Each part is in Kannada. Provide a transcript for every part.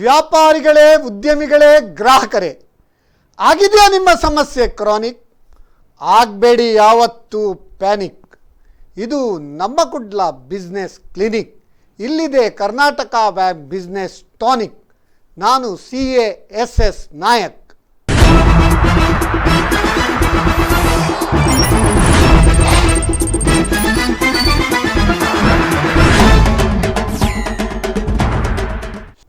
ವ್ಯಾಪಾರಿಗಳೇ, ಉದ್ಯಮಿಗಳೇ, ಗ್ರಾಹಕರೇ, ಆಗಿದೆಯಾ ನಿಮ್ಮ ಸಮಸ್ಯೆ ಕ್ರಾನಿಕ್? ಆಗಬೇಡಿ ಯಾವತ್ತೂ ಪ್ಯಾನಿಕ್. ಇದು ನಮ್ಮ ಕುಡ್ಲ ಬಿಸ್ನೆಸ್ ಕ್ಲಿನಿಕ್. ಇಲ್ಲಿದೆ ಕರ್ನಾಟಕ ಬ್ಯಾಂಕ್ ಬಿಸ್ನೆಸ್ ಟಾನಿಕ್. ನಾನು CASS ನಾಯಕ್.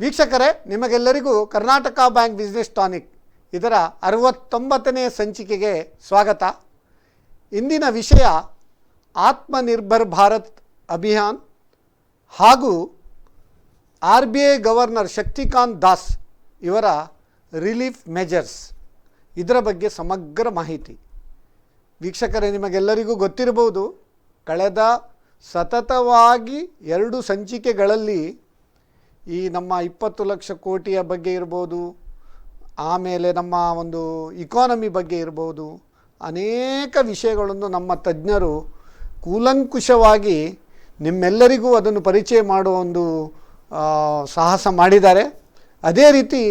ವೀಕ್ಷಕರೇ, ನಿಮಗೆಲ್ಲರಿಗೂ ಕರ್ನಾಟಕ ಬ್ಯಾಂಕ್ ಬಿಸ್ನೆಸ್ ಟಾನಿಕ್ ಇದರ 69ನೇ ಸಂಚಿಕೆಗೆ ಸ್ವಾಗತ. ಇಂದಿನ ವಿಷಯ ಆತ್ಮನಿರ್ಭರ್ ಭಾರತ್ ಅಭಿಯಾನ್ ಹಾಗೂ RBI ಗವರ್ನರ್ ಶಕ್ತಿಕಾಂತ್ ದಾಸ್ ಇವರ ರಿಲೀಫ್ ಮೆಜರ್ಸ್, ಇದರ ಬಗ್ಗೆ ಸಮಗ್ರ ಮಾಹಿತಿ. ವೀಕ್ಷಕರೇ, ನಿಮಗೆಲ್ಲರಿಗೂ ಗೊತ್ತಿರಬಹುದು, ಕಳೆದ ಸತತವಾಗಿ 2 ಸಂಚಿಕೆಗಳಲ್ಲಿ ಈ ನಮ್ಮ 20 ಲಕ್ಷ ಕೋಟಿಯ ಬಗ್ಗೆ ಇರ್ಬೋದು, ಆಮೇಲೆ ನಮ್ಮ ಒಂದು ಇಕಾನಮಿ ಬಗ್ಗೆ ಇರ್ಬೋದು, ಅನೇಕ ವಿಷಯಗಳನ್ನು ನಮ್ಮ ತಜ್ಞರು ಕೂಲಂಕುಷವಾಗಿ ನಿಮ್ಮೆಲ್ಲರಿಗೂ ಅದನ್ನು ಪರಿಚಯ ಮಾಡುವ ಒಂದು ಸಾಹಸ ಮಾಡಿದ್ದಾರೆ. ಅದೇ ರೀತಿ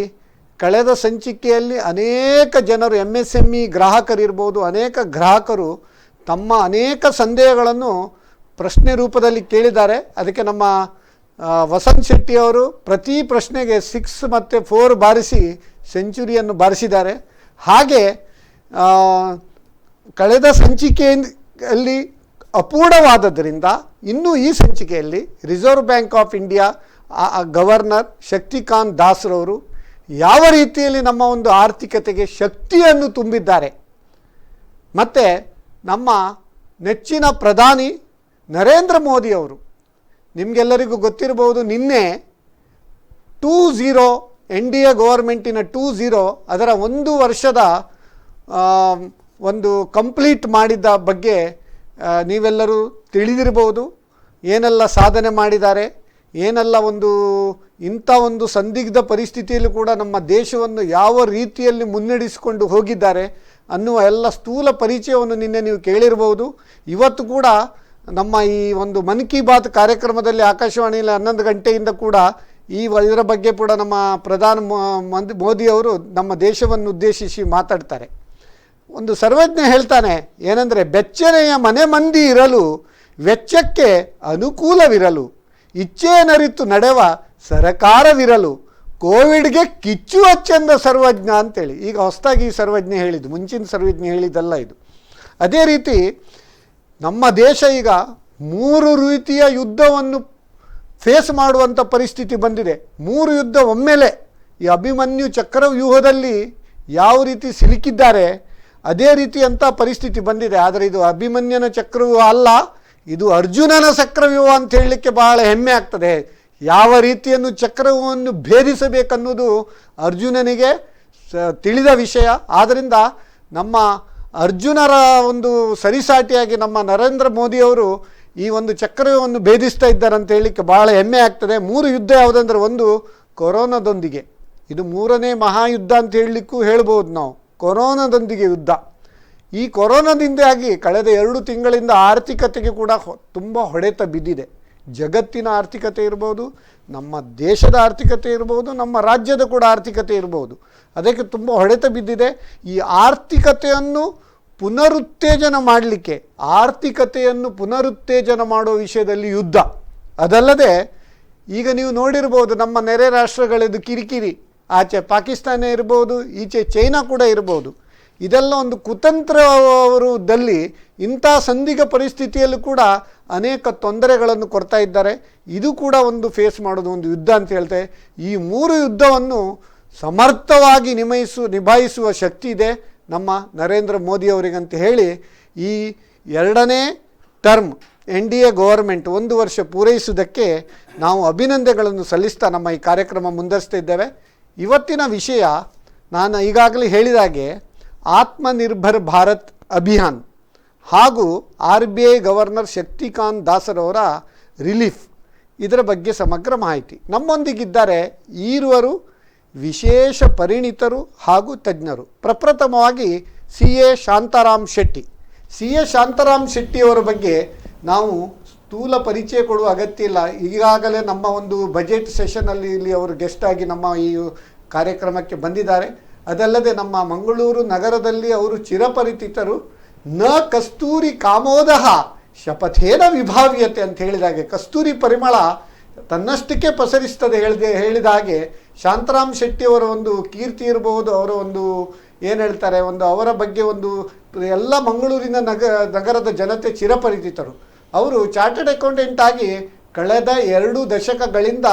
ಕಳೆದ ಸಂಚಿಕೆಯಲ್ಲಿ ಅನೇಕ ಜನರು MSME ಗ್ರಾಹಕರಿರ್ಬೋದು, ಅನೇಕ ಗ್ರಾಹಕರು ತಮ್ಮ ಅನೇಕ ಸಂದೇಹಗಳನ್ನು ಪ್ರಶ್ನೆ ರೂಪದಲ್ಲಿ ಕೇಳಿದ್ದಾರೆ. ಅದಕ್ಕೆ ನಮ್ಮ ವಸಂತ್ ಶೆಟ್ಟಿ ಅವರು ಪ್ರತಿ ಪ್ರಶ್ನೆಗೆ 6 ಮತ್ತು 4 ಬಾರಿಸಿ ಸೆಂಚುರಿಯನ್ನು ಬಾರಿಸಿದ್ದಾರೆ. ಹಾಗೆ ಕಳೆದ ಸಂಚಿಕೆಯಲ್ಲಿ ಅಪೂರ್ಣವಾದದ್ದರಿಂದ ಇನ್ನೂ ಈ ಸಂಚಿಕೆಯಲ್ಲಿ reserve bank of India governor Shaktikanta ದಾಸ್ರವರು ಯಾವ ರೀತಿಯಲ್ಲಿ ನಮ್ಮ ಒಂದು ಆರ್ಥಿಕತೆಗೆ ಶಕ್ತಿಯನ್ನು ತುಂಬಿದ್ದಾರೆ, ಮತ್ತು ನಮ್ಮ ನೆಚ್ಚಿನ ಪ್ರಧಾನಿ ನರೇಂದ್ರ ಮೋದಿ ಅವರು, ನಿಮಗೆಲ್ಲರಿಗೂ ಗೊತ್ತಿರಬಹುದು, ನಿನ್ನೆ 2-0 NDA ಗವರ್ಮೆಂಟಿನ 2-0 ಅದರ 1 ವರ್ಷದ ಒಂದು ಕಂಪ್ಲೀಟ್ ಮಾಡಿದ ಬಗ್ಗೆ ನೀವೆಲ್ಲರೂ ತಿಳಿದಿರಬಹುದು. ಏನೆಲ್ಲ ಸಾಧನೆ ಮಾಡಿದ್ದಾರೆ, ಏನೆಲ್ಲ ಇಂಥ ಒಂದು ಸಂದಿಗ್ಧ ಪರಿಸ್ಥಿತಿಯಲ್ಲಿ ಕೂಡ ನಮ್ಮ ದೇಶವನ್ನು ಯಾವ ರೀತಿಯಲ್ಲಿ ಮುನ್ನಡೆಸಿಕೊಂಡು ಹೋಗಿದ್ದಾರೆ ಅನ್ನುವ ಎಲ್ಲ ಸ್ಥೂಲ ಪರಿಚಯವನ್ನು ನಿನ್ನೆ ನೀವು ಕೇಳಿರಬಹುದು. ಇವತ್ತು ಕೂಡ ನಮ್ಮ ಈ ಒಂದು ಮನ್ ಕಿ ಬಾತ್ ಕಾರ್ಯಕ್ರಮದಲ್ಲಿ ಆಕಾಶವಾಣಿಯಲ್ಲಿ 11 ಗಂಟೆಯಿಂದ ಕೂಡ ಇದರ ಬಗ್ಗೆ ಕೂಡ ನಮ್ಮ ಮೋದಿಯವರು ನಮ್ಮ ದೇಶವನ್ನು ಉದ್ದೇಶಿಸಿ ಮಾತಾಡ್ತಾರೆ. ಒಂದು ಸರ್ವಜ್ಞ ಹೇಳ್ತಾನೆ, ಏನಂದರೆ, ಬೆಚ್ಚನೆಯ ಮನೆ ಮಂದಿ ಇರಲು ವೆಚ್ಚಕ್ಕೆ ಅನುಕೂಲವಿರಲು, ಇಚ್ಛೆಯನರಿತು ನಡೆವ ಸರಕಾರವಿರಲು, ಕೋವಿಡ್ಗೆ ಕಿಚ್ಚು ಹಚ್ಚಂದ ಸರ್ವಜ್ಞ ಅಂತೇಳಿ. ಈಗ ಹೊಸದಾಗಿ ಈ ಸರ್ವಜ್ಞ ಹೇಳಿದ್ದು, ಮುಂಚಿನ ಸರ್ವಜ್ಞ ಹೇಳಿದ್ದಲ್ಲ ಇದು. ಅದೇ ರೀತಿ ನಮ್ಮ ದೇಶ ಈಗ 3 ರೀತಿಯ ಯುದ್ಧವನ್ನು ಫೇಸ್ ಮಾಡುವಂಥ ಪರಿಸ್ಥಿತಿ ಬಂದಿದೆ. 3 ಯುದ್ಧ ಒಮ್ಮೆಲೆ ಈ ಅಭಿಮನ್ಯು ಚಕ್ರವ್ಯೂಹದಲ್ಲಿ ಯಾವ ರೀತಿ ಸಿಲುಕಿದ್ದಾರೆ, ಅದೇ ರೀತಿಯಂಥ ಪರಿಸ್ಥಿತಿ ಬಂದಿದೆ. ಆದರೆ ಇದು ಅಭಿಮನ್ಯನ ಚಕ್ರವ್ಯೂಹ ಅಲ್ಲ, ಇದು ಅರ್ಜುನನ ಚಕ್ರವ್ಯೂಹ ಅಂತ ಹೇಳಲಿಕ್ಕೆ ಬಹಳ ಹೆಮ್ಮೆ ಆಗ್ತದೆ. ಯಾವ ರೀತಿಯನ್ನು ಚಕ್ರವ್ಯೂಹವನ್ನು ಭೇದಿಸಬೇಕನ್ನೋದು ಅರ್ಜುನನಿಗೆ ತಿಳಿದ ವಿಷಯ. ಆದ್ದರಿಂದ ನಮ್ಮ ಅರ್ಜುನರ ಒಂದು ಸರಿಸಾಟಿಯಾಗಿ ನಮ್ಮ ನರೇಂದ್ರ ಮೋದಿಯವರು ಈ ಒಂದು ಚಕ್ರವ್ಯೂಹವನ್ನು ಭೇದಿಸ್ತಾ ಇದ್ದಾರೆ ಅಂತ ಹೇಳಲಿಕ್ಕೆ ಭಾಳ ಹೆಮ್ಮೆ ಆಗ್ತದೆ. 3 ಯುದ್ಧ ಯಾವುದಂದ್ರೆ, ಒಂದು ಕೊರೋನಾದೊಂದಿಗೆ, ಇದು 3ನೇ ಮಹಾಯುದ್ಧ ಅಂತ ಹೇಳಲಿಕ್ಕೂ ಹೇಳ್ಬೋದು ನಾವು. ಕೊರೋನಾದೊಂದಿಗೆ ಯುದ್ಧ. ಈ ಕೊರೋನಾದಿಂದಾಗಿ ಕಳೆದ 2 ತಿಂಗಳಿಂದ ಆರ್ಥಿಕತೆಗೆ ಕೂಡ ತುಂಬ ಹೊಡೆತ ಬಿದ್ದಿದೆ. ಜಗತ್ತಿನ ಆರ್ಥಿಕತೆ ಇರ್ಬೋದು, ನಮ್ಮ ದೇಶದ ಆರ್ಥಿಕತೆ ಇರ್ಬೋದು, ನಮ್ಮ ರಾಜ್ಯದ ಕೂಡ ಆರ್ಥಿಕತೆ ಇರ್ಬೋದು, ಅದಕ್ಕೆ ತುಂಬ ಹೊಡೆತ ಬಿದ್ದಿದೆ. ಈ ಆರ್ಥಿಕತೆಯನ್ನು ಪುನರುತ್ತೇಜನ ಮಾಡಲಿಕ್ಕೆ, ಆರ್ಥಿಕತೆಯನ್ನು ಪುನರುತ್ತೇಜನ ಮಾಡೋ ವಿಷಯದಲ್ಲಿ ಯುದ್ಧ. ಅದಲ್ಲದೆ ಈಗ ನೀವು ನೋಡಿರ್ಬೋದು, ನಮ್ಮ ನೆರೆ ರಾಷ್ಟ್ರಗಳದ್ದು ಕಿರಿಕಿರಿ, ಆಚೆ ಪಾಕಿಸ್ತಾನ ಇರ್ಬೋದು, ಈಚೆ ಚೈನಾ ಕೂಡ ಇರ್ಬೋದು. ಇದೆಲ್ಲ ಒಂದು ಕುತಂತ್ರದಲ್ಲಿ ಇಂಥ ಸಂದಿಗ್ಧ ಪರಿಸ್ಥಿತಿಯಲ್ಲೂ ಕೂಡ ಅನೇಕ ತೊಂದರೆಗಳನ್ನು ಕೊಡ್ತಾ ಇದ್ದಾರೆ. ಇದು ಕೂಡ ಒಂದು ಫೇಸ್ ಮಾಡೋದು ಒಂದು ಯುದ್ಧ ಅಂತ ಹೇಳ್ತೇವೆ. ಈ 3 ಯುದ್ಧವನ್ನು ಸಮರ್ಥವಾಗಿ ನಿಭಾಯಿಸುವ ಶಕ್ತಿ ಇದೆ ನಮ್ಮ ನರೇಂದ್ರ ಮೋದಿಯವರಿಗಂತ ಹೇಳಿ, ಈ 2ನೇ ಟರ್ಮ್ NDA ಗವರ್ಮೆಂಟ್ 1 ವರ್ಷ ಪೂರೈಸುವುದಕ್ಕೆ ನಾವು ಅಭಿನಂದನೆಗಳನ್ನು ಸಲ್ಲಿಸ್ತಾ ನಮ್ಮ ಈ ಕಾರ್ಯಕ್ರಮ ಮುಂದುವರಿಸ್ತಾ ಇದ್ದೇವೆ. ಇವತ್ತಿನ ವಿಷಯ ನಾನು ಈಗಾಗಲೇ ಹೇಳಿದಾಗೆ ಆತ್ಮನಿರ್ಭರ್ ಭಾರತ್ ಅಭಿಯಾನ್ ಹಾಗೂ RBI ಗವರ್ನರ್ ಶಕ್ತಿಕಾಂತ್ ದಾಸರವರ ರಿಲೀಫ್, ಇದರ ಬಗ್ಗೆ ಸಮಗ್ರ ಮಾಹಿತಿ. ನಮ್ಮೊಂದಿಗಿದ್ದಾರೆ ಈರುವರು ವಿಶೇಷ ಪರಿಣಿತರು ಹಾಗೂ ತಜ್ಞರು. ಪ್ರಪ್ರಥಮವಾಗಿ CA ಶಾಂತಾರಾಮ್ ಶೆಟ್ಟಿ. CA ಶಾಂತಾರಾಮ್ ಶೆಟ್ಟಿಯವರ ಬಗ್ಗೆ ನಾವು ಸ್ಥೂಲ ಪರಿಚಯ ಕೊಡುವ ಅಗತ್ಯ ಇಲ್ಲ. ಈಗಾಗಲೇ ನಮ್ಮ ಒಂದು ಬಜೆಟ್ ಸೆಷನಲ್ಲಿ ಇಲ್ಲಿ ಅವರು ಗೆಸ್ಟ್ ಆಗಿ ನಮ್ಮ ಈ ಕಾರ್ಯಕ್ರಮಕ್ಕೆ ಬಂದಿದ್ದಾರೆ. ಅದಲ್ಲದೆ ನಮ್ಮ ಮಂಗಳೂರು ನಗರದಲ್ಲಿ ಅವರು ಚಿರಪರಿಚಿತರು. ನ ಕಸ್ತೂರಿ ಕಾಮೋದಹ ಶಪಥೇನ ವಿಭಾವ್ಯತೆ ಅಂತ ಹೇಳಿದಾಗೆ ಕಸ್ತೂರಿ ಪರಿಮಳ ತನ್ನಷ್ಟಕ್ಕೆ ಪಸರಿಸ್ತದೆ ಹೇಳಿದ ಹಾಗೆ ಶಾಂತರಾಮ್ ಶೆಟ್ಟಿಯವರ ಒಂದು ಕೀರ್ತಿ ಇರಬಹುದು, ಅವರ ಒಂದು ಏನು ಹೇಳ್ತಾರೆ, ಒಂದು ಅವರ ಬಗ್ಗೆ ಒಂದು ಎಲ್ಲ ಮಂಗಳೂರಿನ ನಗರದ ಜನತೆ ಚಿರಪರಿಚಿತರು. ಅವರು ಚಾರ್ಟರ್ಡ್ ಅಕೌಂಟೆಂಟ್ ಆಗಿ ಕಳೆದ 2 ದಶಕಗಳಿಂದ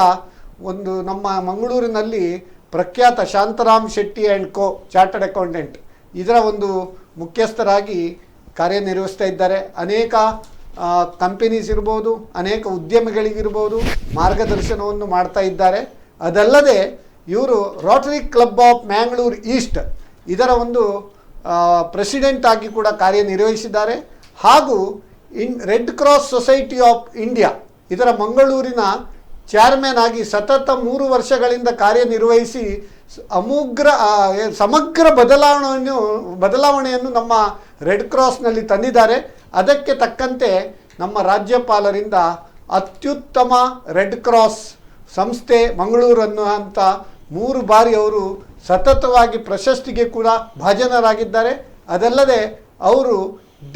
ಒಂದು ನಮ್ಮ ಮಂಗಳೂರಿನಲ್ಲಿ ಪ್ರಖ್ಯಾತ Shantaram Shetty and co chartered accountant ಇದರ ಒಂದು ಮುಖ್ಯಸ್ಥರಾಗಿ ಕಾರ್ಯನಿರ್ವಹಿಸ್ತಾ ಇದ್ದಾರೆ. ಅನೇಕ ಕಂಪನೀಸ್ ಇರ್ಬೋದು, ಅನೇಕ ಉದ್ಯಮಿಗಳಿಗಿರ್ಬೋದು ಮಾರ್ಗದರ್ಶನವನ್ನು ಮಾಡ್ತಾ ಇದ್ದಾರೆ. ಅದಲ್ಲದೆ ಇವರು Rotary club of Mangalore East ಇದರ ಒಂದು ಪ್ರೆಸಿಡೆಂಟ್ ಆಗಿ ಕೂಡ ಕಾರ್ಯನಿರ್ವಹಿಸಿದ್ದಾರೆ. ಹಾಗೂ red cross society of India ಇದರ ಮಂಗಳೂರಿನ ಚೇರ್ಮನ್ ಆಗಿ ಸತತ 3 ವರ್ಷಗಳಿಂದ ಕಾರ್ಯನಿರ್ವಹಿಸಿ ಸಮಗ್ರ ಬದಲಾವಣೆಯನ್ನು ನಮ್ಮ ರೆಡ್ ಕ್ರಾಸ್ನಲ್ಲಿ ತಂದಿದ್ದಾರೆ. ಅದಕ್ಕೆ ತಕ್ಕಂತೆ ನಮ್ಮ ರಾಜ್ಯಪಾಲರಿಂದ ಅತ್ಯುತ್ತಮ ರೆಡ್ ಕ್ರಾಸ್ ಸಂಸ್ಥೆ ಮಂಗಳೂರು ಅನ್ನುವಂಥ 3 ಬಾರಿ ಅವರು ಸತತವಾಗಿ ಪ್ರಶಸ್ತಿಗೆ ಕೂಡ ಭಾಜನರಾಗಿದ್ದಾರೆ. ಅದಲ್ಲದೆ ಅವರು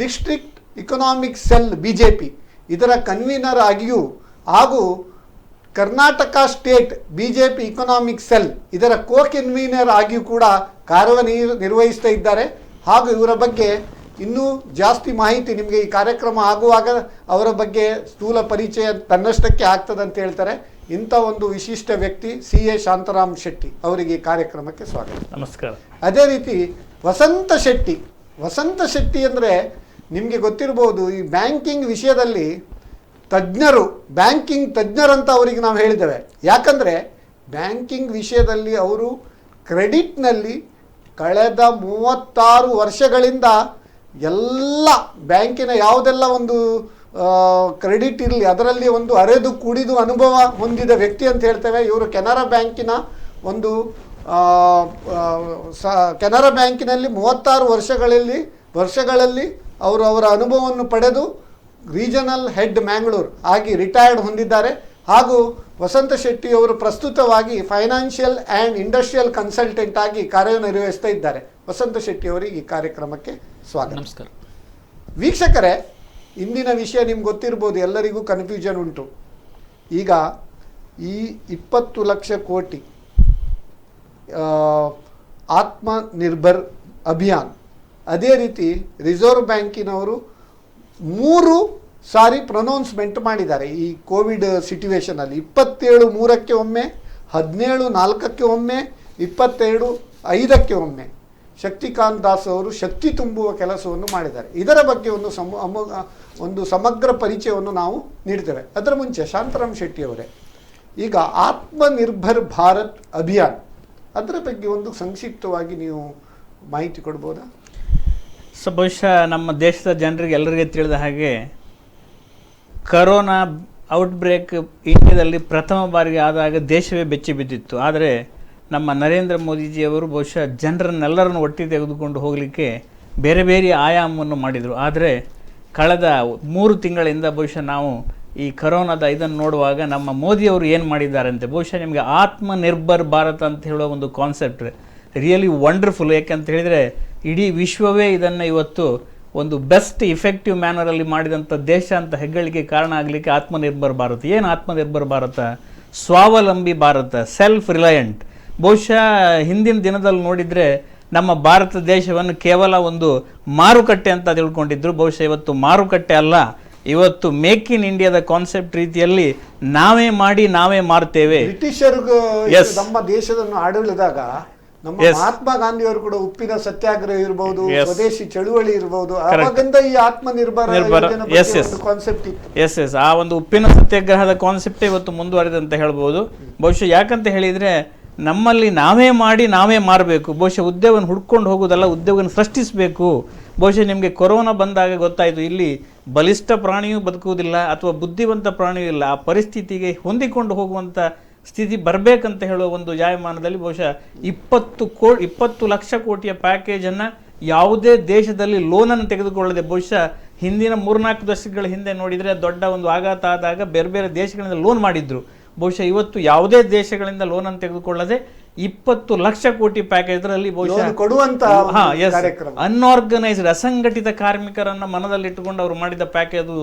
ಡಿಸ್ಟ್ರಿಕ್ಟ್ ಇಕನಾಮಿಕ್ ಸೆಲ್ BJP ಇದರ ಕನ್ವೀನರ್ ಆಗಿಯೂ ಹಾಗೂ Karnataka state BJP economic cell ಇದರ ಕನ್ವೀನರ್ ಆಗಿಯೂ ಕೂಡ ಕಾರ್ಯನಿರ್ವಹಿಸ್ತಾ ಇದ್ದಾರೆ. ಹಾಗೂ ಇವರ ಬಗ್ಗೆ ಇನ್ನೂ ಜಾಸ್ತಿ ಮಾಹಿತಿ ನಿಮಗೆ ಈ ಕಾರ್ಯಕ್ರಮ ಆಗುವಾಗ ಅವರ ಬಗ್ಗೆ ಸ್ಥೂಲ ಪರಿಚಯ ತನ್ನಷ್ಟಕ್ಕೆ ಆಗ್ತದೆ ಅಂತ ಹೇಳ್ತಾರೆ. ಇಂಥ ಒಂದು ವಿಶಿಷ್ಟ ವ್ಯಕ್ತಿ CA ಶಾಂತರಾಮ್ ಶೆಟ್ಟಿ ಅವರಿಗೆ ಈ ಕಾರ್ಯಕ್ರಮಕ್ಕೆ ಸ್ವಾಗತ. ನಮಸ್ಕಾರ. ಅದೇ ರೀತಿ ವಸಂತ ಶೆಟ್ಟಿ ಅಂದರೆ ನಿಮಗೆ ಗೊತ್ತಿರ್ಬೋದು, ಈ ಬ್ಯಾಂಕಿಂಗ್ ವಿಷಯದಲ್ಲಿ ಬ್ಯಾಂಕಿಂಗ್ ತಜ್ಞರಂತ ಅವರಿಗೆ ನಾವು ಹೇಳಿದ್ದೇವೆ. ಯಾಕಂದರೆ ಬ್ಯಾಂಕಿಂಗ್ ವಿಷಯದಲ್ಲಿ ಅವರು ಕ್ರೆಡಿಟ್ನಲ್ಲಿ ಕಳೆದ 36 ವರ್ಷಗಳಿಂದ ಎಲ್ಲ ಬ್ಯಾಂಕಿನ ಯಾವುದೆಲ್ಲ ಒಂದು ಕ್ರೆಡಿಟ್ ಇರಲಿ ಅದರಲ್ಲಿ ಒಂದು ಅರೆದು ಕುಡಿದು ಅನುಭವ ಹೊಂದಿದ ವ್ಯಕ್ತಿ ಅಂತ ಹೇಳ್ತೇವೆ. ಇವರು ಕೆನರಾ ಬ್ಯಾಂಕಿನ ಒಂದು ಕೆನರಾ ಬ್ಯಾಂಕಿನಲ್ಲಿ 36 ವರ್ಷಗಳಲ್ಲಿ ಅವರು ಅವರ ಅನುಭವವನ್ನು ಪಡೆದು ರೀಜನಲ್ ಹೆಡ್ ಮ್ಯಾಂಗ್ಳೂರ್ ಆಗಿ ರಿಟೈರ್ಡ್ ಹೊಂದಿದ್ದಾರೆ. ಹಾಗೂ ವಸಂತ ಶೆಟ್ಟಿ ಅವರು ಪ್ರಸ್ತುತವಾಗಿ ಫೈನಾನ್ಷಿಯಲ್ ಆ್ಯಂಡ್ ಇಂಡಸ್ಟ್ರಿಯಲ್ ಕನ್ಸಲ್ಟೆಂಟ್ ಆಗಿ ಕಾರ್ಯನಿರ್ವಹಿಸ್ತಾ ಇದ್ದಾರೆ. ವಸಂತ ಶೆಟ್ಟಿ ಅವರಿಗೆ ಈ ಕಾರ್ಯಕ್ರಮಕ್ಕೆ ಸ್ವಾಗತ. ನಮಸ್ಕಾರ. ವೀಕ್ಷಕರೇ, ಇಂದಿನ ವಿಷಯ ನಿಮ್ಗೆ ಗೊತ್ತಿರ್ಬೋದು, ಎಲ್ಲರಿಗೂ ಕನ್ಫ್ಯೂಷನ್ ಉಂಟು. ಈಗ ಈ 20 ಲಕ್ಷ ಕೋಟಿ ಆತ್ಮನಿರ್ಭರ್ ಅಭಿಯಾನ್, ಅದೇ ರೀತಿ ರಿಸರ್ವ್ ಬ್ಯಾಂಕಿನವರು 3 ಸಾರಿ ಪ್ರೊನೌನ್ಸ್ಮೆಂಟ್ ಮಾಡಿದ್ದಾರೆ ಈ ಕೋವಿಡ್ ಸಿಚುವೇಷನಲ್ಲಿ. 27/3ಕ್ಕೆ ಒಮ್ಮೆ, 17/4ಕ್ಕೆ ಒಮ್ಮೆ, 22/5ಕ್ಕೆ ಒಮ್ಮೆ ಶಕ್ತಿಕಾಂತ್ ದಾಸ್ ಅವರು ಶಕ್ತಿ ತುಂಬುವ ಕೆಲಸವನ್ನು ಮಾಡಿದ್ದಾರೆ. ಇದರ ಬಗ್ಗೆ ಒಂದು ಸಮಗ್ರ ಪರಿಚಯವನ್ನು ನಾವು ನೀಡ್ತೇವೆ. ಅದರ ಮುಂಚೆ ಶಾಂತರಾಮ್ ಶೆಟ್ಟಿ ಅವರೇ, ಈಗ ಆತ್ಮನಿರ್ಭರ್ ಭಾರತ್ ಅಭಿಯಾನ್ ಅದರ ಬಗ್ಗೆ ಒಂದು ಸಂಕ್ಷಿಪ್ತವಾಗಿ ನೀವು ಮಾಹಿತಿ ಕೊಡ್ಬೋದಾ? ಬಹುಶಃ ನಮ್ಮ ದೇಶದ ಜನರಿಗೆ ಎಲ್ಲರಿಗೆ ತಿಳಿದ ಹಾಗೆ ಕರೋನಾ ಔಟ್ಬ್ರೇಕ್ ಇಂಡಿಯಾದಲ್ಲಿ ಪ್ರಥಮ ಬಾರಿಗೆ ಆದಾಗ ದೇಶವೇ ಬೆಚ್ಚಿ ಬಿದ್ದಿತ್ತು. ಆದರೆ ನಮ್ಮ ನರೇಂದ್ರ ಮೋದಿಜಿಯವರು ಬಹುಶಃ ಜನರನ್ನೆಲ್ಲರನ್ನು ಒಟ್ಟಿಗೆ ತೆಗೆದುಕೊಂಡು ಹೋಗಲಿಕ್ಕೆ ಬೇರೆ ಬೇರೆ ಆಯಾಮವನ್ನು ಮಾಡಿದರು. ಆದರೆ ಕಳೆದ 3 ತಿಂಗಳಿಂದ ಬಹುಶಃ ನಾವು ಈ ಕರೋನಾದ ಇದನ್ನು ನೋಡುವಾಗ ನಮ್ಮ ಮೋದಿಯವರು ಏನು ಮಾಡಿದ್ದಾರೆ ಅಂತ ಬಹುಶಃ ನಿಮಗೆ ಆತ್ಮನಿರ್ಭರ್ ಭಾರತ ಅಂತ ಹೇಳೋ ಒಂದು ಕಾನ್ಸೆಪ್ಟ್ ರಿಯಲಿ ವಂಡರ್ಫುಲ್. ಯಾಕಂತ ಹೇಳಿದರೆ ಇಡೀ ವಿಶ್ವವೇ ಇದನ್ನು ಇವತ್ತು ಒಂದು ಬೆಸ್ಟ್ ಇಫೆಕ್ಟಿವ್ ಮ್ಯಾನರಲ್ಲಿ ಮಾಡಿದಂಥ ದೇಶ ಅಂತ ಹೆಗ್ಗಳಿಕೆ ಕಾರಣ ಆಗಲಿಕ್ಕೆ ಆತ್ಮನಿರ್ಭರ್ ಭಾರತ. ಏನು ಆತ್ಮನಿರ್ಭರ್ ಭಾರತ? ಸ್ವಾವಲಂಬಿ ಭಾರತ, ಸೆಲ್ಫ್ ರಿಲಯಂಟ್. ಬಹುಶಃ ಹಿಂದಿನ ದಿನದಲ್ಲಿ ನೋಡಿದರೆ ನಮ್ಮ ಭಾರತ ದೇಶವನ್ನು ಕೇವಲ ಒಂದು ಮಾರುಕಟ್ಟೆ ಅಂತ ತಿಳ್ಕೊಂಡಿದ್ರು. ಬಹುಶಃ ಇವತ್ತು ಮಾರುಕಟ್ಟೆ ಅಲ್ಲ, ಇವತ್ತು ಮೇಕ್ ಇನ್ ಇಂಡಿಯಾದ ಕಾನ್ಸೆಪ್ಟ್ ರೀತಿಯಲ್ಲಿ ನಾವೇ ಮಾಡಿ ನಾವೇ ಮಾರ್ತೇವೆ. ಬ್ರಿಟಿಷರಿಗೂ ನಮ್ಮ ದೇಶವನ್ನು ಆಡಳಿದಾಗ ನಮ್ಮ ಮಹಾತ್ಮ ಗಾಂಧಿಯವರು ಕೂಡ ಉಪ್ಪಿನ ಸತ್ಯಾಗ್ರಹ ಇರಬಹುದು, ಸ್ವದೇಶಿ ಚಳುವಳಿ ಇರಬಹುದು, ಅವಾಗಿಂದ ಈ ಆತ್ಮನಿರ್ಭರ ಕಾನ್ಸೆಪ್ಟ್ ಇತ್ತು. ಎಸ್ ಆ ಒಂದು ಉಪ್ಪಿನ ಸತ್ಯಾಗ್ರಹದ ಕಾನ್ಸೆಪ್ಟ್ ಇವತ್ತು ಮುಂದುವರೆದ ಅಂತ ಹೇಳ್ಬೋದು. ಬಹುಶಃ ಯಾಕಂತ ಹೇಳಿದ್ರೆ ನಮ್ಮಲ್ಲಿ ನಾವೇ ಮಾಡಿ ನಾವೇ ಮಾರಬೇಕು. ಬಹುಶಃ ಉದ್ಯೋಗವನ್ನು ಹುಡ್ಕೊಂಡು ಹೋಗೋದಲ್ಲ, ಉದ್ಯೋಗವನ್ನು ಸೃಷ್ಟಿಸಬೇಕು. ಬಹುಶಃ ನಿಮಗೆ ಕೊರೋನಾ ಬಂದಾಗ ಗೊತ್ತಾಯಿತು, ಇಲ್ಲಿ ಬಲಿಷ್ಠ ಪ್ರಾಣಿಯೂ ಬದುಕುವುದಿಲ್ಲ ಅಥವಾ ಬುದ್ಧಿವಂತ ಪ್ರಾಣಿಯೂ ಇಲ್ಲ. ಆ ಪರಿಸ್ಥಿತಿಗೆ ಹೊಂದಿಕೊಂಡು ಹೋಗುವಂಥ ಸ್ಥಿತಿ ಬರಬೇಕಂತ ಹೇಳುವ ಒಂದು ಜಾಯಮಾನದಲ್ಲಿ ಬಹುಶಃ 20 ಲಕ್ಷ ಕೋಟಿಯ ಪ್ಯಾಕೇಜನ್ನು ಯಾವುದೇ ದೇಶದಲ್ಲಿ ಲೋನನ್ನು ತೆಗೆದುಕೊಳ್ಳದೆ ಬಹುಶಃ ಹಿಂದಿನ 3-4 ದಶಕಗಳ ಹಿಂದೆ ನೋಡಿದರೆ ದೊಡ್ಡ ಒಂದು ಆಘಾತ ಆದಾಗ ಬೇರೆ ಬೇರೆ ದೇಶಗಳಿಂದ ಲೋನ್ ಮಾಡಿದ್ರು. ಬಹುಶಃ ಇವತ್ತು ಯಾವುದೇ ದೇಶಗಳಿಂದ ಲೋನ್ ಅನ್ನು ತೆಗೆದುಕೊಳ್ಳದೆ 20 ಲಕ್ಷ ಕೋಟಿ ಪ್ಯಾಕೇಜ್ ಇದರಲ್ಲಿ ಬಹುಶಃ ಕೊಡುವಂತ ಅನ್ಆರ್ಗನೈಸ್ಡ್ ಅಸಂಘಟಿತ ಕಾರ್ಮಿಕರನ್ನ ಮನದಲ್ಲಿಟ್ಟುಕೊಂಡು ಅವರು ಮಾಡಿದ ಪ್ಯಾಕೇಜ್ ಅದು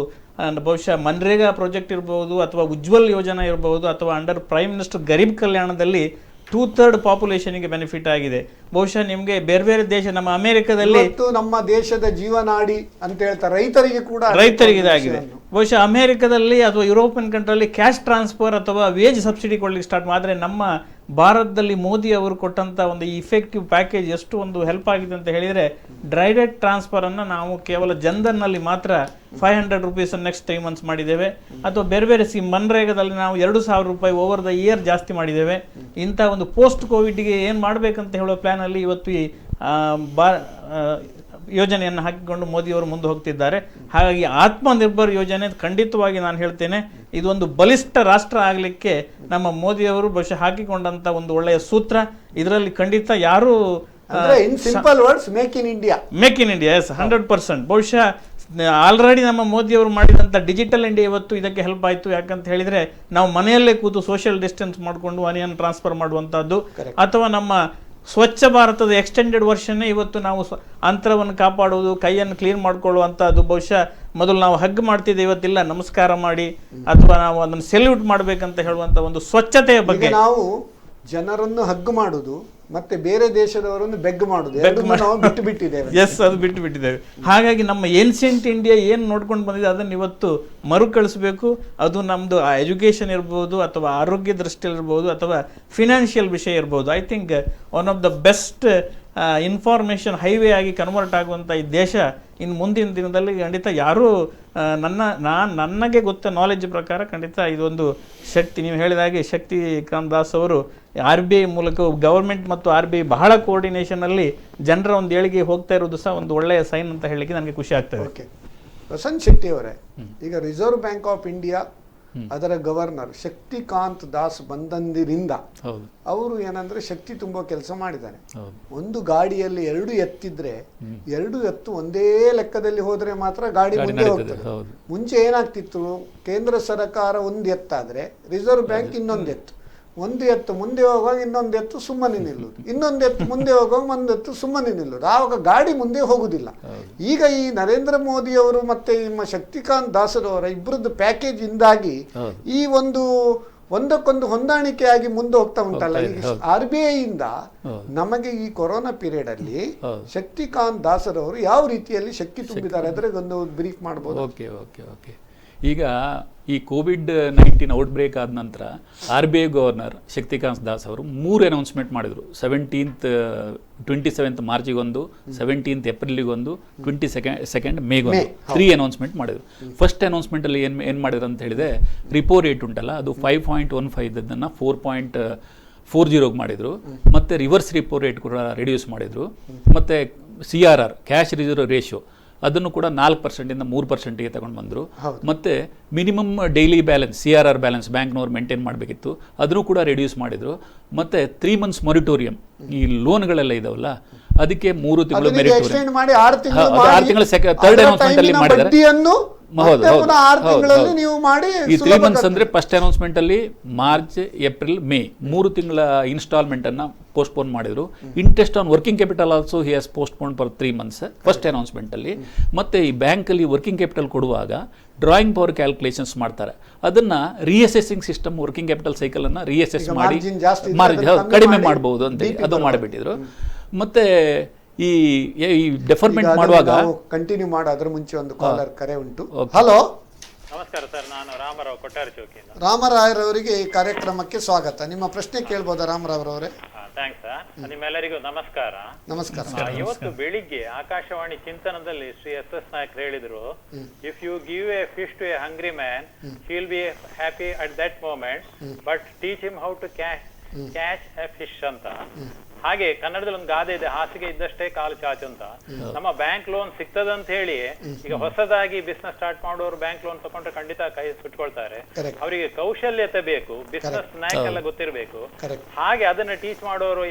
ಬಹುಶಃ ಮನ್ರೇಗಾ ಪ್ರಾಜೆಕ್ಟ್ ಇರಬಹುದು ಅಥವಾ ಉಜ್ವಲ್ ಯೋಜನಾ ಇರಬಹುದು ಅಥವಾ ಅಂಡರ್ ಪ್ರೈಮ್ ಮಿನಿಸ್ಟರ್ ಗರೀಬ್ ಕಲ್ಯಾಣದಲ್ಲಿ 2/3 ಪಾಪ್ಯುಲೇಷನ್ಗೆ ಬೆನಿಫಿಟ್ ಆಗಿದೆ. ಬಹುಶಃ ನಿಮಗೆ ಬೇರೆ ಬೇರೆ ದೇಶ ನಮ್ಮ ಅಮೆರಿಕದಲ್ಲಿ ನಮ್ಮ ದೇಶದ ಜೀವನಾಡಿ ಅಂತ ಹೇಳ್ತಾರೆ ರೈತರಿಗೆ ಇದಾಗಿದೆ. ಬಹುಶಃ ಅಮೆರಿಕದಲ್ಲಿ ಅಥವಾ ಯುರೋಪಿಯನ್ ಕಂಟ್ರಿಯಲ್ಲಿ ಕ್ಯಾಶ್ ಟ್ರಾನ್ಸ್ಫರ್ ಅಥವಾ ವೇಜ್ ಸಬ್ಸಿಡಿ ಕೊಡ್ಲಿಕ್ಕೆ ಸ್ಟಾರ್ಟ್ ಮಾಡಿದ್ರೆ ನಮ್ಮ ಭಾರತದಲ್ಲಿ ಮೋದಿ ಅವರು ಕೊಟ್ಟಂತ ಒಂದು ಇಫೆಕ್ಟಿವ್ ಪ್ಯಾಕೇಜ್ ಎಷ್ಟು ಒಂದು ಹೆಲ್ಪ್ ಆಗಿದೆ ಅಂತ ಹೇಳಿದ್ರೆ ಡೈರೆಕ್ಟ್ ಟ್ರಾನ್ಸ್ಫರ್ ಅನ್ನ ನಾವು ಕೇವಲ ಜನ್ಧನ್ನಲ್ಲಿ ಮಾತ್ರ 500 ರೂಪೀಸ್ ನೆಕ್ಸ್ಟ್ 3 ಮಂತ್ಸ್ ಮಾಡಿದ್ದೇವೆ. ಅಥವಾ ಬೇರೆ ಬೇರೆ ಮನ್ರೇಗಾದಲ್ಲಿ ನಾವು 2,000 ರೂಪಾಯಿ ಓವರ್ ದ ಇಯರ್ ಜಾಸ್ತಿ ಮಾಡಿದ್ದೇವೆ. ಇಂಥ ಒಂದು ಪೋಸ್ಟ್ ಕೋವಿಡ್ಗೆ ಏನು ಮಾಡಬೇಕಂತ ಹೇಳೋ ಪ್ಲಾನ್ ಅಲ್ಲಿ ಇವತ್ತು ಈ ಯೋಜನೆಯನ್ನು ಹಾಕಿಕೊಂಡು ಮೋದಿಯವರು ಮುಂದೆ ಹೋಗ್ತಿದ್ದಾರೆ. ಹಾಗಾಗಿ ಆತ್ಮನಿರ್ಭರ್ ಯೋಜನೆ ಖಂಡಿತವಾಗಿ ನಾನು ಹೇಳ್ತೇನೆ ಇದೊಂದು ಬಲಿಷ್ಠ ರಾಷ್ಟ್ರ ಆಗಲಿಕ್ಕೆ ನಮ್ಮ ಮೋದಿಯವರು ಬಹುಶಃ ಹಾಕಿಕೊಂಡಂತ ಒಂದು ಒಳ್ಳೆಯ ಸೂತ್ರ. ಇದರಲ್ಲಿ ಖಂಡಿತ ಯಾರು ಮೇಕ್ ಇನ್ ಇಂಡಿಯಾ ಎಸ್ 100%. ಬಹುಶಃ ಆಲ್ರೆಡಿ ನಮ್ಮ ಮೋದಿಯವರು ಮಾಡಿದಂಥ ಡಿಜಿಟಲ್ ಇಂಡಿಯಾ ಇವತ್ತು ಇದಕ್ಕೆ ಹೆಲ್ಪ್ ಆಯಿತು. ಯಾಕಂತ ಹೇಳಿದ್ರೆ ನಾವು ಮನೆಯಲ್ಲೇ ಕೂತು ಸೋಷಿಯಲ್ ಡಿಸ್ಟೆನ್ಸ್ ಮಾಡಿಕೊಂಡು ಮನಿಯನ್ನು ಟ್ರಾನ್ಸ್ಫರ್ ಮಾಡುವಂಥದ್ದು ಅಥವಾ ನಮ್ಮ ಸ್ವಚ್ಛ ಭಾರತದ ಎಕ್ಸ್ಟೆಂಡೆಡ್ ವರ್ಷನ್ನೇ ಇವತ್ತು ನಾವು ಅಂತರವನ್ನು ಕಾಪಾಡುವುದು, ಕೈಯನ್ನು ಕ್ಲೀನ್ ಮಾಡ್ಕೊಳ್ಳುವಂಥದ್ದು. ಬಹುಶಃ ಮೊದಲು ನಾವು ಹಗ್ ಮಾಡ್ತಿದ್ದೆ, ಇವತ್ತಿಲ್ಲ ನಮಸ್ಕಾರ ಮಾಡಿ ಅಥವಾ ನಾವು ಅದನ್ನು ಸೆಲ್ಯೂಟ್ ಮಾಡಬೇಕಂತ ಹೇಳುವಂಥ ಒಂದು ಸ್ವಚ್ಛತೆಯ ಬಗ್ಗೆ ನಾವು ಜನರನ್ನು ಹಗ್ ಮಾಡುದು ಮತ್ತೆ ಬೇರೆ ದೇಶದವರನ್ನು ಬೆಗ್ ಮಾಡುದು ಬಿಟ್ಟು ಬಿಟ್ಟಿದ್ದೇವೆ. ಎಸ್, ಅದು ಬಿಟ್ಟು ಬಿಟ್ಟಿದ್ದೇವೆ. ಹಾಗಾಗಿ ನಮ್ಮ ಏನ್ಸಿಯಂಟ್ ಇಂಡಿಯಾ ಏನು ನೋಡ್ಕೊಂಡು ಬಂದಿದೆ ಅದನ್ನು ಇವತ್ತು ಮರುಕಳಿಸಬೇಕು. ಅದು ನಮ್ಮದು ಎಜುಕೇಷನ್ ಇರ್ಬೋದು ಅಥವಾ ಆರೋಗ್ಯ ದೃಷ್ಟಿಯಲ್ಲಿ ಇರ್ಬೋದು ಅಥವಾ ಫಿನಾನ್ಷಿಯಲ್ ವಿಷಯ ಇರ್ಬೋದು. I think one of the best information highway ಆಗಿ ಕನ್ವರ್ಟ್ ಆಗುವಂಥ ಈ ದೇಶ ಇನ್ನು ಮುಂದಿನ ದಿನದಲ್ಲಿ ಖಂಡಿತ ಯಾರೂ ನನಗೆ ಗೊತ್ತ ನಾಲೆಜ್ ಪ್ರಕಾರ ಖಂಡಿತ ಇದೊಂದು ಶಕ್ತಿ. ನೀವು ಹೇಳಿದಾಗೆ ಶಕ್ತಿಕಾಂತ್ ದಾಸ್ ಅವರು RBI ಮೂಲಕ ಗವರ್ಮೆಂಟ್ ಮತ್ತು RBI ಬಹಳ ಕೋಆರ್ಡಿನೇಷನಲ್ಲಿ ಜನರ ಒಂದು ಏಳಿಗೆ ಹೋಗ್ತಾ ಇರೋದು ಸಹ ಒಂದು ಒಳ್ಳೆಯ ಸೈನ್ ಅಂತ ಹೇಳಲಿಕ್ಕೆ ನನಗೆ ಖುಷಿ ಆಗ್ತದೆ. ಓಕೆ, ವಸಂತ್ ಶೆಟ್ಟಿ ಅವರೇ, ಈಗ ರಿಸರ್ವ್ ಬ್ಯಾಂಕ್ ಆಫ್ ಇಂಡಿಯಾ ಅದರ ಗವರ್ನರ್ ಶಕ್ತಿಕಾಂತ್ ದಾಸ್ ಬಂದಂದಿರಿಂದ ಅವರು ಏನಂದ್ರೆ ಶಕ್ತಿ ತುಂಬೋ ಕೆಲಸ ಮಾಡಿದ್ದಾರೆ. ಒಂದು ಗಾಡಿಯಲ್ಲಿ 2 ಎತ್ತಿದ್ರೆ 2 ಎತ್ತು ಒಂದೇ ಲೆಕ್ಕದಲ್ಲಿ ಹೋದ್ರೆ ಮಾತ್ರ ಗಾಡಿ ಮುಂದೆ ಹೋಗ್ತದೆ. ಮುಂಚೆ ಏನಾಗ್ತಿತ್ತು, ಕೇಂದ್ರ ಸರ್ಕಾರ 1 ಎತ್ತಾದ್ರೆ ರಿಸರ್ವ್ ಬ್ಯಾಂಕ್ ಇನ್ನೊಂದು ಎತ್ತು, 1 ಎತ್ತು ಮುಂದೆ ಹೋಗುವಾಗ ಇನ್ನೊಂದು ಎತ್ತು ಸುಮ್ಮನೆ ನಿಲ್ಲುವುದು, ಇನ್ನೊಂದು ಎತ್ತು ಮುಂದೆ ಹೋಗುವಾಗ 1 ಎತ್ತು ಸುಮ್ಮನೆ ನಿಲ್ಲುವುದು. ಆವಾಗ ಗಾಡಿ ಮುಂದೆ ಹೋಗುದಿಲ್ಲ. ಈಗ ಈ ನರೇಂದ್ರ ಮೋದಿ ಅವರು ಮತ್ತೆ ನಿಮ್ಮ ಶಕ್ತಿಕಾಂತ್ ದಾಸರವರ ಇಬ್ಬರದ್ದು ಪ್ಯಾಕೇಜ್ ಇಂದಾಗಿ ಈ ಒಂದಕ್ಕೊಂದು ಹೊಂದಾಣಿಕೆಯಾಗಿ ಮುಂದೆ ಹೋಗ್ತಾ ಉಂಟಲ್ಲ. ಈಗ RBI ಇಂದ ನಮಗೆ ಈ ಕೊರೋನಾ ಪೀರಿಯಡ್ ಅಲ್ಲಿ ಶಕ್ತಿಕಾಂತ್ ದಾಸರವರು ಯಾವ ರೀತಿಯಲ್ಲಿ ಶಕ್ತಿ ತುಂಬಿದ್ದಾರೆ ಅದರ ಒಂದು ಬ್ರೀಫ್ ಮಾಡಬಹುದು. ಓಕೆ. ಈಗ ಈ COVID-19 ಔಟ್ಬ್ರೇಕ್ ಆದ ನಂತರ RBI ಗವರ್ನರ್ ಶಕ್ತಿಕಾಂತ್ ದಾಸ್ ಅವರು 3 ಅನೌನ್ಸ್ಮೆಂಟ್ ಮಾಡಿದರು. 27th ಮಾರ್ಚಿಗೊಂದು, 17th ಏಪ್ರಿಲಿಗೊಂದು, 22nd ಮೇಗೊಂದು 3 ಅನೌನ್ಸ್ಮೆಂಟ್ ಮಾಡಿದರು. ಫಸ್ಟ್ ಅನೌನ್ಸ್ಮೆಂಟಲ್ಲಿ ಏನು ಮಾಡಿದ್ರು ಅಂತ ಹೇಳಿದ್ರೆ ರಿಪೋ ರೇಟ್ ಉಂಟಲ್ಲ ಅದು 5.15 ಇದನ್ನು 4.40 ಮಾಡಿದರು. ಮತ್ತು ರಿವರ್ಸ್ ರಿಪೋ ರೇಟ್ ಕೂಡ ರಿಡ್ಯೂಸ್ ಮಾಡಿದರು. ಮತ್ತು CRR ಕ್ಯಾಶ್ ರಿಸರ್ವ್ ರೇಷಿಯೋ ಅದನ್ನು ಕೂಡ 4%ಇಂದ 3%ಗೆ ತಗೊಂಡು ಬಂದರು. ಮತ್ತು minimum daily balance CRR balance ಬ್ಯಾಂಕ್ನವ್ರು ಮೇಂಟೈನ್ ಮಾಡಬೇಕಿತ್ತು, ಅದನ್ನು ಕೂಡ ರಿಡ್ಯೂಸ್ ಮಾಡಿದರು. ಮತ್ತು 3 months ಮೊರಿಟೋರಿಯಂ ಈ ಲೋನ್ಗಳೆಲ್ಲ ಇದಾವಲ್ಲ ಅದಕ್ಕೆ 3 ತಿಂಗಳು ಮೆರಿಟೋರಿಯಂ 6 ತಿಂಗಳು ಥರ್ಡ್ ಅನೌನ್ಸ್ಮೆಂಟ್ ಅಲ್ಲಿ ಮಾಡಿದ್ದಾರೆ. ಈ 3 months ಅಂದ್ರೆ ಫಸ್ಟ್ ಅನೌನ್ಸ್ಮೆಂಟ್ ಅಲ್ಲಿ ಮಾರ್ಚ್, ಏಪ್ರಿಲ್, ಮೇ 3 ತಿಂಗಳ ಇನ್ಸ್ಟಾಲ್ಮೆಂಟ್ ಅನ್ನ ಪೋಸ್ಟ್ಪೋನ್ ಮಾಡಿದ್ರು. Interest on working capital also he has postpone for 3 months first announcement ಅಲ್ಲಿ. ಮತ್ತೆ ಈ ಬ್ಯಾಂಕ್ ಅಲ್ಲಿ ವರ್ಕಿಂಗ್ ಕ್ಯಾಪಿಟಲ್ ಕೊಡುವಾಗ ಡ್ರಾಯಿಂಗ್ ಪವರ್ ಕ್ಯಾಲ್ಕುಲೇಷನ್ಸ್ ಮಾಡ್ತಾರೆ, ಅದನ್ನ ರೀಅಸೆಸಿಂಗ್ ಸಿಸ್ಟಮ್ ವರ್ಕಿಂಗ್ ಕ್ಯಾಪಿಟಲ್ ಸೈಕಲ್ ಅನ್ನ ರೀಅಸೆಸ್ ಮಾಡಿ ಕಡಿಮೆ ಮಾಡಬಹುದು ಅಂತೇಳಿ ಅದು ಮಾಡಿಬಿಟ್ಟಿದ್ರು. ಮತ್ತೆ ಈ ಡೆಫರ್ಮೆಂಟ್ ಮಾಡುವಾಗ ಕಂಟಿನ್ಯೂ ಮಾಡೋದ್ರ ಮುಂಚೆ ಒಂದು ಕಾಲರ್ ಕರೆ ಉಂಟು. ಹಲೋ, ನಮಸ್ಕಾರ ಸರ್, ನಾನು ರಾಮರಾವ್ ಕೊಟ್ಟಾರ ಚೌಕಿಯಿಂದ. ರಾಮರಾಯರವರಿಗೆ ಈ ಕಾರ್ಯಕ್ರಮಕ್ಕೆ ಸ್ವಾಗತ. ನಿಮ್ಮ ಪ್ರಶ್ನೆ ಕೇಳ್ಬೋದಾ ರಾಮರಾವ್ರವರೇ? ಥ್ಯಾಂಕ್ಸ್. ನಿಮ್ಮೆಲ್ಲರಿಗೂ ನಮಸ್ಕಾರ. ನಮಸ್ಕಾರ. ಇವತ್ತು ಬೆಳಿಗ್ಗೆ ಆಕಾಶವಾಣಿ ಚಿಂತನದಲ್ಲಿ ಶ್ರೀ SS ನಾಯಕ್ ಹೇಳಿದ್ರು, if you give a fish to a hungry man he will be happy at that moment, but teach him how to catch a fish ಅಂತ. ಹಾಗೆ ಕನ್ನಡದಲ್ಲಿ ಒಂದು ಗಾದೆ ಇದೆ, ಹಾಸಿಗೆ ಇದ್ದಷ್ಟೇ ಕಾಲು ಚಾಚು ಅಂತ. ನಮ್ಮ ಬ್ಯಾಂಕ್ ಲೋನ್ ಸಿಗ್ತದಂತ ಹೇಳಿ ಈಗ ಹೊಸದಾಗಿ ಬಿಸ್ನೆಸ್ ಸ್ಟಾರ್ಟ್ ಮಾಡೋರು ಬ್ಯಾಂಕ್ ಲೋನ್ ತಗೊಂಡ್ರೆ ಖಂಡಿತ ಕೈ ಸುಟ್ಕೊಳ್ತಾರೆ. ಅವರಿಗೆ ಕೌಶಲ್ಯತೆ ಬೇಕು, ಬಿಸ್ನೆಸ್ ನ್ಯಾಕ್ ಎಲ್ಲ ಗೊತ್ತಿರಬೇಕು. ಹಾಗೆ ಅದನ್ನ ಟೀಚ್ ಮಾಡೋರು,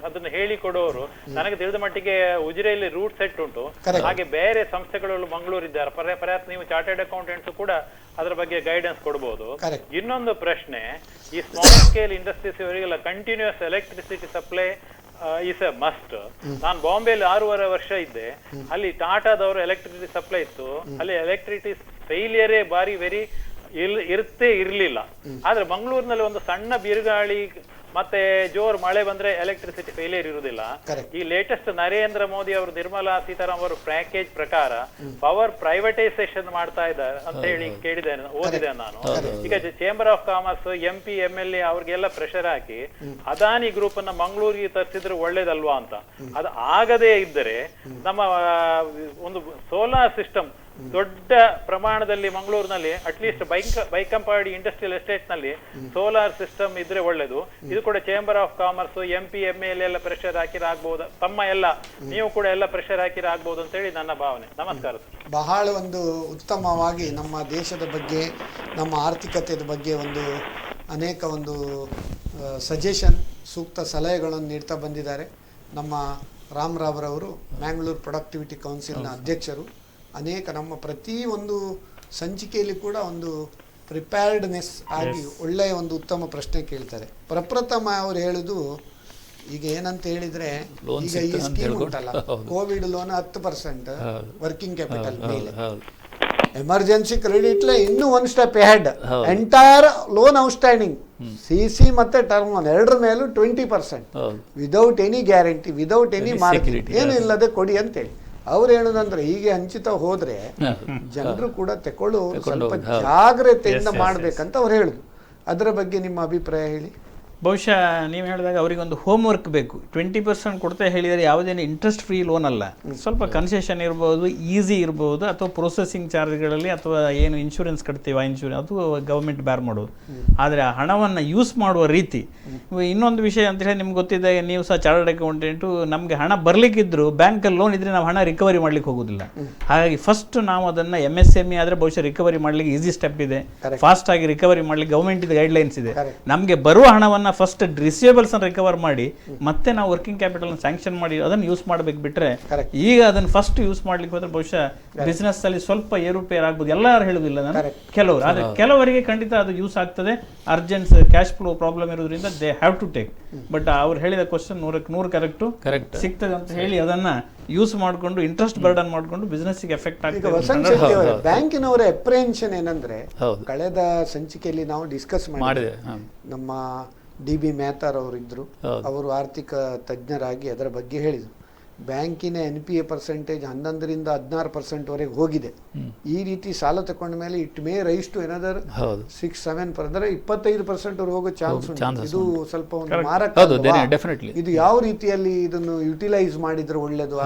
ಅದನ್ನ ಹೇಳಿಕೊಡೋರು ನನಗೆ ತಿಳಿದ ಮಟ್ಟಿಗೆ ಉಜಿರೆಯಲ್ಲಿ ರೂಟ್ ಸೆಟ್ ಉಂಟು. ಹಾಗೆ ಬೇರೆ ಸಂಸ್ಥೆಗಳು ಮಂಗಳೂರು ಇದ್ದಾರೆ, ಪರ್ಯಾಪ್ತ ನೀವು ಚಾರ್ಟೆಡ್ ಅಕೌಂಟೆಂಟ್ಸ್ ಕೂಡ ಅದರ ಬಗ್ಗೆ ಗೈಡೆನ್ಸ್ ಕೊಡಬಹುದು. ಇನ್ನೊಂದು ಪ್ರಶ್ನೆ, ಈ ಸ್ಮಾಲ್ ಸ್ಕೇಲ್ ಇಂಡಸ್ಟ್ರೀಸ್ ಇವರಿಗೆಲ್ಲ continuous electricity supply is a must. ನಾನು ಬಾಂಬೆಲಿ 6.5 ವರ್ಷ ಇದ್ದೆ. ಅಲ್ಲಿ ಟಾಟಾದವರು ಎಲೆಕ್ಟ್ರಿಸಿಟಿ ಸಪ್ಲೈ ಇತ್ತು. ಅಲ್ಲಿ ಎಲೆಕ್ಟ್ರಿಸಿಟಿ ಫೇಲಿಯರೇ ಬಾರಿ ವೆರಿ ಇರ್ಲಿಲ್ಲ. ಆದ್ರೆ ಮಂಗಳೂರಿನಲ್ಲಿ ಒಂದು ಸಣ್ಣ ಬಿರುಗಾಳಿ ಮತ್ತೆ ಜೋರ್ ಮಳೆ ಬಂದ್ರೆ ಎಲೆಕ್ಟ್ರಿಸಿಟಿ ಫೇಲಿಯರ್ ಇರುವುದಿಲ್ಲ. ಈ ಲೇಟೆಸ್ಟ್ ನರೇಂದ್ರ ಮೋದಿ ಅವರು, ನಿರ್ಮಲಾ ಸೀತಾರಾಮನ್ ಅವರು ಪ್ಯಾಕೇಜ್ ಪ್ರಕಾರ ಪವರ್ ಪ್ರೈವೇಟೈಸೇಷನ್ ಮಾಡ್ತಾ ಇದ್ದಾರೆ ಅಂತ ಹೇಳಿ ಕೇಳಿದ್ದೇನೆ, ಓದಿದೆ ನಾನು. ಈಗ chamber of commerce, MP, MLA ಅವ್ರಿಗೆಲ್ಲ ಪ್ರೆಷರ್ ಹಾಕಿ ಅದಾನಿ ಗ್ರೂಪ್ ಅನ್ನ ಮಂಗಳೂರಿಗೆ ತರಿಸಿದ್ರೆ ಒಳ್ಳೇದಲ್ವಾ ಅಂತ. ಅದು ಆಗದೇ ಇದ್ದರೆ ನಮ್ಮ ಒಂದು ಸೋಲಾರ್ ಸಿಸ್ಟಮ್ ದೊಡ್ಡ ಪ್ರಮಾಣದಲ್ಲಿ ಮಂಗಳೂರಿನಲ್ಲಿ ಅಟ್ಲೀಸ್ಟ್ ಬೈಕಂಪಾಡಿ ಇಂಡಸ್ಟ್ರಿಯಲ್ ಎಸ್ಟೇಟ್ ನಲ್ಲಿ ಸೋಲಾರ್ ಸಿಸ್ಟಮ್ ಇದ್ರೆ ಒಳ್ಳೇದು. ಇದು ಕೂಡ chamber of commerce, MP, MLA ಎಲ್ಲ ಪ್ರೆಷರ್ ಹಾಕಿರ ಆಗ್ಬಹುದು, ತಮ್ಮ ಎಲ್ಲ ನೀವು ಕೂಡ ಎಲ್ಲ ಪ್ರೆಷರ್ ಹಾಕಿರ ಆಗ್ಬಹುದು ಅಂತ ಹೇಳಿ ನನ್ನ ಭಾವನೆ. ನಮಸ್ಕಾರ. ಬಹಳ ಒಂದು ಉತ್ತಮವಾಗಿ ನಮ್ಮ ದೇಶದ ಬಗ್ಗೆ, ನಮ್ಮ ಆರ್ಥಿಕತೆಯ ಬಗ್ಗೆ ಒಂದು ಅನೇಕ ಒಂದು ಸಜೆಷನ್, ಸೂಕ್ತ ಸಲಹೆಗಳನ್ನು ನೀಡ್ತಾ ಬಂದಿದ್ದಾರೆ. ನಮ್ಮ ರಾಮರಾವ್ರವರು ಮ್ಯಾಂಗ್ಳೂರ್ ಪ್ರೊಡಕ್ಟಿವಿಟಿ ಕೌನ್ಸಿಲ್ನ ಅಧ್ಯಕ್ಷರು. ಅನೇಕ ನಮ್ಮ ಪ್ರತಿ ಒಂದು ಸಂಚಿಕೆಯಲ್ಲಿ ಕೂಡ ಒಂದು ಪ್ರಿಪೇರ್ಡ್ನೆಸ್ ಆಗಿ ಒಳ್ಳೆಯ ಒಂದು ಉತ್ತಮ ಪ್ರಶ್ನೆ ಕೇಳ್ತಾರೆ. ಪ್ರಪ್ರಥಮ ಅವ್ರು ಹೇಳುದು, ಈಗ ಏನಂತ ಹೇಳಿದ್ರೆ, ಈಗ ಈ ಸ್ಕೀಮ್ ಉಂಟಲ್ಲ, ಕೋವಿಡ್ ಲೋನ್ 10% ವರ್ಕಿಂಗ್ ಕ್ಯಾಪಿಟಲ್ ಮೇಲೆ, ಎಮರ್ಜೆನ್ಸಿ ಕ್ರೆಡಿಟ್ ಇನ್ನೂ 1 step head, entire loan outstanding CC ಮತ್ತೆ ಟರ್ಮ್ ಲೋನ್ ಎರಡರ ಮೇಲೂ 20% without any guarantee, without any margin, ಏನು ಇಲ್ಲದೆ ಕೊಡಿ ಅಂತೇಳಿ ಅವ್ರು ಹೇಳೋದಂದ್ರೆ, ಹೀಗೆ ಹಂಚಿತ ಹೋದ್ರೆ ಜನರು ಕೂಡ ತಕೊಳ್ಳೋರು ಸ್ವಲ್ಪ ಜಾಗ್ರತೆಯಿಂದ ಮಾಡ್ಬೇಕಂತ ಅವ್ರು ಹೇಳುದು. ಅದರ ಬಗ್ಗೆ ನಿಮ್ಮ ಅಭಿಪ್ರಾಯ ಹೇಳಿ. ಬಹುಶಃ ನೀವು ಹೇಳಿದಾಗ ಅವರಿಗೊಂದು ಹೋಮ್ ವರ್ಕ್ ಬೇಕು. 20% ಕೊಡ್ತಾ ಹೇಳಿದರೆ ಯಾವುದೇನು ಇಂಟ್ರೆಸ್ಟ್ ಫ್ರೀ ಲೋನ್ ಅಲ್ಲ, ಸ್ವಲ್ಪ ಕನ್ಸೆಷನ್ ಇರ್ಬೋದು, ಈಸಿ ಇರ್ಬೋದು, ಅಥವಾ ಪ್ರೊಸೆಸಿಂಗ್ ಚಾರ್ಜ್ಗಳಲ್ಲಿ ಅಥವಾ ಏನು ಇನ್ಶೂರೆನ್ಸ್ ಕಟ್ತೀವಿ ಆ ಇನ್ಶೂರೆನ್ಸ್ ಅದು ಗವರ್ಮೆಂಟ್ ಬ್ಯಾರ್ ಮಾಡೋದು. ಆದರೆ ಆ ಹಣವನ್ನು ಯೂಸ್ ಮಾಡುವ ರೀತಿ. ಇನ್ನೊಂದು ವಿಷಯ ಅಂತ ಹೇಳಿ ನಿಮ್ಗೆ ಗೊತ್ತಿದೆ, ನೀವು ಸಹ ಚಾರ್ಟರ್ಡ್ ಅಕೌಂಟೆಂಟು, ನಮಗೆ ಹಣ ಬರ್ಲಿಕ್ಕಿದ್ರು ಬ್ಯಾಂಕಲ್ಲಿ ಲೋನ್ ಇದ್ರೆ ನಾವು ಹಣ ರಿಕವರಿ ಮಾಡ್ಲಿಕ್ಕೆ ಹೋಗೋದಿಲ್ಲ. ಹಾಗಾಗಿ ಫಸ್ಟ್ ನಾವು ಅದನ್ನು MSME ಆದರೆ ಬಹುಶಃ ರಿಕವರಿ ಮಾಡ್ಲಿಕ್ಕೆ ಈಸಿ ಸ್ಟೆಪ್ ಇದೆ, ಫಾಸ್ಟ್ ಆಗಿ ರಿಕವರಿ ಮಾಡ್ಲಿಕ್ಕೆ ಗವರ್ಮೆಂಟ್ ಗೈಡ್ಲೈನ್ಸ್ ಇದೆ. ನಮಗೆ ಬರುವ ಹಣವನ್ನು ಫಸ್ಟ್ ರಿಸೀವೇಬಲ್ಸ್ ಅನ್ನು ರಿಕವರ್ ಮಾಡಿ ಮತ್ತೆ ನಾವು ವರ್ಕಿಂಗ್ ಕ್ಯಾಪಿಟಲ್ ಸ್ಯಾಂಕ್ಷನ್ ಮಾಡಿ ಅದನ್ನು ಯೂಸ್ ಮಾಡಬೇಕು. ಬಿಟ್ರೆ ಈಗ ಅದನ್ನು ಫಸ್ಟ್ ಯೂಸ್ ಮಾಡ್ಲಿಕ್ಕೆ ಹೋದ್ರೆ ಬಹುಶಃ ಬಿಸ್ನೆಸ್ ಅಲ್ಲಿ ಸ್ವಲ್ಪ ಏರುಪೇರು ಆಗ್ಬೋದು. ಎಲ್ಲರೂ ಹೇಳುದಿಲ್ಲ ನಾನು, ಕೆಲವರು, ಆದ್ರೆ ಕೆಲವರಿಗೆ ಖಂಡಿತ ಅದು ಯೂಸ್ ಆಗ್ತದೆ. ಅರ್ಜೆಂಟ್ ಕ್ಯಾಶ್ ಫ್ಲೋ ಪ್ರಾಬ್ಲಮ್ ಇರೋದ್ರಿಂದ they have to take. But ಅವ್ರು ಹೇಳಿದ ಕ್ವಶನ್ 100% ಕರೆಕ್ಟ್ ಸಿಗ್ತದೆ ಅಂತ ಹೇಳಿ ಅದನ್ನ ಯೂಸ್ ಮಾಡಿಕೊಂಡು ಇಂಟ್ರೆಸ್ಟ್ ಬರ್ಡನ್ ಮಾಡಿಕೊಂಡು ಬಿಸ್ನೆಸ್ ಗೆ ಎಫೆಕ್ಟ್ ಆಗ್ತದೆ. ಬ್ಯಾಂಕಿನವರ ಅಪ್ರಿಹೆನ್ಷನ್ ಏನಂದ್ರೆ, ಕಳೆದ ಸಂಚಿಕೆಯಲ್ಲಿ ನಾವು ಡಿಸ್ಕಸ್ ಮಾಡಿದ್ದೇವೆ. ನಮ್ಮ DB ಮೆಹತಾರ್ ಅವರು ಇದ್ರು, ಅವರು ಆರ್ಥಿಕ ತಜ್ಞರಾಗಿ ಅದರ ಬಗ್ಗೆ ಹೇಳಿದರು. ಬ್ಯಾಂಕಿನ NPA ಪರ್ಸೆಂಟೇಜ್ 11ರಿಂದ 16% ವರೆಗೆ ಹೋಗಿದೆ. ಈ ರೀತಿ ಸಾಲ ತಗೊಂಡ ಮೇಲೆ it may rise to another 6-7 ಅಂದರೆ 25% ವರೆಗೆ ಹೋಗೋ ಚಾನ್ಸ್ ಉಂಟು. ಇದು ಸ್ವಲ್ಪ ಒಂದು ಮಾರಕ. ಇದು ಯಾವ ರೀತಿಯಲ್ಲಿ ಇದನ್ನು ಯುಟಿಲೈಸ್ ಮಾಡಿದ್ರೆ ಒಳ್ಳೆಯದು?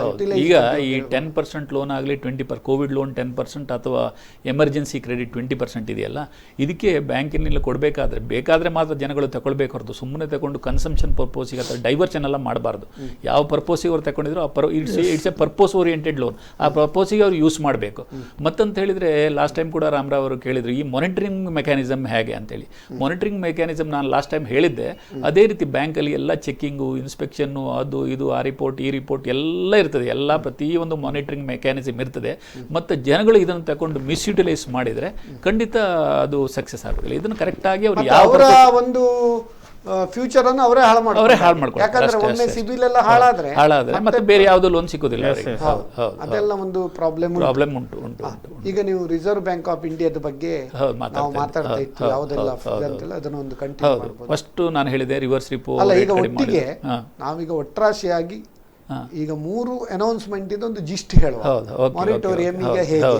ಈಗ ಈ 10% ಲೋನ್ ಆಗಲಿ, ಕೋವಿಡ್ ಲೋನ್ 10% ಅಥವಾ ಎಮರ್ಜೆನ್ಸಿ ಕ್ರೆಡಿಟ್ 20% ಇದೆಯಲ್ಲ, ಇದಕ್ಕೆ ಬ್ಯಾಂಕಿನಲ್ಲಿ ಕೊಡಬೇಕಾದ್ರೆ ಬೇಕಾದ್ರೆ ಮಾತ್ರ ಜನಗಳು ತಗೊಳ್ಬೇಕು ಹೊರತು ಸುಮ್ಮನೆ ತಗೊಂಡು ಕನ್ಸಂಪ್ಷನ್ ಪರ್ಪೋಸಿಗೆ ಅಥವಾ ಡೈವರ್ಷನ್ ಎಲ್ಲ ಮಾಡಬಾರ್ದು. ಯಾವ ಪರ್ಪೋಸಿಗೆ ಅವ್ರು ತಗೊಂಡಿದ್ರು it's a purpose oriented loan, ಆ ಪರ್ಪೋಸಿಗೆ ಅವ್ರು ಯೂಸ್ ಮಾಡಬೇಕು. ಮತ್ತಂತ ಹೇಳಿದ್ರೆ ಲಾಸ್ಟ್ ಟೈಮ್ ಕೂಡ ರಾಮರಾವ್ ಅವರು ಕೇಳಿದ್ರು, ಈ ಮಾನಿಟರಿಂಗ್ ಮೆಕ್ಯಾನಿಸಮ್ ಹೇಗೆ ಅಂತೇಳಿ. ಮಾನಿಟರಿಂಗ್ ಮೆಕ್ಯಾನಿಸಮ್ ನಾನು ಲಾಸ್ಟ್ ಟೈಮ್ ಹೇಳಿದ್ದೆ, ಅದೇ ರೀತಿ ಬ್ಯಾಂಕಲ್ಲಿ ಎಲ್ಲ ಚೆಕ್ಕಿಂಗು, ಇನ್ಸ್ಪೆಕ್ಷನ್ನು, ಅದು ಇದು, ಆ ರಿಪೋರ್ಟ್ ಈ ರಿಪೋರ್ಟ್ ಎಲ್ಲ ಇರ್ತದೆ. ಎಲ್ಲ ಪ್ರತಿಯೊಂದು ಮಾನಿಟರಿಂಗ್ ಮೆಕ್ಯಾನಿಸಮ್ ಇರ್ತದೆ. ಮತ್ತು ಜನಗಳು ಇದನ್ನು ತಗೊಂಡು ಮಿಸ್ಯುಟಿಲೈಸ್ ಮಾಡಿದರೆ ಖಂಡಿತ ಅದು ಸಕ್ಸಸ್ ಆಗೋದಿಲ್ಲ. ಇದನ್ನು ಕರೆಕ್ಟಾಗಿ ಅವರು ಯಾವ ಒಂದು ಫ್ಯೂಚರ್ ಅನ್ನು ಅವರೇ ಹಾಳು ಮಾಡ್ತಾರೆ. ಯಾಕಂದ್ರೆ ಒಮ್ಮೆ ಸಿಬಿಲ್ ಎಲ್ಲ ಹಾಳಾದ್ರೆ ಮತ್ತೆ ಬೇರೆ ಯಾವುದೋ ಲೋನ್ ಸಿಗೋದಿಲ್ಲ. ಅದೆಲ್ಲ ಒಂದು ಪ್ರಾಬ್ಲಮ್ ಉಂಟು. ಈಗ ನೀವು ರಿಸರ್ವ್ ಬ್ಯಾಂಕ್ ಆಫ್ ಇಂಡಿಯಾದ ಬಗ್ಗೆ ನಾವು ಮಾತಾಡ್ತಾ ಇತ್ತು, ಯಾವುದೆಲ್ಲ ಅಂತೆಲ್ಲ ಅದನ್ನ ಒಂದು ಕಂಟಿನ್ಯೂ ಮಾಡಬಹುದು. ಫಸ್ಟ್ ನಾನು ಹೇಳಿದೆ ರಿವರ್ಸ್ ರಿಪೋ. ಅಲ್ಲ, ಈಗ ಒಟ್ಟಿಗೆ ನಾವೀಗ ಒಟ್ರಾಶಿಯಾಗಿ ಈಗ 3 ಅನೌನ್ಸ್ಮೆಂಟ್ ಇದೊಂದು ಜಿಸ್ಟ್ ಹೇಳುವ. ಮಾನಿಟೋರಿಯಂ ಈಗ ಹೇಗೆ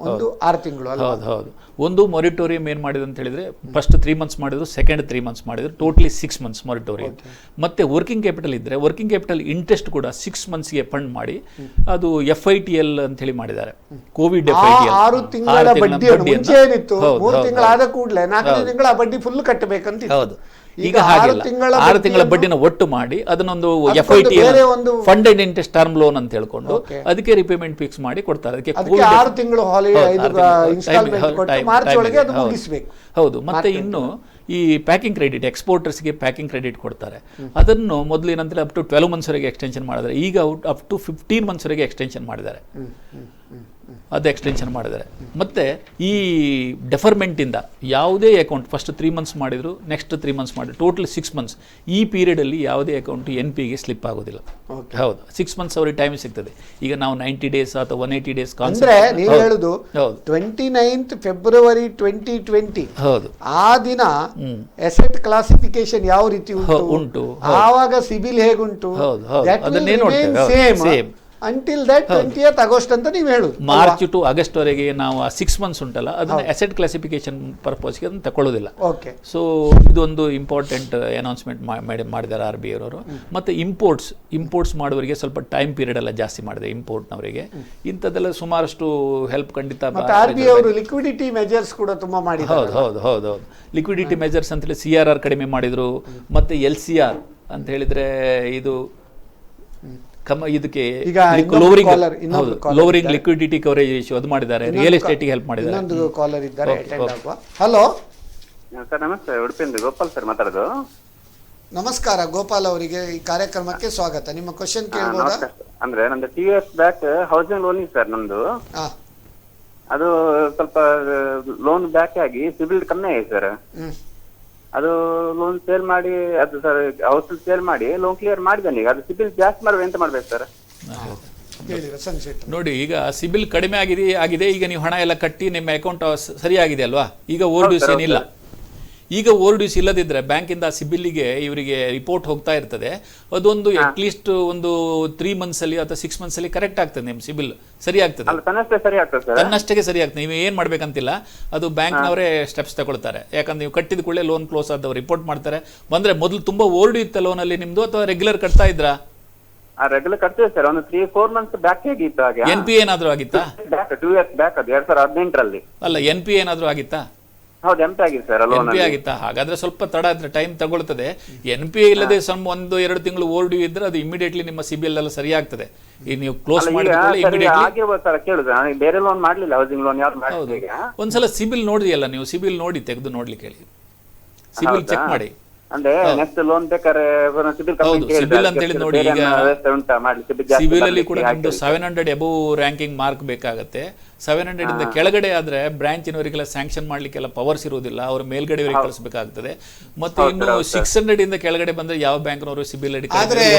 ಒಂದು 6 ತಿಂಗಳು. ಹೌದು. ಒಂದು ಮಾನಿಟೋರಿಯಂ ಏನು ಮಾಡಿದ್ರು ಅಂತ ಹೇಳಿದ್ರೆ, ಫಸ್ಟ್ 3 ಮಂತ್ಸ್ ಮಾಡಿದ್ರು, ಸೆಕೆಂಡ್ 3 ಮಂತ್ಸ್ ಮಾಡಿದ್ರು, ಟೋಟಲಿ 6 ಮಂತ್ಸ್ ಮಾನಿಟೋರಿಯಂ. ಮತ್ತೆ ವರ್ಕಿಂಗ್ ಕ್ಯಾಪಿಟಲ್ ಇದ್ರೆ ವರ್ಕಿಂಗ್ ಕ್ಯಾಪಿಟಲ್ ಇಂಟ್ರೆಸ್ಟ್ ಕೂಡ 6 ಮಂತ್ಸ್ಗೆ ಫಂಡ್ ಮಾಡಿ ಅದು FITL ಅಂತ ಹೇಳಿ ಮಾಡಿದ್ದಾರೆ. ಕೋವಿಡ್ FITL 6 ತಿಂಗಳ ಬಡ್ಡಿ ಮುಂಚೆ ಏನಿತ್ತು 3 ತಿಂಗಳಾದ ಕೂಡಲೇ 4 ತಿಂಗಳ ಬಡ್ಡಿ ಫುಲ್ ಕಟ್ಟಬೇಕಂತ. ಹೌದು. ಈಗ ಹಾಗಿಲ್ಲ, 6 ತಿಂಗಳ ಬಡ್ಡಿನ ಒಟ್ಟು ಮಾಡಿ ಅದನ್ನೊಂದು FIT fund and interest term loan ಅಂತ ಹೇಳ್ಕೊಂಡು ಅದಕ್ಕೆ ರಿಪೇಮೆಂಟ್ ಫಿಕ್ಸ್ ಮಾಡಿ ಕೊಡ್ತಾರೆ. ಅದಕ್ಕೆ 6 ತಿಂಗಳು ಮಾರ್ಚ್ ಒಳಗೆ ಅದು ಮುಗಿಸಬೇಕು. ಹೌದು. ಮತ್ತೆ ಇನ್ನು ಈ ಪ್ಯಾಕಿಂಗ್ ಕ್ರೆಡಿಟ್, ಎಕ್ಸ್ಪೋರ್ಟರ್ಸ್ಗೆ ಪ್ಯಾಕಿಂಗ್ ಕ್ರೆಡಿಟ್ ಕೊಡ್ತಾರೆ. ಅದನ್ನು ಮೊದಲು ಏನಂದ್ರೆ ಅಪ್ ಟು 12 months ವರೆಗೆ ಎಕ್ಸ್ಟೆನ್ಷನ್ ಮಾಡಿದ್ದಾರೆ. ಈಗ ಅಪ್ ಟು 15 months ವರೆಗೆ ಎಕ್ಸ್ಟೆನ್ಷನ್ ಮಾಡಿದ್ದಾರೆ. ಅದು ಎಕ್ಸ್ಟೆನ್ಷನ್ ಮಾಡಿದ್ದಾರೆ. ಮತ್ತೆ ಈ ಡೆಫರ್ಮೆಂಟಿಂದ ಯಾವುದೇ ಅಕೌಂಟ್ ಫಸ್ಟ್ 3 months ಮಾಡಿದ್ರು, ನೆಕ್ಸ್ಟ್ 3 months ಮಾಡಿದ್ರು, ಟೋಟಲ್ 6 months. ಈ ಪೀರಿಯಡಲ್ಲಿ ಯಾವುದೇ ಅಕೌಂಟ್ NPಗೆ ಸ್ಲಿಪ್ ಆಗೋದಿಲ್ಲ. ಹೌದು, 6 months ಅವ್ರಿಗೆ ಟೈಮ್ ಸಿಗ್ತದೆ. ಈಗ ನಾವು 90 days ಅಥವಾ 180 days ಅಂದ್ರೆ ನೀವು ಹೇಳುದು 29th February 2020 ಹೌದು ಆ ದಿನ ಅಸೆಟ್ ಕ್ಲಾಸಿಫಿಕೇಶನ್ ಯಾವ ರೀತಿ ಉಂಟು, ಆವಾಗ ಸಿಬಿಲ್ ಹೇಗುಂಟು, ಅದನ್ನೇ ನೋಡ್ತೇವೆ. Same until that 20th August ಅಂತ ನೀವು ಹೇಳುದು. ಮಾರ್ಚ್ ಟು ಆಗಸ್ಟ್ ವರೆಗೆ ನಾವು 6 months ಉಂಟಲ್ಲ, ಅದನ್ನ ಅಸೆಟ್ ಕ್ಲಾಸಿಫಿಕೇಶನ್ ಪರ್ಪಸ್ಗೆ ಅದನ್ನು ತಗೊಳ್ಳೋದಿಲ್ಲ. ಸೊ ಇದೊಂದು ಇಂಪಾರ್ಟೆಂಟ್ ಅನೌನ್ಸ್ಮೆಂಟ್ ಮಾಡಿದ್ದಾರೆ RBI ಅವರು. ಮತ್ತೆ ಇಂಪೋರ್ಟ್ಸ್ ಮಾಡುವವರಿಗೆ ಸ್ವಲ್ಪ ಟೈಮ್ ಪೀರಿಯಡ್ ಎಲ್ಲ ಜಾಸ್ತಿ ಮಾಡಿದೆ. ಇಂಪೋರ್ಟ್ನವರಿಗೆ ಇಂಥದ್ದೆಲ್ಲ ಸುಮಾರಷ್ಟು ಹೆಲ್ಪ್ ಖಂಡಿತ. RBI ಅವರು ಲಿಕ್ವಿಡಿಟಿ ಮೆಜರ್ಸ್ ಕೂಡ ತುಂಬಾ ಮಾಡಿದ್ದಾರೆ. ಹೌದು. ಲಿಕ್ವಿಡಿಟಿ ಮೆಜರ್ಸ್ ಅಂತೇಳಿ CRR ಕಡಿಮೆ ಮಾಡಿದ್ರು. ಮತ್ತೆ LCR ಅಂತ ಹೇಳಿದ್ರೆ ಇದು ಇದಕ್ಕೆ ಲೋವರಿಂಗ್ ಲಿಕ್ವಿಡಿಟಿ ಕವರೇಜ್ ರೇಷಿಯೋ ಅದು ಮಾಡಿದ್ದಾರೆ. ರಿಯಲ್ ಎಸ್ಟೇಟ್ಗೆ ಹೆಲ್ಪ್ ಮಾಡಿದ್ದಾರೆ. ಇನ್ನೊಂದು ಕಾಲರ್ ಇದ್ದಾರೆ. ಹಲೋ ಸರ್, ನಮಸ್ತೆ. ಉಡುಪಿಯಿಂದ ಗೋಪಾಲ್ ಸರ್ ಮಾತಾಡೋದು. ನಮಸ್ಕಾರ ಗೋಪಾಲ್ ಅವರಿಗೆ ಈ ಕಾರ್ಯಕ್ರಮಕ್ಕೆ ಸ್ವಾಗತ. ನಿಮ್ಮ ಕ್ವಶನ್ ಕೇಳಬಹುದಾ? ಅಂದ್ರೆ ನಂದು 2 years back housing loan sir ನಂದು. ಅದು ಸ್ವಲ್ಪ ಲೋನ್ ಬ್ಯಾಕ್ ಆಗಿ ಸಿಬಿಲ್ ಕಮ್ಮಿ ಆಗಿದೆ ಸರ್. ಅದು ಲೋನ್ ಸೇಲ್ ಮಾಡಿ, ಅದು ಸರ್ ಹೌಸ್ ಸೇಲ್ ಮಾಡಿ ಲೋನ್ ಕ್ಲಿಯರ್ ಮಾಡಿದ್ದಾನೆ. ಈಗ ಅದು ಸಿಬಿಲ್ ಜಾಸ್ತಿ ಮಾಡ್ಬೇಕು, ಎಂತ ಮಾಡ್ಬೇಕು ಸರ್? ನೋಡಿ, ಈಗ ಸಿಬಿಲ್ ಕಡಿಮೆ ಆಗಿದೆ. ಈಗ ನೀವು ಹಣ ಎಲ್ಲ ಕಟ್ಟಿ ನಿಮ್ಮ ಅಕೌಂಟ್ ಸರಿಯಾಗಿದೆ ಅಲ್ವಾ? ಈಗ ಓವರ್ ಡ್ಯೂಸ್ ಏನಿಲ್ಲ. ಈಗ ಓವರ್ ಡ್ಯೂಸ್ ಇಲ್ಲದಿದ್ರೆ ಬ್ಯಾಂಕಿಂದ ಸಿಬಿಲ್ಗೆ ಇವರಿಗೆ ರಿಪೋರ್ಟ್ ಹೋಗ್ತಾ ಇರ್ತದೆ. ಅದೊಂದು ಅಟ್ಲೀಸ್ಟ್ ಒಂದು 3 months ಅಲ್ಲಿ ಅಥವಾ 6 months ಅಲ್ಲಿ ಕರೆಕ್ಟ್ ಆಗ್ತದೆ. ನಿಮ್ಮ ಸಿಬಿಲ್ ಸರಿ ಆಗ್ತದೆ, ತನ್ನಷ್ಟಕ್ಕೆ ಸರಿ ಆಗ್ತದೆ. ನೀವು ಏನ್ ಮಾಡ್ಬೇಕಂತಿಲ್ಲ, ಅದು ಬ್ಯಾಂಕ್ನವರೇ ಸ್ಟೆಪ್ಸ್ ತಗೊಳ್ತಾರೆ. ಯಾಕಂದ್ರೆ ನೀವು ಕಟ್ಟಿದ ಕೂಡಲೇ ಲೋನ್ ಕ್ಲೋಸ್ ಆದವ್ರು ರಿಪೋರ್ಟ್ ಮಾಡ್ತಾರೆ. ಬಂದ್ರೆ ಮೊದಲು ತುಂಬಾ ಓವರ್ ಡ್ಯೂ ಇತ್ತ ಲೋನ್ ಅಲ್ಲಿ ನಿಮ್ದು, ಅಥವಾ ರೆಗ್ಯುಲರ್ ಕಟ್ತಾ ಇದ್ರಾ? ರೆಗ್ಯುಲರ್ ಕಟ್ತೀವಿ ಸರ್. ಒಂದು 3-4 months ಬ್ಯಾಕ್ ಆಗಿತ್ತು. ಹಾಗೆ NPA ಏನಾದ್ರು ಆಗಿತ್ತಾ? 2 years ಬ್ಯಾಕ್, ಅದು 2018ರಲ್ಲಿ. ಅಲ್ಲ, NPA ಏನಾದ್ರು ಆಗಿತ್ತಾ? ಹೌದು, NPA ಆಗಿದೆ ಸರ್. NPA ಆಗಿತ್ತಾ? ಹಾಗಾದ್ರೆ ಸ್ವಲ್ಪ ತಡ ಆದ್ರೆ ಟೈಮ್ ತಗೊಳ್ತದೆ. NPA ಇಲ್ಲದೆ 1-2 ತಿಂಗಳು ಓವರ್ ಡ್ಯೂ ಇದ್ರೆ ಅದು ಇಮಿಡಿಯೇಟ್ಲಿ ನಿಮ್ಮ ಸಿಬಿಲ್ ಎಲ್ಲ ಸರಿ ಆಗ್ತದೆ. ಈಗ ನೀವು ಕ್ಲೋಸ್ ಮಾಡಿದ್ರೆ ಬೇರೆ ಲೋನ್ ಮಾಡ್ಲಿಲ್ಲ, ಹೌಸಿಂಗ್ ಲೋನ್ ಯಾರು ಮಾಡಿಲ್ಲ. ಒಂದ್ಸಲ ಸಿಬಿಲ್ ನೋಡಿಯಲ್ಲ ನೀವು? ಸಿಬಿಲ್ ನೋಡಿ ತೆಗೆದು ನೋಡ್ಲಿಕ್ಕೆ ಹೇಳಿ, ಸಿಬಿಲ್ ಚೆಕ್ ಮಾಡಿ. ಅಂದ್ರೆ ನೆಕ್ಸ್ಟ್ ಲೋನ್ ಬೇಕಾದ್ರೆ ಸಿಬಿಲ್ ಅಂತ ಹೇಳಿ ನೋಡಿ. ಈಗ ಸಿಬಿಲ್ ಅಲ್ಲಿ ಕೂಡ ನಿಮ್ದು 700 above ರ್ಯಾಂಕಿಂಗ್ ಮಾರ್ಕ್ ಬೇಕಾಗತ್ತೆ. 700 ಇಂದ ಕೆಳಗಡೆ ಆದ್ರೆ ಬ್ರಾಂಚಿನವರಿಗೆಲ್ಲ ಸ್ಯಾಂಕ್ಷನ್ ಮಾಡ್ಲಿಕ್ಕೆಲ್ಲ ಪವರ್ಸ್ ಇರುವುದಿಲ್ಲ, ಅವ್ರ ಮೇಲ್ಗಡೆಯವರಿಗೆ ಕಳಿಸಬೇಕಾಗ್ತದೆ. ಮತ್ತೆ ಇನ್ನು 600 ಇಂದ ಕೆಳಗಡೆ ಬಂದ್ರೆ ಯಾವ ಬ್ಯಾಂಕ್ನವರು ಸಿಬಿಲ್ ಅಡಿ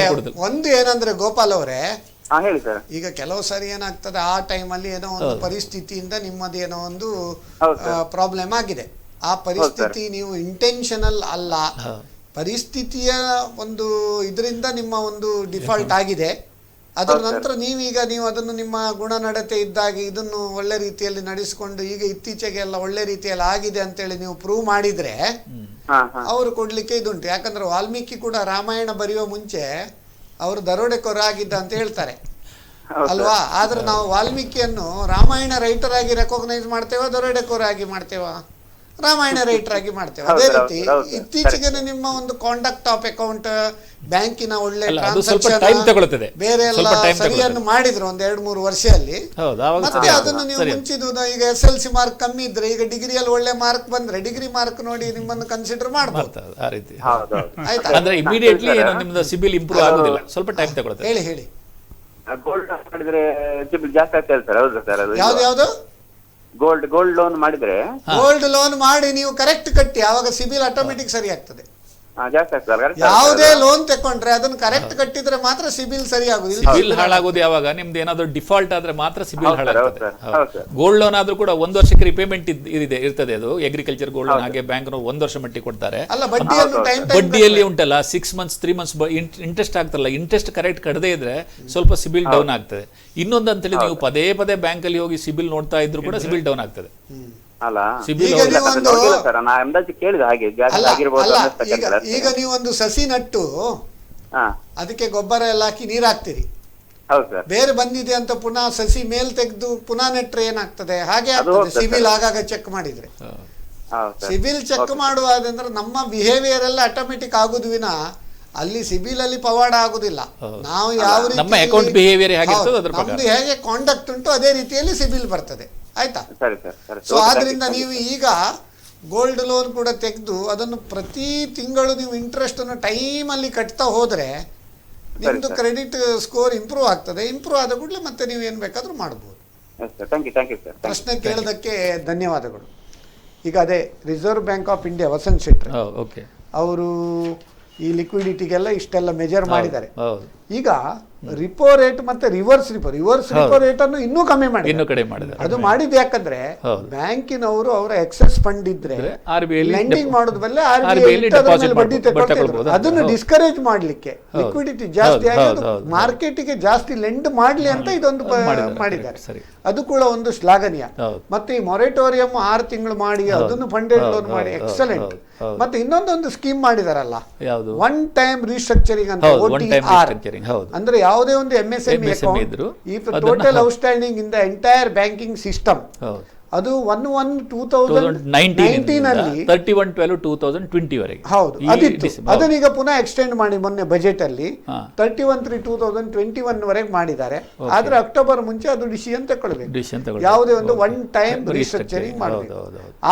ಒಂದು ಏನಂದ್ರೆ ಗೋಪಾಲ್ ಅವರೇ, ಹೇಳಿ ಸರ್. ಈಗ ಕೆಲವು ಸಾರಿ ಏನಾಗ್ತದೆ, ಆ ಟೈಮಲ್ಲಿ ಏನೋ ಒಂದು ಪರಿಸ್ಥಿತಿಯಿಂದ ನಿಮ್ಮದೇನೋ ಒಂದು ಪ್ರಾಬ್ಲಮ್ ಆಗಿದೆ. ಆ ಪರಿಸ್ಥಿತಿ ನೀವು ಇಂಟೆನ್ಷನಲ್ ಅಲ್ಲ, ಪರಿಸ್ಥಿತಿಯ ಒಂದು ಇದರಿಂದ ನಿಮ್ಮ ಒಂದು ಡಿಫಾಲ್ಟ್ ಆಗಿದೆ. ಅದರ ನಂತರ ನೀವು ಅದನ್ನು ನಿಮ್ಮ ಗುಣನಡತೆ ಇದ್ದಾಗ ಇದನ್ನು ಒಳ್ಳೆ ರೀತಿಯಲ್ಲಿ ನಡೆಸಿಕೊಂಡು ಈಗ ಇತ್ತೀಚೆಗೆ ಎಲ್ಲ ಒಳ್ಳೆ ರೀತಿಯಲ್ಲಿ ಆಗಿದೆ ಅಂತೇಳಿ ನೀವು ಪ್ರೂವ್ ಮಾಡಿದ್ರೆ ಅವರು ಕೊಡ್ಲಿಕ್ಕೆ ಇದುಂಟು. ಯಾಕಂದ್ರೆ ವಾಲ್ಮೀಕಿ ಕೂಡ ರಾಮಾಯಣ ಬರೆಯುವ ಮುಂಚೆ ಅವರು ದರೋಡೆಕೋರ ಆಗಿದ್ದ ಅಂತ ಹೇಳ್ತಾರೆ ಅಲ್ವಾ? ಆದ್ರೆ ನಾವು ವಾಲ್ಮೀಕಿಯನ್ನು ರಾಮಾಯಣ ರೈಟರ್ ಆಗಿ ರೆಕಾಗ್ನೈಸ್ ಮಾಡ್ತೇವ, ದರೋಡೆಕೋರ ಆಗಿ ಮಾಡ್ತೇವ? ರಾಮಾಯಣ ರೈಟರ್ ಆಗಿ ಮಾಡ್ತೇವೆ. ಅದೇ ರೀತಿ ಇತ್ತೀಚೆಗೆ ನಿಮ್ಮ ಒಂದು ಕಾಂಡಕ್ಟ್ ಆಫ್ ಅಕೌಂಟ್, ಬ್ಯಾಂಕಿನ ಒಳ್ಳೆ ಟ್ರಾನ್ಸಾಕ್ಷನ್ ಬೇರೆ ಎಲ್ಲ ಸರಿಯನ್ನು ಮಾಡಿದ್ರು ಒಂದು 2-3 ವರ್ಷದಲ್ಲಿ. ಮತ್ತೆ ಅದನ್ನು ನೀವು ಮುಂಚಿದು ಈಗ SLC ಮಾರ್ಕ್ ಕಮ್ಮಿ ಇದ್ರೆ, ಈಗ ಡಿಗ್ರಿಯಲ್ಲಿ ಒಳ್ಳೆ ಮಾರ್ಕ್ ಬಂದ್ರೆ ಡಿಗ್ರಿ ಮಾರ್ಕ್ ನೋಡಿ ನಿಮ್ಮನ್ನು ಕನ್ಸಿಡರ್ ಮಾಡಬಹುದು. ಆಯ್ತಾ? ಅಂದ್ರೆ ಇಮಿಡಿಯೇಟ್ಲಿ ನಿಮ್ಮದು ಸಿಬಿಲ್ ಇಂಪ್ರೂವ್ ಆಗೋದಿಲ್ಲ, ಸ್ವಲ್ಪ ಟೈಮ್ ತಗೊಳುತ್ತೆ. ಹೇಳಿ. ಗೋಲ್ಡ್ ಮಾಡಿದ್ರೆ ಸಿಬಿಲ್ ಜಾಸ್ತಿ ಆಗ್ತದೆ ಸರ್. ಹೌದಾ ಸರ್? ಅದು ಯಾವ್ದು ಗೋಲ್ಡ್ ಲೋನ್ ಮಾಡಿದ್ರೆ, ಗೋಲ್ಡ್ ಲೋನ್ ಮಾಡಿ ನೀವು ಕರೆಕ್ಟ್ ಕಟ್ಟಿ ಆವಾಗ ಸಿಬಿಲ್ ಆಟೋಮೆಟಿಕ್ ಸರಿ ಆಗ್ತದೆ. ಜಾಸ್ತಿ ಆಗ್ತದೆ. ಯಾವುದೇ ಲೋನ್ ತಕೊಂಡ್ರೆ ಅದನ್ನು ಕರೆಕ್ಟ್ ಕಟ್ಟಿದ್ರೆ ಮಾತ್ರ ಸಿಬಿಲ್ ಸರಿ ಆಗುದಿಲ್ಲ. ಸಿಬಿಲ್ ಹಾಳಾಗೋದು ಯಾವಾಗ? ನಿಮ್ದು ಏನಾದ್ರು ಡಿಫಾಲ್ಟ್ ಆದ್ರೆ ಮಾತ್ರ ಸಿಬಿಲ್ ಹಾಳಾಗ್ತದೆ. ಗೋಲ್ಡ್ ಲೋನ್ ಆದ್ರೂ ಕೂಡ 1 ವರ್ಷಕ್ಕೆ ರಿಪೇಮೆಂಟ್ ಇರ್ತದೆ. ಅದು ಅಗ್ರಿಕಲ್ಚರ್ ಗೋಲ್ಡ್ ಲೋನ್ ಹಾಗೆ ಬ್ಯಾಂಕ್ 1 ವರ್ಷ ಮಟ್ಟಿಗೆ ಕೊಡ್ತಾರೆ. ಬಡ್ಡಿಯಲ್ಲಿ ಉಂಟಲ್ಲ 6 months 3 months ಇಂಟ್ರೆಸ್ಟ್ ಆಗ್ತಲ್ಲ, ಇಂಟ್ರೆಸ್ಟ್ ಕರೆಕ್ಟ್ ಕಟ್ಟದೇ ಇದ್ರೆ ಸ್ವಲ್ಪ ಸಿಬಿಲ್ ಡೌನ್ ಆಗ್ತದೆ. ಇನ್ನೊಂದು ಅಂತೇಳಿ ನೀವು ಪದೇ ಬ್ಯಾಂಕ್ ಅಲ್ಲಿ ಹೋಗಿ ಸಿಬಿಲ್ ನೋಡ್ತಾ ಇದ್ರು ಕೂಡ ಸಿಬಿಲ್ ಡೌನ್ ಆಗ್ತದೆ. ಈಗ ನೀವೊಂದು ಸಸಿ ನಟ್ಟು ಅದಕ್ಕೆ ಗೊಬ್ಬರ ಎಲ್ಲ ಹಾಕಿ ನೀರ್ ಹಾಕ್ತೀರಿ, ಬೇರೆ ಬಂದಿದೆ ಅಂತ ಪುನಃ ಸಸಿ ಮೇಲ್ ತೆಗೆದು ಪುನಃ ನೆಟ್ರೆ ಏನಾಗ್ತದೆ? ಹಾಗೆ ಆಗ್ತದೆ ಸಿಬಿಲ್ ಆಗಾಗ ಚೆಕ್ ಮಾಡಿದ್ರೆ. ಹೌದು ಸರ್. ಸಿಬಿಲ್ ಚೆಕ್ ಮಾಡುವಾದಂದ್ರೆ ನಮ್ಮ ಬಿಹೇವಿಯರ್ ಎಲ್ಲ ಆಟೋಮೆಟಿಕ್ ಆಗುದು ವಿನ ಅಲ್ಲಿ ಸಿಬಿಲ್ ಅಲ್ಲಿ ಪವಾಡ ಆಗುದಿಲ್ಲ. ನಾವು ಯಾವ ರೀತಿ ನಮ್ಮ ಅಕೌಂಟ್ ಬಿಹೇವಿಯರ್ ಹೇಗಿರ್ತದೆ ಅದ್ರ ಪ್ರಕಾರ ನಮ್ದು ಹೇಗೆ ಕಾಂಡಕ್ಟ್ ಉಂಟು ಅದೇ ರೀತಿಯಲ್ಲಿ ಸಿಬಿಲ್ ಬರ್ತದೆ, ಆಯ್ತಾ? ಸರಿ ಸರ್ ಸರಿ. ಸೊ ಆದ್ರಿಂದ ನೀವು ಈಗ ಗೋಲ್ಡ್ ಲೋನ್ ಕೂಡ ತೆಗೆದು ಅದನ್ನು ಪ್ರತಿ ತಿಂಗಳು ನೀವು ಇಂಟ್ರೆಸ್ಟ್ ಅನ್ನು ಟೈಮಲ್ಲಿ ಕಟ್ತಾ ಹೋದ್ರೆ ನಿಮ್ದು ಕ್ರೆಡಿಟ್ ಸ್ಕೋರ್ ಇಂಪ್ರೂವ್ ಆಗ್ತದೆ. ಇಂಪ್ರೂವ್ ಆದ ಕೂಡಲೇ ಮತ್ತೆ ನೀವು ಏನು ಬೇಕಾದ್ರೂ ಮಾಡ್ಬೋದು. Thank you sir. ಪ್ರಶ್ನೆ ಕೇಳೋದಕ್ಕೆ ಧನ್ಯವಾದಗಳು. ಈಗ ಅದೇ Reserve bank of India Vasant Shetty okay ಅವರು ಈ ಲಿಕ್ವಿಡಿಟಿಗೆಲ್ಲ ಇಷ್ಟೆಲ್ಲ ಮೆಜರ್ ಮಾಡಿದ್ದಾರೆ. ಹೌದು. ಈಗ ರಿಪೋ ರೇಟ್ ಮತ್ತೆ ರಿವರ್ಸ್ ರಿಪೋ ರೇಟ್ ಅನ್ನು ಇನ್ನೂ ಕಮ್ಮಿ ಮಾಡಿ ಇನ್ನೂ ಕಡಿಮೆ ಮಾಡಿದ್ದಾರೆ. ಅದು ಮಾಡಿದ್ ಯಾಕಂದ್ರೆ ಹೌದು. ಬ್ಯಾಂಕಿನವರು ಅವರ ಎಕ್ಸೆಸ್ ಫಂಡ್ ಇದ್ರೆ RBI ಯಲ್ಲಿ ಲೆಂಡಿಂಗ್ ಮಾಡೋದ್ ಮೇಲೆ RBI ಯಲ್ಲಿ ಡೆಪಾಸಿಟ್ ಬಡ್ಡಿ ತಗೊಳ್ತಿದ್ರು. ಅದನ್ನು ಡಿಸ್ಕರೇಜ್ ಮಾಡ್ಲಿಕ್ಕೆ ಲಿಕ್ವಿಡಿಟಿ ಜಾಸ್ತಿ ಆಗಿ ಮಾರ್ಕೆಟಿಗೆ ಜಾಸ್ತಿ ಲೆಂಡ್ ಮಾಡ್ಲಿ ಅಂತ ಇದೊಂದು ಮಾಡಿದ್ದಾರೆ. ಸರಿ. ಅದು ಕೂಡ ಒಂದು ಶ್ಲಾಘನೀಯ. ಹೌದು. ಮತ್ತೆ ಈ ಮೊರೆಟೋರಿಯಂ 6 ತಿಂಗಳು ಮಾಡಿ ಅದನ್ನು ಫಂಡೆಡ್ ಲೋನ್ ಮಾಡಿ ಎಕ್ಸಲೆಂಟ್. ಮತ್ತೆ ಇನ್ನೊಂದು ಸ್ಕೀಮ್ ಮಾಡಿದಾರಲ್ಲ, ಯಾವುದು? ಒನ್ ಟೈಮ್ ರೀಸ್ಟ್ರಕ್ಚರಿಂಗ್ ಅಂತ, ಹೌದು, one time OTR. restructuring, ಹೌದು. ಅಂದ್ರೆ ಯಾವುದೇ ಒಂದು MSME MSME account ಇದ್ರು, if total outstanding in the entire banking system ಅದು 1/1/2019 ಅಲ್ಲಿ 31/12/2020 ವರೆಗೆ ಹೌದು ಅದಿತ್ತು. ಅದನ್ನೀಗ ಪುನಃ ಎಕ್ಸ್ಟೆಂಡ್ ಮಾಡಿ ಮೊನ್ನೆ ಬಜೆಟ್ ಅಲ್ಲಿ 31/3/2021 ವರೆಗೆ ಮಾಡಿದ್ದಾರೆ. ಆದ್ರೆ ಅಕ್ಟೋಬರ್ ಮುಂಚೆ ಅದು ಡಿಸಿಷನ್ ತಗೊಳ್ಬೇಕು. ಯಾವುದೇ ಒಂದು ಒನ್ ಟೈಮ್ ರೀಸ್ಟ್ರಕ್ಚರಿಂಗ್ ಮಾಡಬೇಕು.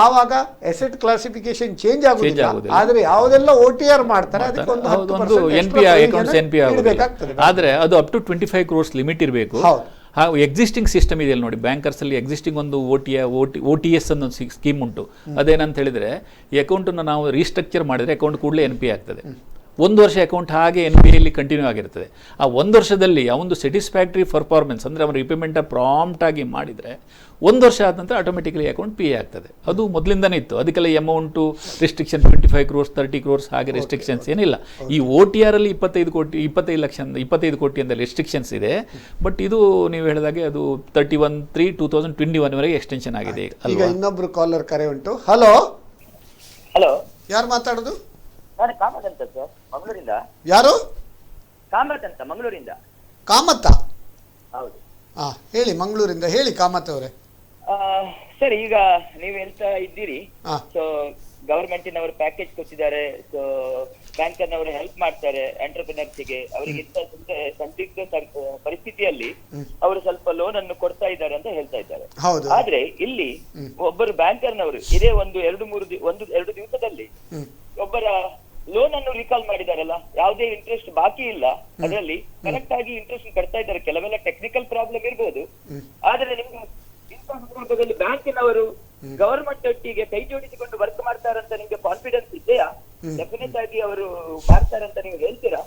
ಆವಾಗ ಅಸೆಟ್ ಕ್ಲಾಸಿಫಿಕೇಶನ್ ಚೇಂಜ್ ಆಗುದಿಲ್ಲ. ಆದ್ರೆ ಯಾವುದೆಲ್ಲ OTR ಮಾಡ್ತಾರೆ ಅದಕ್ಕೊಂದು 10% NPI ಅಕೌಂಟ್ಸ್ NPI ಆಗಬೇಕಾಗ್ತದೆ. ಆದ್ರೆ ಅದು ಅಪ್ ಟು 25 crores ಲಿಮಿಟ್ ಇರಬೇಕು. ಎಕ್ಸಿಸ್ಟಿಂಗ್ ಸಿಸ್ಟಮ್ ಇದೆಯಲ್ಲ ನೋಡಿ, ಬ್ಯಾಂಕರ್ಸಲ್ಲಿ ಎಕ್ಸಿಸ್ಟಿಂಗ್ ಒಂದು OTS ಅನ್ನೋ ಸ್ಕೀಮ್ ಉಂಟು. ಅದೇನಂತ ಹೇಳಿದರೆ ಈ ಅಕೌಂಟನ್ನು ನಾವು ರೀಸ್ಟ್ರಕ್ಚರ್ ಮಾಡಿದರೆ ಅಕೌಂಟ್ ಕೂಡಲೇ NPA ಆಗ್ತದೆ. 1 ವರ್ಷ ಅಕೌಂಟ್ ಹಾಗೆ NPAಯಲ್ಲಿ ಕಂಟಿನ್ಯೂ ಆಗಿರ್ತದೆ. ಆ 1 ವರ್ಷದಲ್ಲಿ ಅವನು ಸ್ಯಾಟಿಸ್ಫ್ಯಾಕ್ಟರಿ ಪರ್ಫಾರ್ಮೆನ್ಸ್ ಅಂದರೆ ಅವನ ರಿಪೇಮೆಂಟ್ ಪ್ರಾಂಪ್ಟ್ ಆಗಿ ಮಾಡಿದರೆ 1 ವರ್ಷ ಆದ ನಂತರ ಆಟೋಮೆಟಿಕಲಿ ಅಕೌಂಟ್ PA ಆಗ್ತದೆ. ಅದು ಮೊದಲಿಂದನೇ ಇತ್ತು. ಅದಕ್ಕೆಲ್ಲ ಅಮೌಂಟು ರಿಸ್ಟ್ರಿಕ್ಷನ್ 25 crores 30 crores ಹಾಗೆ ರೆಸ್ಟ್ರಿಕ್ಷನ್ಸ್ ಏನಿಲ್ಲ. ಈ OTR ಅಲ್ಲಿ 25 ಕೋಟಿ ಅಂತ ರೆಸ್ಟ್ರಿಕ್ಷನ್ಸ್ ಇದೆ. ಬಟ್ ಇದು ನೀವು ಹೇಳಿದಾಗೆ ಅದು 31/3/2021 ವರೆಗೆ ಎಕ್ಸ್ಟೆನ್ಷನ್ ಆಗಿದೆ. ಈಗ ಇನ್ನೊಬ್ರು ಕಾಲರ್ ಕರೆ ಉಂಟು. ಹಲೋ ಹಲೋ, ಯಾರು ಮಾತಾಡೋದು? ನಾನು ಕಾಮತ್ ಅಂತ ಸರ್, ಮಂಗಳೂರಿಂದ. ಯಾರು? ಕಾಮತ್ ಅಂತ, ಮಂಗಳೂರಿಂದ. ಕಾಮತ್ತ? ಹೌದು. ಹೇಳಿ, ಮಂಗಳೂರಿಂದ ಹೇಳಿ ಕಾಮತ್ ಅವರೇ. ಸರ್, ಈಗ ನೀವು ಹೇಳ್ತಾ ಇದ್ದೀರಿ, ಸೊ ಗವರ್ಮೆಂಟಿನವರು ಪ್ಯಾಕೇಜ್ ಕೊಟ್ಟಿದ್ದಾರೆ, ಸೊ ಬ್ಯಾಂಕರ್ನವರು ಹೆಲ್ಪ್ ಮಾಡ್ತಾರೆ ಎಂಟರ್ಪ್ರಿನರ್ಸ್ಗೆ. ಅವರಿಗೆ ಇಂಥ ಸಂದಿಗ್ಧ ಪರಿಸ್ಥಿತಿಯಲ್ಲಿ ಅವರು ಸ್ವಲ್ಪ ಲೋನ್ ಅನ್ನು ಕೊಡ್ತಾ ಇದ್ದಾರೆ ಅಂತ ಹೇಳ್ತಾ ಇದ್ದಾರೆ. ಆದ್ರೆ ಇಲ್ಲಿ ಒಬ್ಬರು ಬ್ಯಾಂಕರ್ನವರು ಇದೇ ಒಂದು 2 ದಿವಸದಲ್ಲಿ ಒಬ್ಬರ ಲೋನ್ ಅನ್ನು ರಿಕಾಲ್ ಮಾಡಿದಾರಲ್ಲ, ಯಾವುದೇ ಇಂಟ್ರೆಸ್ಟ್ ಬಾಕಿ ಇಲ್ಲ, ಅದರಲ್ಲಿ ಕರೆಕ್ಟ್ ಆಗಿ ಇಂಟ್ರೆಸ್ಟ್ ಕಟ್ತಾ ಇದ್ದಾರೆ. ಕೆಲವೆಲ್ಲ ಟೆಕ್ನಿಕಲ್ ಪ್ರಾಬ್ಲಮ್ ಇರ್ಬೋದು, ಆದ್ರೆ ನಿಮ್ಗೆ ಇಂಥ ಸಂದರ್ಭದಲ್ಲಿ ಬ್ಯಾಂಕಿನವರು ಗವರ್ಮೆಂಟ್ ಒಟ್ಟಿಗೆ ಕೈ ಜೋಡಿಸಿಕೊಂಡು ವರ್ಕ್ ಮಾಡ್ತಾರಂತ ನಿಮ್ಗೆ ಕಾನ್ಫಿಡೆನ್ಸ್ ಇದೆಯಾ? ಡೆಫಿನೆಟ್ ಆಗಿ ಅವರು ಮಾಡ್ತಾರಂತ ನೀವು ಹೇಳ್ತೀರಾ?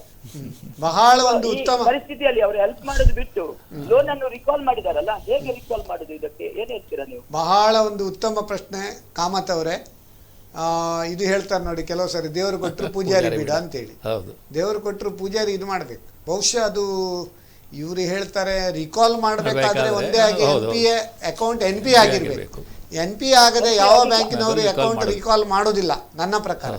ಬಹಳ ಒಂದು ಉತ್ತಮ ಪರಿಸ್ಥಿತಿಯಲ್ಲಿ ಅವರು ಹೆಲ್ಪ್ ಮಾಡೋದು ಬಿಟ್ಟು ಲೋನ್ ಅನ್ನು ರಿಕಾಲ್ ಮಾಡಿದಾರಲ್ಲ, ಹೇಗೆ ರಿಕಾಲ್ ಮಾಡುದು? ಇದಕ್ಕೆ ಏನ್ ಹೇಳ್ತೀರಾ ನೀವು? ಬಹಳ ಒಂದು ಉತ್ತಮ ಪ್ರಶ್ನೆ ಕಾಮತ್ ಅವರೇ. ಇದು ಹೇಳ್ತಾರೆ ನೋಡಿ, ಕೆಲವು ಸರಿ ದೇವರು ಕೊಟ್ಟರು ಪೂಜಾರಿ ಬಿಡ ಅಂತೇಳಿ. ದೇವರು ಕೊಟ್ಟರು ಪೂಜಾರಿ ಇದು ಮಾಡ್ಬೇಕು. ಬಹುಶಃ ಅದು ಇವ್ರು ಹೇಳ್ತಾರೆ ರಿಕಾಲ್ ಮಾಡಬೇಕಾದ್ರೆ ಒಂದೇ ಆಗಿ NPA ಅಕೌಂಟ್ NPA ಆಗಿರ್ಬೇಕು. NPA ಆಗದೆ ಯಾವ ಬ್ಯಾಂಕಿನವರು ಅಕೌಂಟ್ ರಿಕಾಲ್ ಮಾಡೋದಿಲ್ಲ ನನ್ನ ಪ್ರಕಾರ.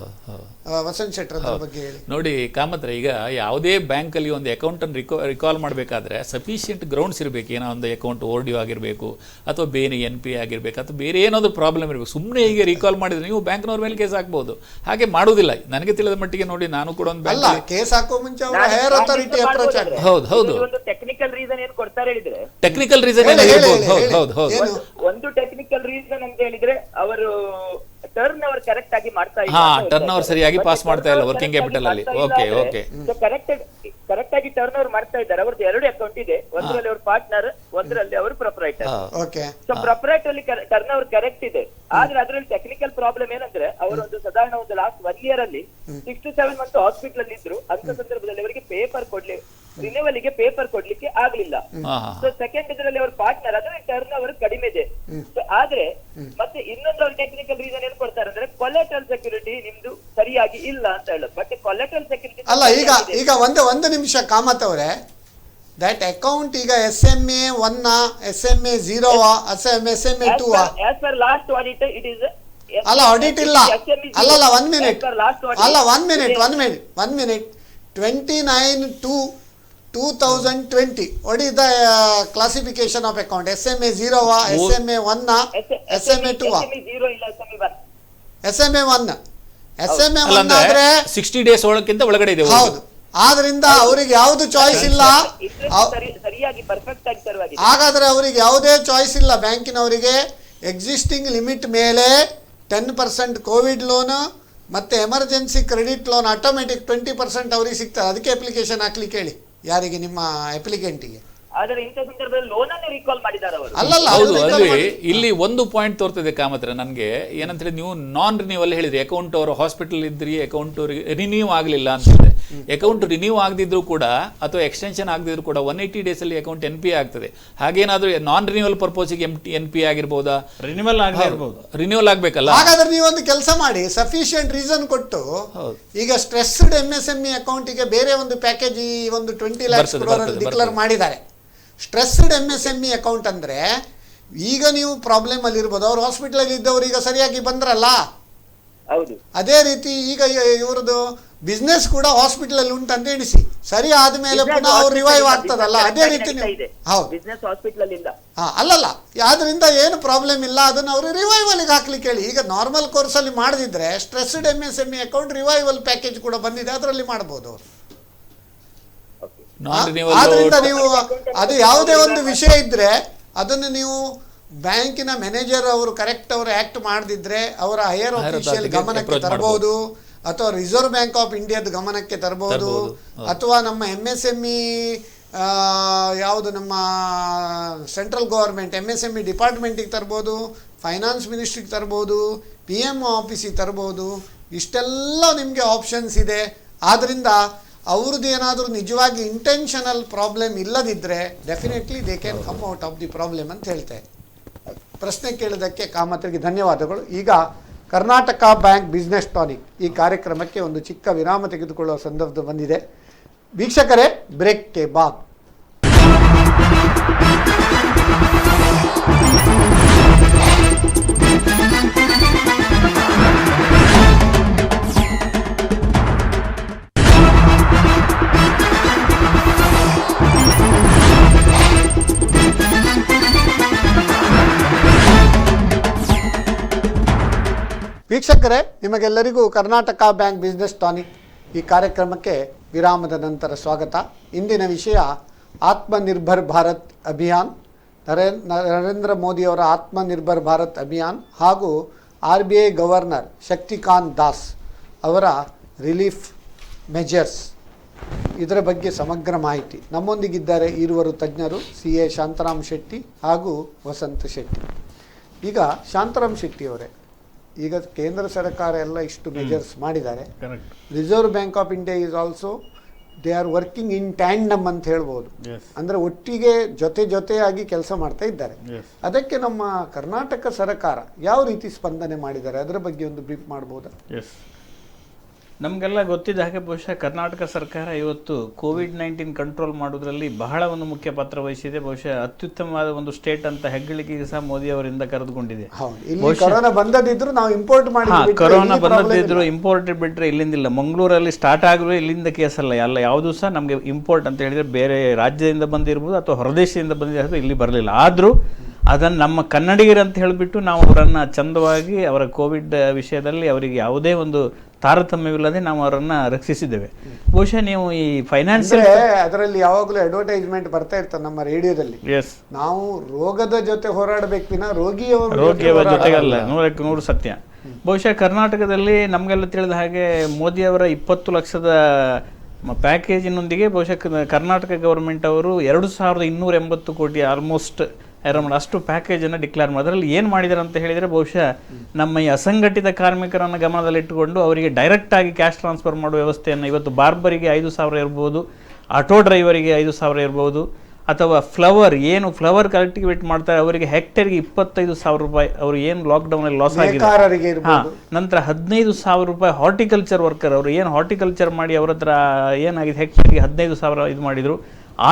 ವಸಂತ್ ಶೆಟ್ಟರ್ ಅದ್ರ ಬಗ್ಗೆ ಹೇಳಿ. ನೋಡಿ ಕಾಮತ್ರ, ಈಗ ಯಾವುದೇ ಬ್ಯಾಂಕಲ್ಲಿ ಒಂದು ಅಕೌಂಟನ್ನು ರಿಕಾಲ್ ಮಾಡಬೇಕಾದ್ರೆ ಸಫಿಷಿಯೆಂಟ್ ಗ್ರೌಂಡ್ಸ್ ಇರಬೇಕು. ಏನೋ ಒಂದು ಅಕೌಂಟ್ ಓವರ್ಡ್ಯೂ ಆಗಿರಬೇಕು, ಅಥವಾ ಬೇರೆ NPA ಆಗಿರಬೇಕು, ಅಥವಾ ಬೇರೆ ಏನಾದರೂ ಪ್ರಾಬ್ಲಮ್ ಇರಬೇಕು. ಸುಮ್ಮನೆ ಹೀಗೆ ರಿಕಾಲ್ ಮಾಡಿದ್ರೆ ನೀವು ಬ್ಯಾಂಕ್ನವ್ರ ಮೇಲೆ ಕೇಸ್ ಹಾಕ್ಬೋದು. ಹಾಗೆ ಮಾಡೋದಿಲ್ಲ ನನಗೆ ತಿಳಿದ ಮಟ್ಟಿಗೆ. ನೋಡಿ, ನಾನು ಕೂಡ ಒಂದು ಬ್ಯಾಂಕ್ ಕೇಸ್ ಹಾಕೋ ಮುಂಚೆ ಹೈಯರ್ ಅಥಾರಿಟಿ ಅಪ್ರೋಚ್ ಆಗಿದೆ. ಹೌದು. ಒಂದು ಟೆಕ್ನಿಕಲ್ ರೀಸನ್ ಏನು ಕೊಡ್ತಾರೆ ಹೇಳಿದ್ರೆ, ಟೆಕ್ನಿಕಲ್ ರೀಸನ್ ಒಂದು ಟೆಕ್ನಿಕಲ್ ರೀಸನ್ ಅಂತ ಹೇಳಿದ್ರೆ ಅವರು ಟರ್ನ್ ಓವರ್ ಕರೆಕ್ಟ್ ಆಗಿ ಮಾಡ್ತಾ ಇಲ್ಲ. ಟರ್ನ್ ಓವರ್ ಸರಿಯಾಗಿ ಪಾಸ್ ಮಾಡ್ತಾ ಇಲ್ಲ ವರ್ಕಿಂಗ್ ಕ್ಯಾಪಿಟಲ್ ಅಲ್ಲಿ. ಓಕೆ. ಕರೆಕ್ಟ್ ಆಗಿ ಟರ್ನ್ ಓವರ್ ಮಾಡ್ತಾ ಇದ್ದಾರೆ. ಅವ್ರದ್ದು 2 ಅಕೌಂಟ್ ಇದೆ, ಒಂದರಲ್ಲಿ ಅವರು ಪಾರ್ಟ್ನರ್, ಒಂದರಲ್ಲಿ ಅವರು ಪ್ರೊಪ್ರೈಟರ್. ಸೊ ಪ್ರೊಪ್ರೈಟರ್ ಅಲ್ಲಿ ಟರ್ನ್ ಓವರ್ ಕರೆಕ್ಟ್ ಇದೆ, ಆದ್ರೆ ಅದರಲ್ಲಿ ಟೆಕ್ನಿಕಲ್ ಪ್ರಾಬ್ಲಮ್ ಏನಂದ್ರೆ ಅವರು ಒಂದು ಸಾಧಾರಣ ಒಂದು ಲಾಸ್ಟ್ 1 year ಅಲ್ಲಿ 6 to 7 months ಹಾಸ್ಪಿಟಲ್ ಅಲ್ಲಿ ಇದ್ರು. ಅಂತ ಸಂದರ್ಭದಲ್ಲಿ ಅವರಿಗೆ ರಿನ್ಯೂವಲ್ ಗೆ ಪೇಪರ್ ಕೊಡ್ಲಿಕ್ಕೆ ಆಗ್ಲಿಲ್ಲ. ಸೊ ಸೆಕೆಂಡ್ ಇದರಲ್ಲಿ ಅವ್ರ ಪಾರ್ಟ್ನರ್, ಅದರಲ್ಲಿ ಟರ್ನ್ ಓವರ್ ಕಡಿಮೆ ಇದೆ. ಆದ್ರೆ ಮತ್ತೆ ಇನ್ನೊಂದು ಟೆಕ್ನಿಕಲ್ ರೀಸನ್ ಏನ್ ಕೊಡ್ತಾರೆ ಅಂದ್ರೆ ಕೊಲೆಟ್ರಲ್ ಸೆಕ್ಯೂರಿಟಿ ನಿಮ್ದು ಸರಿಯಾಗಿ ಇಲ್ಲ ಅಂತ ಹೇಳೋದು. ಬಟ್ ಕೊಲೆಟ್ರಲ್ ಸೆಕ್ಯೂರಿಟಿ ಅಲ್ಲ. ಈಗ ಒಂದು ನಿಮಿಷ ಕಾಮತ್ ಅವರೇ, ದಟ್ ಅಕೌಂಟ್ ಈಗ SMA 1 SMA 0 SMA 2 as per last audit it is ಅಲ್ಲ, ಆಡಿಟ್ ಇಲ್ಲ. ಅಲ್ಲ 1 minute. ಅಲ್ಲ 1 minute 29/2/2020 what is the classification of account? SMA 0 SMA 1 SMA 2 SMA 0 ಇಲ್ಲ SMA 1 SMA 1 ಆದ್ರೆ 60 ಡೇಸ್ ಒಳಗಡೆ ಇದೆ. ಹೌದು, ಆದ್ರಿಂದ ಅವರಿಗೆ ಯಾವುದು ಚಾಯ್ಸ್ ಇಲ್ಲ. ಸರಿಯಾಗಿ ಪರ್ಫೆಕ್ಟ್ ಆಗಿ ಸರ್ವಾಗಿದೆ. ಹಾಗಾದ್ರೆ ಅವರಿಗೆ ಯಾವುದೇ ಚಾಯ್ಸ್ ಇಲ್ಲ ಬ್ಯಾಂಕಿನವರಿಗೆ. ಎಕ್ಸಿಸ್ಟಿಂಗ್ ಲಿಮಿಟ್ ಮೇಲೆ 10% ಕೋವಿಡ್ ಲೋನ್ ಮತ್ತೆ ಎಮರ್ಜೆನ್ಸಿ ಕ್ರೆಡಿಟ್ ಲೋನ್ ಆಟೋಮೆಟಿಕ್ 20% ಅವರಿಗೆ ಸಿಗ್ತದೆ. ಅದಕ್ಕೆ ಅಪ್ಲಿಕೇಶನ್ ಹಾಕ್ಲಿಕ್ಕೆ ಹೇಳಿ ಯಾರಿಗೆ, ನಿಮ್ಮ ಅಪ್ಲಿಕೆಂಟಿಗೆ. ಆದರೆ ಇಂಥ ಸಂದರ್ಭದಲ್ಲಿ ಲೋನ್ ಅನ್ನು ರೀಕಾಲ್ ಮಾಡಿದ್ದಾರೆ ಅವರು. ಅಲ್ಲಲ್ಲ, ಹೌದು, ಅಲ್ಲಿ ಇಲ್ಲಿ ಒಂದು ಪಾಯಿಂಟ್ ತೋರ್ತದೆ ಕಾಮತ್ರ ನನಗೆ. ಏನಂತ ಹೇಳಿ, ನೀವು ನಾನ್ ರಿನ್ಯೂವಲ್ ಹೇಳಿದ್ರಿ, ಅಕೌಂಟ್ ಅವರು ಹಾಸ್ಪಿಟಲ್ ಇದ್ರಿ, ಅಕೌಂಟ್ ರಿನ್ಯೂ ಆಗಲಿಲ್ಲ ಅಂತ ಹೇಳಿದ್ರೆ, ಅಕೌಂಟ್ ರಿನ್ಯೂ ಆಗದಿದ್ರು ಕೂಡ ಅಥವಾ ಎಕ್ಸ್ಟೆನ್ಷನ್ ಆಗದಿದ್ರು ಕೂಡ 180 ಡೇಸ್ ಅಲ್ಲಿ ಅಕೌಂಟ್ NPA ಆಗ್ತದೆ. ಹಾಗೇನಾದ್ರೂ ನಾನ್ ರಿನ್ಯೂವಲ್ ಪರ್ಪೋಸ್ಗೆ NPA ಆಗಿರ್ಬೋದಾ? ರಿನ್ಯೂವಲ್ ಆಗಿರ್ಬೋದು, ರಿನ್ಯೂವಲ್ ಆಗ್ಬೇಕಲ್ಲ. ಹಾಗಾದ್ರೆ ನೀವೊಂದು ಕೆಲಸ ಮಾಡಿ, ಸಫಿಶಿಯಂಟ್ ರೀಸನ್ ಕೊಟ್ಟು, ಈಗ ಸ್ಟ್ರೆಸ್ಡ್ MSME ಅಕೌಂಟಿಗೆ ಬೇರೆ ಒಂದು ಪ್ಯಾಕೇಜ್ ಈ ಒಂದು 20 lakhs ಡಿಕ್ಲೇರ್ ಮಾಡಿದ್ದಾರೆ. ಸ್ಟ್ರೆಸ್ಡ್ MSME ಅಕೌಂಟ್ ಅಂದರೆ ಈಗ ನೀವು ಪ್ರಾಬ್ಲಮ್ ಅಲ್ಲಿ ಇರ್ಬೋದು, ಅವ್ರು ಹಾಸ್ಪಿಟಲ್ ಇದ್ದವ್ರು ಈಗ ಸರಿಯಾಗಿ ಬಂದ್ರಲ್ಲ. ಹೌದು, ಅದೇ ರೀತಿ ಈಗ ಇವ್ರದ್ದು ಬಿಸ್ನೆಸ್ ಕೂಡ ಹಾಸ್ಪಿಟಲ್ ಅಲ್ಲಿ ಉಂಟಂತ ಎಣಿಸಿ, ಸರಿ ಆದ್ಮೇಲೆ ಪುನಃ ಅವ್ರು ರಿವೈವ್ ಆಗ್ತದಲ್ಲ. ಅದೇ ರೀತಿ ನೀವು ಹೌದು ಬಿಸ್ನೆಸ್ ಹಾಸ್ಪಿಟಲ್ ಇಂದ ಅಲ್ಲಲ್ಲ, ಆದ್ರಿಂದ ಏನು ಪ್ರಾಬ್ಲಮ್ ಇಲ್ಲ, ಅದನ್ನ ಅವರು ರಿವೈವಲ್ಗೆ ಹಾಕ್ಲಿಕ್ಕೆ ಹೇಳಿ. ಈಗ ನಾರ್ಮಲ್ ಕೋರ್ಸ್ ಅಲ್ಲಿ ಮಾಡದಿದ್ರೆ stressed MSME account revival package ಕೂಡ ಬಂದಿದೆ, ಅದರಲ್ಲಿ ಮಾಡಬಹುದು ಅವರು. ಆದ್ರಿಂದ ನೀವು ಅದು ಯಾವುದೇ ಒಂದು ವಿಷಯ ಇದ್ರೆ ಅದನ್ನು ನೀವು ಬ್ಯಾಂಕಿನ ಮ್ಯಾನೇಜರ್ ಅವರು ಕರೆಕ್ಟ್ ಅವರು ಆಕ್ಟ್ ಮಾಡದಿದ್ರೆ ಅವರ ಹೈಯರ್ ಆಫೀಷಿಯಲ್ ಗಮನಕ್ಕೆ ತರಬಹುದು, ಅಥವಾ ರಿಸರ್ವ್ ಬ್ಯಾಂಕ್ ಆಫ್ ಇಂಡಿಯಾದ ಗಮನಕ್ಕೆ ತರಬಹುದು, ಅಥವಾ ನಮ್ಮ MSME ಯಾವುದು ನಮ್ಮ ಸೆಂಟ್ರಲ್ ಗವರ್ಮೆಂಟ್ MSME ಡಿಪಾರ್ಟ್ಮೆಂಟಿಗೆ ತರ್ಬೋದು, ಫೈನಾನ್ಸ್ ಮಿನಿಸ್ಟ್ರಿಗೆ ತರ್ಬೋದು, PM ಆಫೀಸಿಗೆ ತರ್ಬೋದು. ಇಷ್ಟೆಲ್ಲ ನಿಮಗೆ ಆಪ್ಷನ್ಸ್ ಇದೆ. ಆದ್ದರಿಂದ ಅವ್ರದ್ದು ಏನಾದರೂ ನಿಜವಾಗಿ ಇಂಟೆನ್ಷನಲ್ ಪ್ರಾಬ್ಲಮ್ ಇಲ್ಲದಿದ್ದರೆ definitely they can come out of the problem ಅಂತ ಹೇಳ್ತೇವೆ. ಪ್ರಶ್ನೆ ಕೇಳಿದ್ದಕ್ಕೆ ಕಾಮತ್ರಿಗೆ ಧನ್ಯವಾದಗಳು. ಈಗ ಕರ್ನಾಟಕ ಬ್ಯಾಂಕ್ ಬಿಸ್ನೆಸ್ ಟಾನಿಕ್ ಈ ಕಾರ್ಯಕ್ರಮಕ್ಕೆ ಒಂದು ಚಿಕ್ಕ ವಿರಾಮ ತೆಗೆದುಕೊಳ್ಳುವ ಸಂದರ್ಭ ಬಂದಿದೆ. ವೀಕ್ಷಕರೇ, ಬ್ರೇಕ್ ಕೆ ಬಾದ್ ವೀಕ್ಷಕರೇ, ನಿಮಗೆಲ್ಲರಿಗೂ ಕರ್ನಾಟಕ ಬ್ಯಾಂಕ್ ಬಿಸ್ನೆಸ್ ಟಾನಿಕ್ ಈ ಕಾರ್ಯಕ್ರಮಕ್ಕೆ ವಿರಾಮದ ನಂತರ ಸ್ವಾಗತ. ಇಂದಿನ ವಿಷಯ ಆತ್ಮನಿರ್ಭರ್ ಭಾರತ್ ಅಭಿಯಾನ್, ನರೇಂದ್ರ ಮೋದಿಯವರ ಆತ್ಮನಿರ್ಭರ್ ಭಾರತ್ ಅಭಿಯಾನ್ ಹಾಗೂ RBI ಗವರ್ನರ್ ಶಕ್ತಿಕಾಂತ್ ದಾಸ್ ಅವರ ರಿಲೀಫ್ ಮೆಜರ್ಸ್, ಇದರ ಬಗ್ಗೆ ಸಮಗ್ರ ಮಾಹಿತಿ. ನಮ್ಮೊಂದಿಗಿದ್ದಾರೆ ಇರುವರು ತಜ್ಞರು, CA ಶಾಂತರಾಮ್ ಶೆಟ್ಟಿ ಹಾಗೂ ವಸಂತ ಶೆಟ್ಟಿ. ಈಗ ಶಾಂತರಾಮ್ ಶೆಟ್ಟಿ ಅವರೇ, ಈಗ ಕೇಂದ್ರ ಸರ್ಕಾರ ಎಲ್ಲ ಇಷ್ಟು ಮೆಜರ್ಸ್ ಮಾಡಿದ್ದಾರೆ. Reserve bank of India is also they are working in tandem ಅಂತ ಹೇಳ್ಬೋದು. ಅಂದರೆ ಒಟ್ಟಿಗೆ ಜೊತೆಯಾಗಿ ಕೆಲಸ ಮಾಡ್ತಾ ಇದ್ದಾರೆ. ಅದಕ್ಕೆ ನಮ್ಮ ಕರ್ನಾಟಕ ಸರ್ಕಾರ ಯಾವ ರೀತಿ ಸ್ಪಂದನೆ ಮಾಡಿದ್ದಾರೆ ಅದರ ಬಗ್ಗೆ ಒಂದು ಬ್ರೀಫ್ ಮಾಡ್ಬೋದಾ? ನಮಗೆಲ್ಲ ಗೊತ್ತಿದ್ದ ಹಾಗೆ ಬಹುಶಃ ಕರ್ನಾಟಕ ಸರ್ಕಾರ ಇವತ್ತು COVID-19 ಕಂಟ್ರೋಲ್ ಮಾಡೋದ್ರಲ್ಲಿ ಬಹಳ ಒಂದು ಮುಖ್ಯ ಪಾತ್ರ ವಹಿಸಿದೆ. ಬಹುಶಃ ಅತ್ಯುತ್ತಮವಾದ ಒಂದು ಸ್ಟೇಟ್ ಅಂತ ಹೆಗ್ಗಳಿಕೆಗೆ ಸಹ ಮೋದಿ ಅವರಿಂದ ಕರೆದುಕೊಂಡಿದೆ. ಕೊರೋನಾ ಬಂದದಿದ್ರು ನಾವು ಇಂಪೋರ್ಟ್ ಮಾಡಿ, ಕೊರೋನಾ ಬಂದದಿದ್ರು ಇಂಪೋರ್ಟೆಡ್ ಬಿಟ್ಟರೆ ಇಲ್ಲಿಂದಿಲ್ಲ. ಮಂಗಳೂರಲ್ಲಿ ಸ್ಟಾರ್ಟ್ ಆಗಿರೋ ಇಲ್ಲಿಂದ ಕೇಸ್ ಅಲ್ಲ, ಯಾವುದೂ ಸಹ ನಮಗೆ ಇಂಪೋರ್ಟ್ ಅಂತ ಹೇಳಿದರೆ ಬೇರೆ ರಾಜ್ಯದಿಂದ ಬಂದಿರ್ಬೋದು ಅಥವಾ ಹೊರದೇಶದಿಂದ ಬಂದಿರ್ಬೋದು, ಇಲ್ಲಿ ಬರಲಿಲ್ಲ. ಆದರೂ ಅದನ್ನು ನಮ್ಮ ಕನ್ನಡಿಗರಂತ ಹೇಳಿಬಿಟ್ಟು ನಾವು ಅವರನ್ನು ಚಂದವಾಗಿ ಅವರ ಕೋವಿಡ್ ವಿಷಯದಲ್ಲಿ ಅವರಿಗೆ ಯಾವುದೇ ಒಂದು ತಾರತಮ್ಯವಿಲ್ಲದೆ ನಾವು ಅವರನ್ನು ರಕ್ಷಿಸಿದ್ದೇವೆ. ಬಹುಶಃ ನೀವು ಈ ಫೈನಾನ್ಷಿಯಲ್ ಅದರಲ್ಲಿ ಯಾವಾಗಲೂ ಅಡ್ವರ್ಟೈಸ್ಮೆಂಟ್ ಬರ್ತಾ ಇರ್ತದೆ ನಮ್ಮ ರೇಡಿಯೋದಲ್ಲಿ. ನಾವು ರೋಗದ ಜೊತೆ ಹೋರಾಡಬೇಕು ವಿನ ರೋಗಿಯ ಜೊತೆಗಲ್ಲ. 100ಕ್ಕೆ 100 ಸತ್ಯ. ಬಹುಶಃ ಕರ್ನಾಟಕದಲ್ಲಿ ನಮಗೆಲ್ಲ ತಿಳಿದ ಹಾಗೆ ಮೋದಿಯವರ 20 ಲಕ್ಷದ ಪ್ಯಾಕೇಜಿನೊಂದಿಗೆ ಬಹುಶಃ ಕರ್ನಾಟಕ ಗವರ್ಮೆಂಟ್ ಅವರು 2280 ಕೋಟಿ ಆಲ್ಮೋಸ್ಟ್ ಅರೌಂಡ್ ಅಷ್ಟು ಪ್ಯಾಕೇಜನ್ನು ಡಿಕ್ಲೇರ್ ಮಾಡಿ. ಅದರಲ್ಲಿ ಏನು ಮಾಡಿದ್ದಾರೆ ಅಂತ ಹೇಳಿದರೆ, ಬಹುಶಃ ನಮ್ಮ ಈ ಅಸಂಘಟಿತ ಕಾರ್ಮಿಕರನ್ನು ಗಮನದಲ್ಲಿಟ್ಟುಕೊಂಡು ಅವರಿಗೆ ಡೈರೆಕ್ಟಾಗಿ ಕ್ಯಾಶ್ ಟ್ರಾನ್ಸ್ಫರ್ ಮಾಡುವ ವ್ಯವಸ್ಥೆಯನ್ನು, ಇವತ್ತು ಬಾರ್ಬರಿಗೆ 5,000 ಇರ್ಬೋದು, ಆಟೋ ಡ್ರೈವರಿಗೆ 5,000 ಇರ್ಬೋದು, ಅಥವಾ ಫ್ಲವರ್ ಕಲ್ಟಿವೇಟ್ ಮಾಡ್ತಾರೆ ಅವರಿಗೆ ಹೆಕ್ಟೇರ್ಗೆ 25,000 ರೂಪಾಯಿ, ಅವರು ಏನು ಲಾಕ್ಡೌನಲ್ಲಿ ಲಾಸ್ ಆಗಿದೆ. ನಂತರ 15,000 ರೂಪಾಯಿ ಹಾರ್ಟಿಕಲ್ಚರ್ ವರ್ಕರ್, ಅವರು ಏನು ಹಾರ್ಟಿಕಲ್ಚರ್ ಮಾಡಿ ಅವ್ರ ಹತ್ರ ಏನಾಗಿದೆ ಹೆಕ್ಟೇರ್ಗೆ 15,000 ಇದು ಮಾಡಿದರು.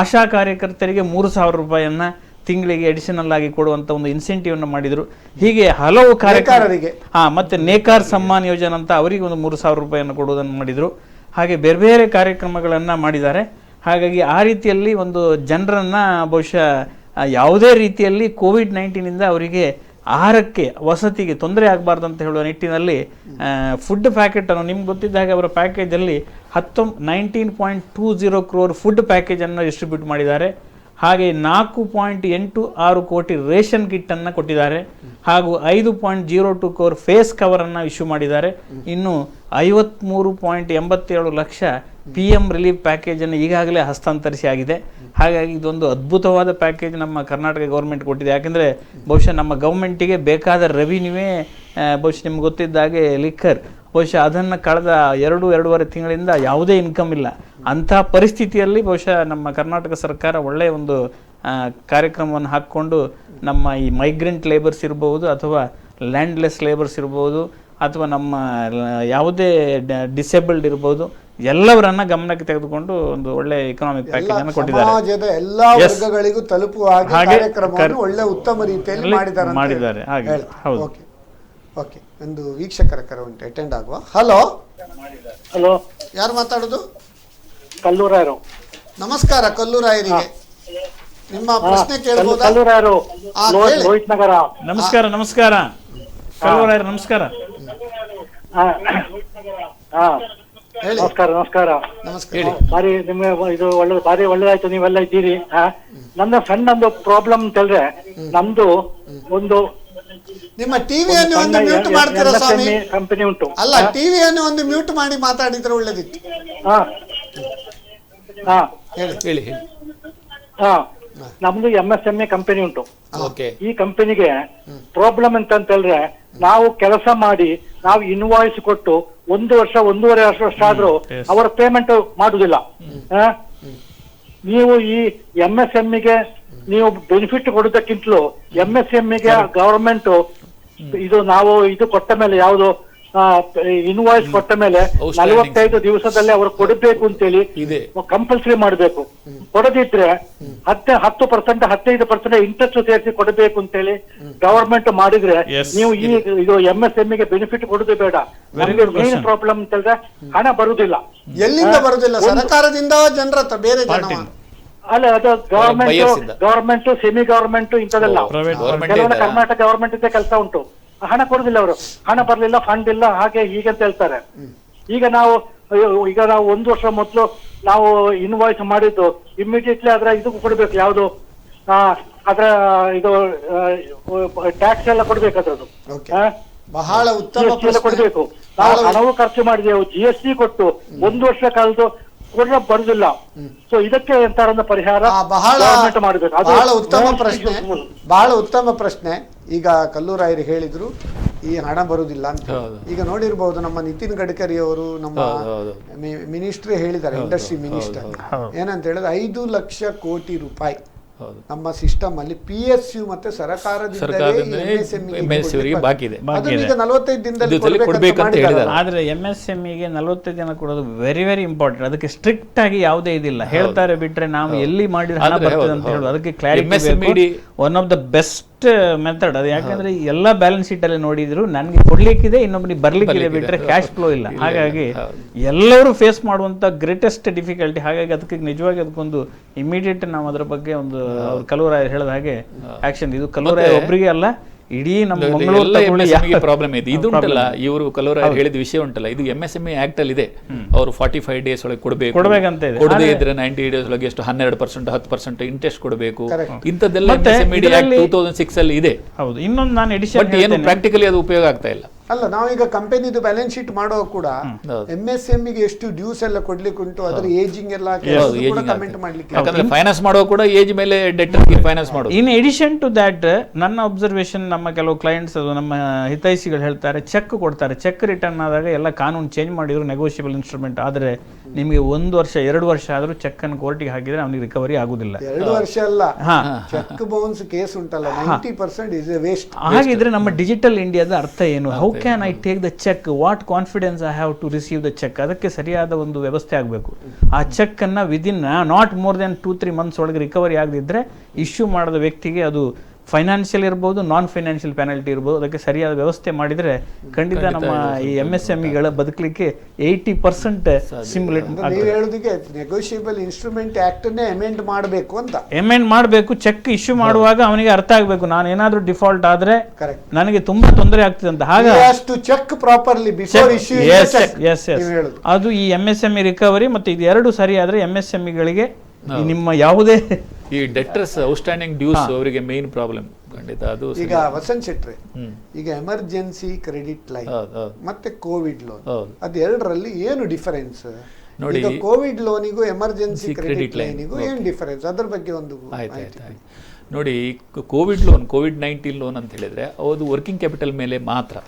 ಆಶಾ ಕಾರ್ಯಕರ್ತರಿಗೆ 3,000 ರೂಪಾಯಿಯನ್ನು ತಿಂಗಳಿಗೆ ಅಡಿಷನಲ್ ಆಗಿ ಕೊಡುವಂಥ ಒಂದು ಇನ್ಸೆಂಟಿವ್ ಮಾಡಿದರು. ಹೀಗೆ ಹಲವು ಕಾರ್ಯಕರ್ತರಿಗೆ ಮತ್ತೆ ನೇಕಾರ್ ಸಮ್ಮಾನ್ ಯೋಜನೆ ಅಂತ ಅವರಿಗೆ ಒಂದು 3,000 ರೂಪಾಯಿಯನ್ನು ಕೊಡುವುದನ್ನು ಮಾಡಿದರು. ಹಾಗೆ ಬೇರೆ ಬೇರೆ ಕಾರ್ಯಕ್ರಮಗಳನ್ನು ಮಾಡಿದ್ದಾರೆ. ಹಾಗಾಗಿ ಆ ರೀತಿಯಲ್ಲಿ ಒಂದು ಜನರನ್ನು ಬಹುಶಃ ಯಾವುದೇ ರೀತಿಯಲ್ಲಿ COVID-19ಇಂದ ಅವರಿಗೆ ಆಹಾರಕ್ಕೆ ವಸತಿಗೆ ತೊಂದರೆ ಆಗಬಾರ್ದು ಅಂತ ಹೇಳುವ ನಿಟ್ಟಿನಲ್ಲಿ ಫುಡ್ ಪ್ಯಾಕೆಟನ್ನು ನಿಮ್ಗೆ ಗೊತ್ತಿದ್ದ ಹಾಗೆ ಅವರ ಪ್ಯಾಕೇಜಲ್ಲಿ 19.20 crore ಫುಡ್ ಪ್ಯಾಕೇಜನ್ನು ಡಿಸ್ಟ್ರಿಬ್ಯೂಟ್ ಮಾಡಿದ್ದಾರೆ. ಹಾಗೆ 4.86 ಕೋಟಿ ರೇಷನ್ ಕಿಟ್ಟನ್ನು ಕೊಟ್ಟಿದ್ದಾರೆ. ಹಾಗೂ 5.02 crore ಫೇಸ್ ಕವರನ್ನು ಇಶ್ಯೂ ಮಾಡಿದ್ದಾರೆ. ಇನ್ನು 53.87 ಲಕ್ಷ PM ರಿಲೀಫ್ ಪ್ಯಾಕೇಜನ್ನು ಈಗಾಗಲೇ ಹಸ್ತಾಂತರಿಸಿ ಆಗಿದೆ. ಹಾಗಾಗಿ ಇದೊಂದು ಅದ್ಭುತವಾದ ಪ್ಯಾಕೇಜ್ ನಮ್ಮ ಕರ್ನಾಟಕ ಗೌರ್ಮೆಂಟ್ ಕೊಟ್ಟಿದೆ. ಯಾಕೆಂದರೆ ಬಹುಶಃ ನಮ್ಮ ಗೌರ್ಮೆಂಟಿಗೆ ಬೇಕಾದ ರೆವಿನ್ಯೂವೇ ಬಹುಶಃ ನಿಮ್ಗೆ ಗೊತ್ತಿದ್ದ ಹಾಗೆ ಲಿಕ್ಕರ್, ಬಹುಶಃ ಅದನ್ನು ಕಳೆದ 2-2.5 ತಿಂಗಳಿಂದ ಯಾವುದೇ ಇನ್ಕಮ್ ಇಲ್ಲ. ಅಂಥ ಪರಿಸ್ಥಿತಿಯಲ್ಲಿ ಬಹುಶಃ ನಮ್ಮ ಕರ್ನಾಟಕ ಸರ್ಕಾರ ಒಳ್ಳೆಯ ಒಂದು ಕಾರ್ಯಕ್ರಮವನ್ನು ಹಾಕ್ಕೊಂಡು ನಮ್ಮ ಈ ಮೈಗ್ರೆಂಟ್ ಲೇಬರ್ಸ್ ಇರ್ಬೋದು ಅಥವಾ ಲ್ಯಾಂಡ್ಲೆಸ್ ಲೇಬರ್ಸ್ ಇರ್ಬೋದು ಅಥವಾ ನಮ್ಮ ಯಾವುದೇ ಡಿಸೇಬಲ್ಡ್ ಇರ್ಬೋದು ಎಲ್ಲವರನ್ನ ಗಮನಕ್ಕೆ ತೆಗೆದುಕೊಂಡು ಒಂದು ಒಳ್ಳೆ ಎಕನಾಮಿಕ್ ಪ್ಯಾಕೇಜ್ ಅನ್ನು ಕೊಟ್ಟಿದ್ದಾರೆ. ಸಮಾಜದ ಎಲ್ಲಾ ವರ್ಗಗಳಿಗೂ ತಲುಪುವ ಕಾರ್ಯಕ್ರಮವನ್ನು ಒಳ್ಳೆ ಉತ್ತಮ ರೀತಿಯಲ್ಲಿ ಮಾಡಿದ್ದಾರೆ. ಹಾಗೆ ಹೌದು. ಓಕೆ, ಒಂದು ವೀಕ್ಷಕರ ಕರೆ ಉಂಟು, ಅಟೆಂಡ್ ಆಗುವ. ಹಲೋ ಹಲೋ, ಯಾರು ಮಾತಾಡೋದು? ಕಲ್ಲೂರಾಯರು. ನಮಸ್ಕಾರ ಕಲ್ಲೂರಾಯರಿಗೆ, ನಿಮ್ಮ ಪ್ರಶ್ನೆ ಕೇಳಬಹುದಾ? ಕಲ್ಲೂರಾಯರು, ರೋಹಿತ್ ನಗರ. ನಮಸ್ಕಾರ. ನಮಸ್ಕಾರ ಕಲ್ಲೂರಾಯರು, ನಮಸ್ಕಾರ. ನಮಸ್ಕಾರ. ನಮಸ್ಕಾರ. ಬಾರಿ ನಿಮ್ಗೆ ಇದು ಒಳ್ಳೆ ಬಾರಿ ಒಳ್ಳೇದಾಯ್ತು, ನೀವೆಲ್ಲ ಇದ್ದೀರಿ. ನನ್ನ ಸಣ್ಣೊಂದು ಪ್ರಾಬ್ಲಮ್ ಅಂತ ಹೇಳಿದ್ರೆ, ನಮ್ದು ಒಂದು ನಿಮ್ಮ ಟಿವಿಯನ್ನು ಒಂದು ಮ್ಯೂಟ್ ಮಾಡ್ತೀರಾ ಸ್ವಾಮಿ? ಕಂಪನಿ ಉಂಟು. ಅಲ್ಲ, ಟಿವಿಯನ್ನು ಒಂದು ಮ್ಯೂಟ್ ಮಾಡಿ ಮಾತಾಡಿದ್ರೆ ಒಳ್ಳೇದಿತ್ತು. ಹೇಳಿ. ನಮ್ದು MSME ಕಂಪನಿ ಉಂಟು. ಈ ಕಂಪನಿಗೆ ಪ್ರಾಬ್ಲಮ್ ಅಂತ ಹೇಳಿದ್ರೆ, ನಾವು ಕೆಲಸ ಮಾಡಿ ನಾವು ಇನ್ವಾಯ್ಸ್ ಕೊಟ್ಟು 1 ವರ್ಷ 1.5 ವರ್ಷ ಆದ್ರೂ ಅವರ ಪೇಮೆಂಟ್ ಮಾಡುದಿಲ್ಲ. ನೀವು ಈ MSMEಗೆ ನೀವು ಬೆನಿಫಿಟ್ ಕೊಡೋದಕ್ಕಿಂತಲೂ MSMEಗೆ ಗವರ್ಮೆಂಟ್ ಇದು ನಾವು ಇದು ಕೊಟ್ಟ ಮೇಲೆ ಯಾವುದು ಇನ್ವಾಯ್ಸ್ ಕೊಟ್ಟ ಮೇಲೆ 45 ದಿವಸದಲ್ಲಿ ಅವರು ಕೊಡಬೇಕು ಅಂತೇಳಿ ಕಂಪಲ್ಸರಿ ಮಾಡಬೇಕು. ಕೊಡದಿದ್ರೆ 10% 15% ಇಂಟ್ರೆಸ್ಟ್ ಸೇರಿಸಿ ಕೊಡಬೇಕು ಅಂತೇಳಿ ಗವರ್ಮೆಂಟ್ ಮಾಡಿದ್ರೆ, ನೀವು ಈ ಇದು MSMEಗೆ ಬೆನಿಫಿಟ್ ಕೊಡುದು ಬೇಡ. ನಮಗೆ ಮೇನ್ ಪ್ರಾಬ್ಲಮ್ ಅಂತ ಹೇಳಿದ್ರೆ ಹಣ ಬರುದಿಲ್ಲ. ಎಲ್ಲಿಂದ ಬರುದಿಲ್ಲ? ಸರ್ಕಾರದಿಂದ, ಜನರ ಹತ್ರ, ಬೇರೆ ಜನ ಅಲ್ಲ, ಅದು ಗವರ್ಮೆಂಟ್ ಸೆಮಿ ಗವರ್ಮೆಂಟ್ ಇಂಥದೆಲ್ಲ. ಕೆಲವೊಂದು ಕರ್ನಾಟಕ ಗವರ್ಮೆಂಟ್ ಇಂದ ಕೆಲಸ ಉಂಟು, ಹಣ ಕೊಡುದಿಲ್ಲ ಅವರು. ಹಣ ಬರ್ಲಿಲ್ಲ, ಫಂಡ್ ಇಲ್ಲ, ಹಾಗೆ ಹೀಗೆ ಅಂತ ಹೇಳ್ತಾರೆ. ಈಗ ನಾವು 1 ವರ್ಷ ಮೊದಲು ನಾವು ಇನ್ವಾಯ್ಸ್ ಮಾಡಿದ್ದು ಇಮಿಡಿಯೇಟ್ಲಿ ಅದ್ರ ಇದಕ್ಕೂ ಕೊಡ್ಬೇಕು, ಯಾವುದು ಅದ್ರ ಇದು ಟ್ಯಾಕ್ಸ್ ಎಲ್ಲ ಕೊಡ್ಬೇಕು, ಅದ್ರದ್ದು ಬಹಳ ಉತ್ತಮ ಕೊಡ್ಬೇಕು. ನಾವು ಹಣವೂ ಖರ್ಚು ಮಾಡಿದೆವು, GST ಕೊಟ್ಟು 1 ವರ್ಷ ಕಳೆದು ಕೂಡ ಬರುದಿಲ್ಲ. ಸೊ ಇದಕ್ಕೆ ಎಂತ ಪರಿಹಾರ ಮಾಡಬೇಕು. ಬಹಳ ಉತ್ತಮ ಪ್ರಶ್ನೆ. ಈಗ ಕಲ್ಲೂರಾಯರು ಹೇಳಿದ್ರು ಈ ಹಣ ಬರುದಿಲ್ಲ ಅಂತ. ಈಗ ನೋಡಿರ್ಬಹುದು, ನಮ್ಮ ನಿತಿನ್ ಗಡ್ಕರಿ ಅವರು, ನಮ್ಮ ಮಿನಿಸ್ಟ್ರಿ ಹೇಳಿದ್ದಾರೆ, ಇಂಡಸ್ಟ್ರಿ ಮಿನಿಸ್ಟರ್, ಏನಂತ ಹೇಳಿದ್ರೆ 5 ಲಕ್ಷ ಕೋಟಿ ರೂಪಾಯಿ ನಮ್ಮ ಸಿಸ್ಟಮ್ ಅಲ್ಲಿ PSU ಮತ್ತೆ ಸರ್ಕಾರದಿಂದ ಬಾಕಿ ಇದೆ. 45 ದಿನದಲ್ಲಿ ಆದ್ರೆ MSMEಗೆ 45 ದಿನ ಕೊಡೋದು ವೆರಿ ವೆರಿ ಇಂಪಾರ್ಟೆಂಟ್. ಅದಕ್ಕೆ ಸ್ಟ್ರಿಕ್ಟ್ ಆಗಿ ಯಾವುದೇ ಇದಿಲ್ಲ, ಹೇಳ್ತಾರೆ ಬಿಟ್ರೆ ನಾವು ಎಲ್ಲಿ ಮಾಡಿದ್ರೆ ಹಣ ಬರ್ತದೆ ಅಂತ ಹೇಳೋದು. ಅದಕ್ಕೆ clarity one of the best method ಅದು. ಯಾಕಂದ್ರೆ ಎಲ್ಲ ಬ್ಯಾಲೆನ್ಸ್ ಶೀಟ್ ಅಲ್ಲಿ ನೋಡಿದ್ರು ನನಗೆ ಕೊಡ್ಲಿಕ್ಕಿದೆ, ಇನ್ನೊಬ್ಬನಿಗೆ ಬರ್ಲಿಕ್ಕಿದೆ, ಬಿಟ್ರೆ ಕ್ಯಾಶ್ ಫ್ಲೋ ಇಲ್ಲ. ಹಾಗಾಗಿ ಎಲ್ಲರೂ ಫೇಸ್ ಮಾಡುವಂತ ಗ್ರೇಟೆಸ್ಟ್ ಡಿಫಿಕಲ್ಟಿ. ಹಾಗಾಗಿ ಅದಕ್ಕೆ ನಿಜವಾಗಿ ಅದಕ್ಕೊಂದು ಇಮಿಡಿಯೇಟ್ ನಾವು ಅದರ ಬಗ್ಗೆ ಒಂದು ಕಲ್ಲೂರಾಯರು ಹೇಳಿದ ಹಾಗೆ ಆಕ್ಷನ್. ಇದು ಕಲ್ಲೂರಾಯ ಒಬ್ಬರಿಗೆ ಅಲ್ಲ, ಇಡೀ ನಮ್ಮ ಮಂಗಳೂರು ಪ್ರಾಬ್ಲಮ್ ಇದೆ. ಇದು ಉಂಟಲ್ಲ, ಇವರು ಕಲ್ಲೂರಾಯರು ಹೇಳಿದ ವಿಷಯ ಉಂಟಲ್ಲ, ಇದು MSME ಆಕ್ಟ್ ಅಲ್ಲಿ ಇದೆ. ಅವರು 45 ಡೇಸ್ ಒಳಗೆ ಕೊಡಬೇಕಂತ ಇದೆ. ಕೊಡದೇ ಇದ್ರೆ 90 ಡೇಸ್ ಒಳಗೆ ಎಷ್ಟು 12% 10% ಇಂಟ್ರೆಸ್ಟ್ ಕೊಡಬೇಕು. ಇಂಥದ್ದೆಲ್ಲ MSME ಆಕ್ಟ್ 2006 ಅಲ್ಲಿ ಇದೆ. ಹೌದು. ಇನ್ನೊಂದು ನಾನು ಎಡಿಷನ್ ಏನು ಪ್ರಾಕ್ಟಿಕಲಿ ಅದು ಉಪಯೋಗ ಆಗ್ತಾ ಇಲ್ಲ. ಅಲ್ಲ, ನಾವೀಗ ಕಂಪನಿದು ಬ್ಯಾಲೆನ್ಸ್ ಶೀಟ್ ಮಾಡೋ ಕೂಡ MSMEಗೆ ಎಷ್ಟು ಡ್ಯೂಸ್ ಎಲ್ಲ ಕೊಡ್ಲಿಕ್ಕೆ ಉಂಟು, ಅದ್ರ ಏಜಿಂಗ್ ಎಲ್ಲ ಕಮೆಂಟ್ ಮಾಡ್ಲಿಕ್ಕೆ. ಯಾಕಂದ್ರೆ ಫೈನಾನ್ಸ್ ಮಾಡೋ ಕೂಡ ಏಜ್ ಮೇಲೆ ಡೆಟ್ ಫೈನಾನ್ಸ್ ಮಾಡೋದು. ಇನ್ ಎಡಿಷನ್ ಟು ದಟ್, ನನ್ನ ಅಬ್ಸರ್ವೇಷನ್, ನಮ್ಮ ಕೆಲವು ಕ್ಲೈಂಟ್ಸ್, ನಮ್ಮ ಹಿತೈಷಿಗಳು ಹೇಳ್ತಾರೆ, ಚೆಕ್ ಕೊಡ್ತಾರೆ. ಚೆಕ್ ರಿಟರ್ನ್ ಆದಾಗ ಎಲ್ಲ ಕಾನೂನು ಚೇಂಜ್ ಮಾಡಿದ್ರು, ನೆಗೋಷಿಯಬಲ್ ಇನ್ಸ್ಟ್ರೂಮೆಂಟ್. ಆದರೆ ನಿಮಗೆ 1 ವರ್ಷ 2 ವರ್ಷ ಆದ್ರೂ ಚೆಕ್ ಅನ್ನು ಕೋರ್ಟಿಗೆ ಹಾಕಿದ್ರೆ ಅವನಿಗೆ ರಿಕವರಿ ಆಗುದಿಲ್ಲ. 2 ವರ್ಷ ಅಲ್ಲ, ಚೆಕ್ ಬೌನ್ಸ್ ಕೇಸ್ ಉಂಟಲ್ಲ, 90% ಇಸ್ ವೇಸ್ಟ್. ಹಾಗಿದ್ರೆ ನಮ್ಮ ಡಿಜಿಟಲ್ ಇಂಡಿಯಾದ ಅರ್ಥ ಏನು? How can I take the cheque? What confidence I have to receive the cheque? ಅದಕ್ಕೆ ಸರಿಯಾದ ಒಂದು ವ್ಯವಸ್ಥೆ ಆಗಬೇಕು. ಆ ಚೆಕ್ ಅನ್ನ within not more than 2-3 months ಒಳಗೆ ರಿಕವರಿ ಆಗದಿದ್ರೆ ಇಶ್ಯೂ ಮಾಡಿದ ವ್ಯಕ್ತಿಗೆ ಅದು ಫೈನಾನ್ಷಿಯಲ್ ಇರ್ಬೋದು, ನಾನ್ ಫೈನಾನ್ಷಿಯಲ್ ಪೆನಾಲ್ಟಿ ಇರ್ಬೋದು, ಅದಕ್ಕೆ ಸರಿಯಾದ ವ್ಯವಸ್ಥೆ ಮಾಡಿದರೆ ಖಂಡಿತ ನಮ್ಮ ಈ MSMEಗಳ ಬದುಕಲಿಕ್ಕೆ 80% ಸಿಮ್ಯುಲೇಟ್ ನೀವು ಹೇಳೋದಕ್ಕೆ ನೆಗೋಷಿಯಬಲ್ ಇನ್ಸ್ಟ್ರೂಮೆಂಟ್ ಆಕ್ಟ್ ಅನ್ನೇ ಅಮೆಂಡ್ ಮಾಡಬೇಕು ಅಂತ. ಅಮೆಂಡ್ ಮಾಡಬೇಕು. ಚೆಕ್ ಇಶ್ಯೂ ಮಾಡುವಾಗ ಅವನಿಗೆ ಅರ್ಥ ಆಗಬೇಕು, ನಾನು ಏನಾದರೂ ಡಿಫಾಲ್ಟ್ ಆದ್ರೆ ಕರೆಕ್ಟ್ ನನಗೆ ತುಂಬಾ ತೊಂದರೆ ಆಗ್ತದೆ ಅಂತ. ಹಾಗಾಗಿ ಚೆಕ್ ಪ್ರಾಪರ್ಲಿ ಬಿಫೋರ್ ಇಶ್ಯೂ. ಅದು ಈ MSME ರಿಕವರಿ ಮತ್ತೆ ಇದು ಎರಡು ಸರಿ ಆದ್ರೆ MSMEಗಳಿಗೆ ನಿಮ್ಮ ಯಾವುದೇ ಈ ಡೆಟರ್ಸ್ ಔಟ್ಸ್ಟ್ಯಾಂಡಿಂಗ್ ಡ್ಯೂಸ್ ಅವರಿಗೆ ಮೇನ್ ಪ್ರಾಬ್ಲಮ್ ಖಂಡಿತ. ಅದು ಈಗ ವಸಂತ್ ಶೆಟ್ರೆ, ಈಗ ಎಮರ್ಜೆನ್ಸಿ ಕ್ರೆಡಿಟ್ ಲೈನ್ ಮತ್ತೆ ಕೋವಿಡ್ ಲೋನ್ ಅದೆರಡರಲ್ಲಿ ಏನು ಡಿಫರೆನ್ಸ್ ನೋಡಿ? ಕೋವಿಡ್ ಲೋನಿಗೂ ಎಮರ್ಜೆನ್ಸಿ ಕ್ರೆಡಿಟ್ ಲೈನಿಗೂ ಏನು ಡಿಫರೆನ್ಸ್, ಅದ್ರ ಬಗ್ಗೆ ಒಂದು ಆಯ್ತು ನೋಡಿ. ಕೋವಿಡ್-19 ಲೋನ್ ಅಂತ ಹೇಳಿದ್ರೆ ಅದು ವರ್ಕಿಂಗ್ ಕ್ಯಾಪಿಟಲ್ ಮೇಲೆ ಮಾತ್ರ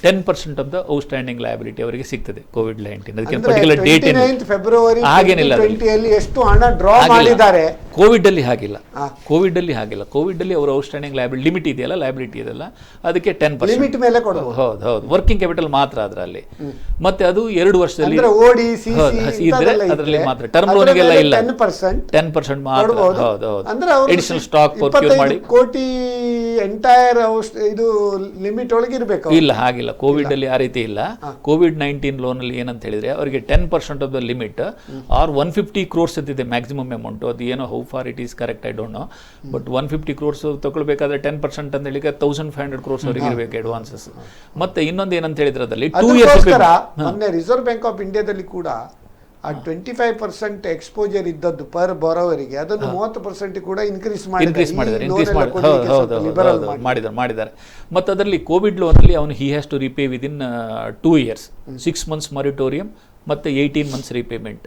10% ಆಫ್ ದ ಔಟ್ಸ್ಟ್ಯಾಂಡಿಂಗ್ ಲಯಬಿಲಿಟಿ ಅವರಿಗೆ ಸಿಗ್ತದೆ. ಕೋವಿಡ್-19 ಅದಕ್ಕೆ ಪರ್ಟಿಕ್ಯುಲರ್ ಡೇಟ್ ಫೆಬ್ರವರಿ ಹಾಗೇನಿಲ್ಲ. ಎಷ್ಟು ಹಣ ಡ್ರಾ ಮಾಡಿದ್ದಾರೆ. ಕೋವಿಡ್ ಅಲ್ಲಿ ಹಾಗಿಲ್ಲ. ಕೋವಿಡ್ ಅಲ್ಲಿ ಅವರ ಔಟ್ಸ್ಟ್ಯಾಂಡಿಂಗ್ ಲಯಬಿಲಿಟಿ ಲಿಮಿಟ್ ಇದೆಯಲ್ಲ, ಲಯಬಿಲಿಟಿ ಇದೆಲ್ಲ, ಅದಕ್ಕೆ 10% ಲಿಮಿಟ್ ಮೇಲೆ ಕೊಡೋದು. ಹೌದು ವರ್ಕಿಂಗ್ ಕ್ಯಾಪಿಟಲ್ ಮಾತ್ರ ಅದರಲ್ಲಿ. ಮತ್ತೆ ಅದು 2 ವರ್ಷದಲ್ಲಿ ಇದ್ರೆ ಅದರಲ್ಲಿ ಮಾತ್ರ. ಟರ್ಮ್ ಲೋನ್ಗೆಲ್ಲ ಇಲ್ಲ, 10% ಮಾತ್ರ. ಹೌದು ಎಡಿಷನಲ್ ಸ್ಟಾಕ್ ಪ್ರೊಕ್ಯೂರ್ ಮಾಡಿ ಕೋಟಿ ಎಂಟೈರ್ ಇದು ಲಿಮಿಟ್ ಒಳಗೆ ಇರಬೇಕು. ಇಲ್ಲ, ಹಾಗಿಲ್ಲ. ಕೋವಿಡ್ ಅಲ್ಲಿ ಆ ರೀತಿ ಇಲ್ಲ. ಕೋವಿಡ್-19 ಲೋನ್ ಅಲ್ಲಿ ಏನಂತ ಹೇಳಿದ್ರೆ ಅವರಿಗೆ 10% of the limit or 150 crores ಇದೆ ಮ್ಯಾಕ್ಸಿಮಮ್ ಅಮೌಂಟ್. ಅದು ಏನೋ how far it is correct I don't know, but 150 crores ತಗೊಳ್ಬೇಕಾದ್ರೆ 10% ಅಂತ ಹೇಳಿ 1500 crores ಅವರಿಗೆ ಇರಬೇಕು ಅಡ್ವಾನ್ಸಸ್. ಮತ್ತೆ ಇನ್ನೊಂದು ಏನಂತ ಹೇಳಿದ್ರೆ ಅದರಲ್ಲಿ 2 years ಮೊನ್ನೆ ರಿಸರ್ವ್ ಬ್ಯಾಂಕ್ ಆಫ್ ಇಂಡಿಯಾದಲ್ಲಿ ಕೂಡ ಆ 25% ಎಕ್ಸ್ಪೋಜರ್ ಇದ್ದದ್ದು ಪರ್ ಬರೋವರಿಗೆ ಅದನ್ನು 30% ಕೂಡ ಇನ್ಕ್ರೀಸ್ ಮಾಡಿದ್ದಾರೆ. ಮತ್ತೆ ಅದರಲ್ಲಿ ಕೋವಿಡ್ ಲೋನ್ ಅಲ್ಲಿ ಅವನು he has to repay within 2 years, 6 months moratorium ಮತ್ತೆ 18 months ರೀಪೇಮೆಂಟ್.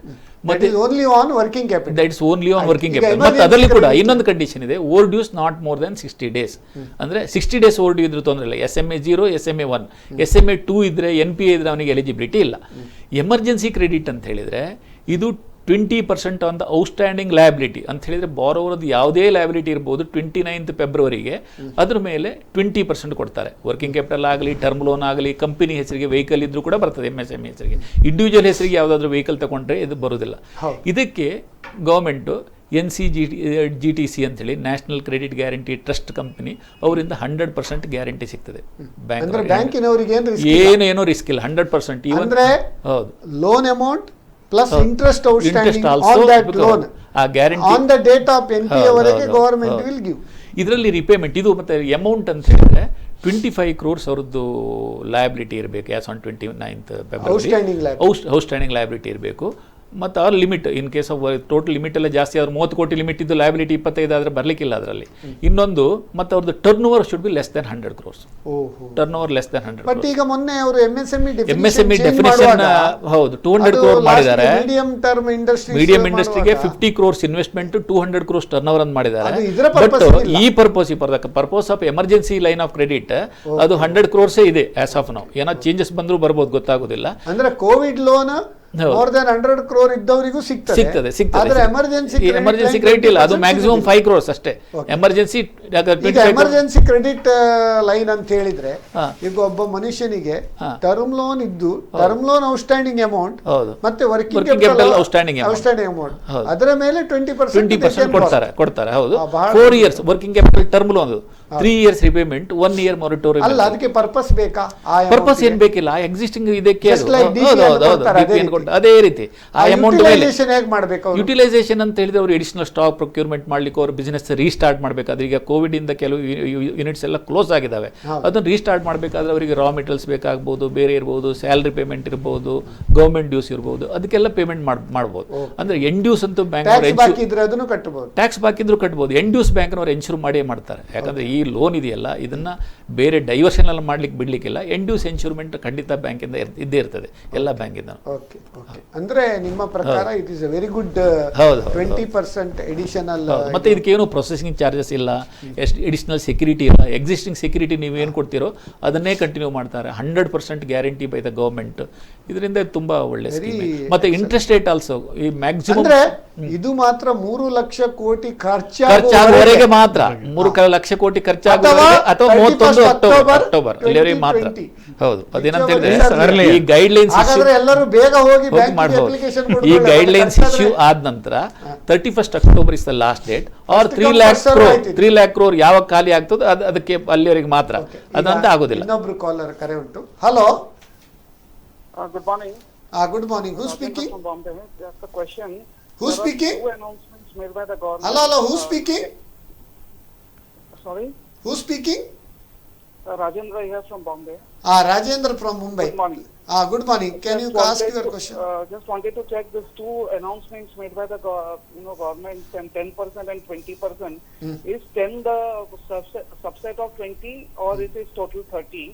ಮತ್ತೆ only on working capital, that is only on working capital. ಮತ್ತೆ ಅದರಲ್ಲಿ ಕೂಡ ಇನ್ನೊಂದು ಕಂಡೀಷನ್ ಇದೆ, over dues not more than 60 days. ಅಂದ್ರೆ 60 days ಓವರ್ ಡ್ಯೂ ಇದ್ರೂ ತೊಂದರೆ ಇಲ್ಲ. SMA 0, SMA 1, SMA 2 ಇದ್ರೆ NPA ಇದ್ರೆ ಅವನಿಗೆ ಎಲಿಜಿಬಿಲಿಟಿ ಇಲ್ಲ. ಎಮರ್ಜೆನ್ಸಿ ಕ್ರೆಡಿಟ್ ಅಂತ ಹೇಳಿದ್ರೆ ಇದು 20% ಆನ್ ದ ಔಟ್ಸ್ಟ್ಯಾಂಡಿಂಗ್ ಲಯಬಿಲಿಟಿ ಅಂತ ಹೇಳಿದ್ರೆ ಬಾರೋವರದ್ದು ಯಾವುದೇ ಲಯಬಿಲಿಟಿ ಇರ್ಬೋದು 29th ಫೆಬ್ರವರಿಗೆ ಅದ್ರ ಮೇಲೆ 20% ಕೊಡ್ತಾರೆ. ವರ್ಕಿಂಗ್ ಕ್ಯಾಪಿಟಲ್ ಆಗಲಿ, ಟರ್ಮ್ ಲೋನ್ ಆಗಲಿ, ಕಂಪನಿ ಹೆಸರಿಗೆ ವೆಹಿಕಲ್ ಇದ್ರೂ ಕೂಡ ಬರ್ತದೆ. MSME ಹೆಸರಿಗೆ, ಇಂಡಿವಿಜುವಲ್ ಹೆಸರಿಗೆ ಯಾವುದಾದ್ರೂ ವೆಹಿಕಲ್ ತಗೊಂಡ್ರೆ ಇದು ಬರೋದಿಲ್ಲ. ಇದಕ್ಕೆ ಗೌರ್ಮೆಂಟು NCGTC ಅಂತೇಳಿ national credit guarantee trust company ಅವರಿಂದ 100% ಗ್ಯಾರಂಟಿ ಸಿಗ್ತದೆ. ಬ್ಯಾಂಕಿನವರಿಗೆ ಏನೇನೋ ರಿಸ್ಕ್ ಇಲ್ಲ, 100%. ಹೌದು, loan amount plus interest outstanding on that loan ಆ guarantee on the date of NPA ವರೆಗೆ ಗವರ್ನಮೆಂಟ್ ವಿಲ್ ಗಿವ್. ಇದರಲ್ಲಿ ರಿಪೇಮೆಂಟ್ ಇದು ಮತ್ತೆ ಅಮೌಂಟ್ ಅಂತ ಹೇಳಿದ್ರೆ 25 crores ಅವರದ್ದು ಲಯಬಿಲಿಟಿ ಇರಬೇಕು. As on 29th February outstanding liability ಇರಬೇಕು. ಮತ್ತು ಅವ್ರ limit in case of total limit ಎಲ್ಲ ಜಾಸ್ತಿ ಆದ್ರೆ 30 ಕೋಟಿ ಲಿಮಿಟ್ ಇದ್ದು ಲಯಬಿಲಿಟಿ 25 ಆದರೆ ಬರಲಿಕ್ಕಿಲ್ಲ ಅದರಲ್ಲಿ. ಇನ್ನೊಂದು ಮತ್ತೆ ಅವ್ರದ್ದು turn over should be less than 100 crores. Turn over less than 100. But ಈಗ ಮೊನ್ನೆ ಅವರು MSME ಡೆಫಿನಿಷನ್ ಹೌದು 200 crore ಮಾಡಿದ್ದಾರೆ. ಮೀಡಿಯಂ ಇಂಡಸ್ಟ್ರಿಗೆ 50 crores investment, 200 crores turn over ಅಂತ ಮಾಡಿದ್ದಾರೆ. ಬಟ್ ಈ purpose of emergency line of credit ಅದು 100 crores ಇದೆ ಆಸ್ ಆಫ್ ನೌ. ಏನೋ ಚೇಂಜಸ್ ಬಂದರೂ ಬರ್ಬೋದು, ಗೊತ್ತಾಗೋದಿಲ್ಲ. ಅಂದ್ರೆ Covid loan more than 100 crore ಇದ್ದವರಿಗೂ ಸಿಗ್ತದೆ. ಆದ್ರೆ ಎಮರ್ಜೆನ್ಸಿ ಕ್ರೆಡಿಟ್ ಇಲ್ಲ, ಅದು ಮ್ಯಾಕ್ಸಿಮಮ್ 5 crores ಅಷ್ಟೇ. ಎಮರ್ಜೆನ್ಸಿ ಕ್ರೆಡಿಟ್ ಲೈನ್ ಅಂತ ಹೇಳಿದ್ರೆ ಈಗ ಒಬ್ಬ ಮನುಷ್ಯನಿಗೆ ಟರ್ಮ್ ಲೋನ್ ಇದ್ದು ಟರ್ಮ್ ಲೋನ್ ಔಟ್ಸ್ಟ್ಯಾಂಡಿಂಗ್ ಅಮೌಂಟ್ ಮತ್ತೆ ವರ್ಕಿಂಗ್ ಕ್ಯಾಪಿಟಲ್ ಔಟ್ಸ್ಟ್ಯಾಂಡಿಂಗ್ ಅಮೌಂಟ್ ಅದರ ಮೇಲೆ 20% ಕೊಡ್ತಾರೆ. ಹೌದು, 4 years working capital term loan, 3 years repayment, 1 year moratorium. ಅಲ್ಲ, ಅದಕ್ಕೆ ಪರ್ಪಸ್ ಬೇಕಾ? ಪರ್ಪಸ್ ಏನ್ ಬೇಕಿಲ್ಲ, ಎಕ್ಸಿಸ್ಟಿಂಗ್ ಇದಕ್ಕೆ ಅದೇ ರೀತಿ ಆ ಅಮೌಂಟ್ ಯುಟಿಲೈಸೇಷನ್ ಅಂತ ಹೇಳಿದ್ರೆ ಅವರು ಎಡಿಷನಲ್ ಸ್ಟಾಕ್ ಪ್ರೊಕ್ಯೂರ್ಮೆಂಟ್ ಮಾಡ್ಲಿಕ್ಕೆ ಅವ್ರ ಬಿಸ್ನೆಸ್ ರೀಸ್ಟಾರ್ಟ್ ಮಾಡಬೇಕಾದ್ರೆ, ಈಗ ಕೋವಿಡ್ ಇಂದ ಕೆಲವು ಯೂನಿಟ್ಸ್ ಎಲ್ಲ ಕ್ಲೋಸ್ ಆಗಿದ್ದಾವೆ, ಅದನ್ನು ರೀಸ್ಟಾರ್ಟ್ ಮಾಡಬೇಕಾದ್ರೆ ಅವರಿಗೆ ರಾ ಮೆಟೀರಿಯಲ್ಸ್ ಬೇಕಾಗಬಹುದು, ಬೇರೆ ಇರ್ಬೋದು, ಸ್ಯಾಲರಿ ಪೇಮೆಂಟ್ ಇರ್ಬೋದು, ಗೌರ್ಮೆಂಟ್ ಡ್ಯೂಸ್ ಇರ್ಬೋದು, ಅದಕ್ಕೆಲ್ಲ ಪೇಮೆಂಟ್ ಮಾಡ್ಬೋದು. ಅಂದ್ರೆ ಎನ್ ಡ್ಯೂಸ್ ಅಂತೂ ಬ್ಯಾಂಕ್ ಟ್ಯಾಕ್ಸ್ ಬಾಕಿ ಇದ್ರೂ ಕಟ್ಬೋದು. ಎನ್ ಡ್ಯೂಸ್ ಬ್ಯಾಂಕ್ನವ್ರು ಎನ್ಶೂರ್ ಮಾಡೇ ಮಾಡ್ತಾರೆ. ಯಾಕಂದ್ರೆ ಈ ಲೋನ್ ಇದೆಯಲ್ಲ ಇದನ್ನ ಬೇರೆ ಡೈವರ್ಷನ್ ಎಲ್ಲ ಮಾಡ್ಲಿಕ್ಕೆ ಬಿಡ್ಲಿಕ್ಕಿಲ್ಲ. ಎನ್ ಡ್ಯೂಸ್ ಎನ್ಶೂರ್ಮೆಂಟ್ ಖಂಡಿತ ಬ್ಯಾಂಕಿಂದ ಇದ್ದೇ ಇರ್ತದೆ, ಎಲ್ಲ ಬ್ಯಾಂಕಿಂದ. ಅಂದ್ರೆ ನಿಮ್ಮ ಪ್ರಕಾರ it is A very good 20% additional. ಮತ್ತೆ ಇದಕ್ಕೆ ಏನು ಪ್ರೊಸೆಸಿಂಗ್ ಚಾರ್ಜಸ್ ಇಲ್ಲ, ಎಡಿಷನಲ್ ಸೆಕ್ಯೂರಿಟಿ ಇಲ್ಲ. ಎಕ್ಸಿಸ್ಟಿಂಗ್ ಸೆಕ್ಯೂರಿಟಿ ನೀವು ಏನು ಕೊಡ್ತೀರೋ ಅದನ್ನೇ ಕಂಟಿನ್ಯೂ ಮಾಡ್ತಾರೆ. 100% ಗ್ಯಾರಂಟಿ ಬೈ ದ ಗವರ್ಮೆಂಟ್. ಇದರಿಂದ ತುಂಬಾ ಒಳ್ಳೆ ಸ್ಕೀಮ್. ಮತ್ತೆ ಇಂಟ್ರೆಸ್ಟ್ ರೇಟ್ ಆಲ್ಸೋ ಈ ಮ್ಯಾಕ್ಸಿಮಮ್ ಅಂದ್ರೆ ಇದು ಮಾತ್ರ 3 ಲಕ್ಷ ಕೋಟಿ ಖರ್ಚಾಗುವವರೆಗೆ ಮಾತ್ರ 3 ಲಕ್ಷ ಕೋಟಿ ಖರ್ಚಾಗುವವರೆಗೆ ಅಥವಾ 31 ಅಕ್ಟೋಬರ್ ಅಲ್ಲಿವರೆಗೆ ಮಾತ್ರ. ಹೌದು, ಅದೇನಂತ ಹೇಳಿದ್ರೆ ಈ ಗೈಡ್ ಲೈನ್ಸ್ ಎಲ್ಲರೂ ಬೇಗ ಹೋಗಿ ಈ ಗೈಡ್ ಲೈನ್ಸ್ ಇಶ್ಯೂ ಆದ ನಂತರ 31st October is the last date. Or 3 lakh crore ಯಾವಾಗ ಖಾಲಿ ಆಗ್ತದೆ ಅದಕ್ಕೆ ಅಲ್ಲಿವರೆಗೆ ಮಾತ್ರ, ಅದಂತ ಆಗೋದಿಲ್ಲ. ಇನ್ನೊಬ್ರು ಕಾಲರ್ ಕರೆ ಉಂಟು. Hello, good morning. Good morning. Who's speaking? From Bombay. Just a question. Who's speaking? Two announcements made by the government. Hello. Who's speaking? Sorry? Who's speaking? Rajendra here from Bombay. Rajendra from Mumbai. Good morning. Good morning. Can you ask your question? Just wanted to check these two announcements made by the government, and 10% and 20%. Is 10 the subset of 20 or it is total 30?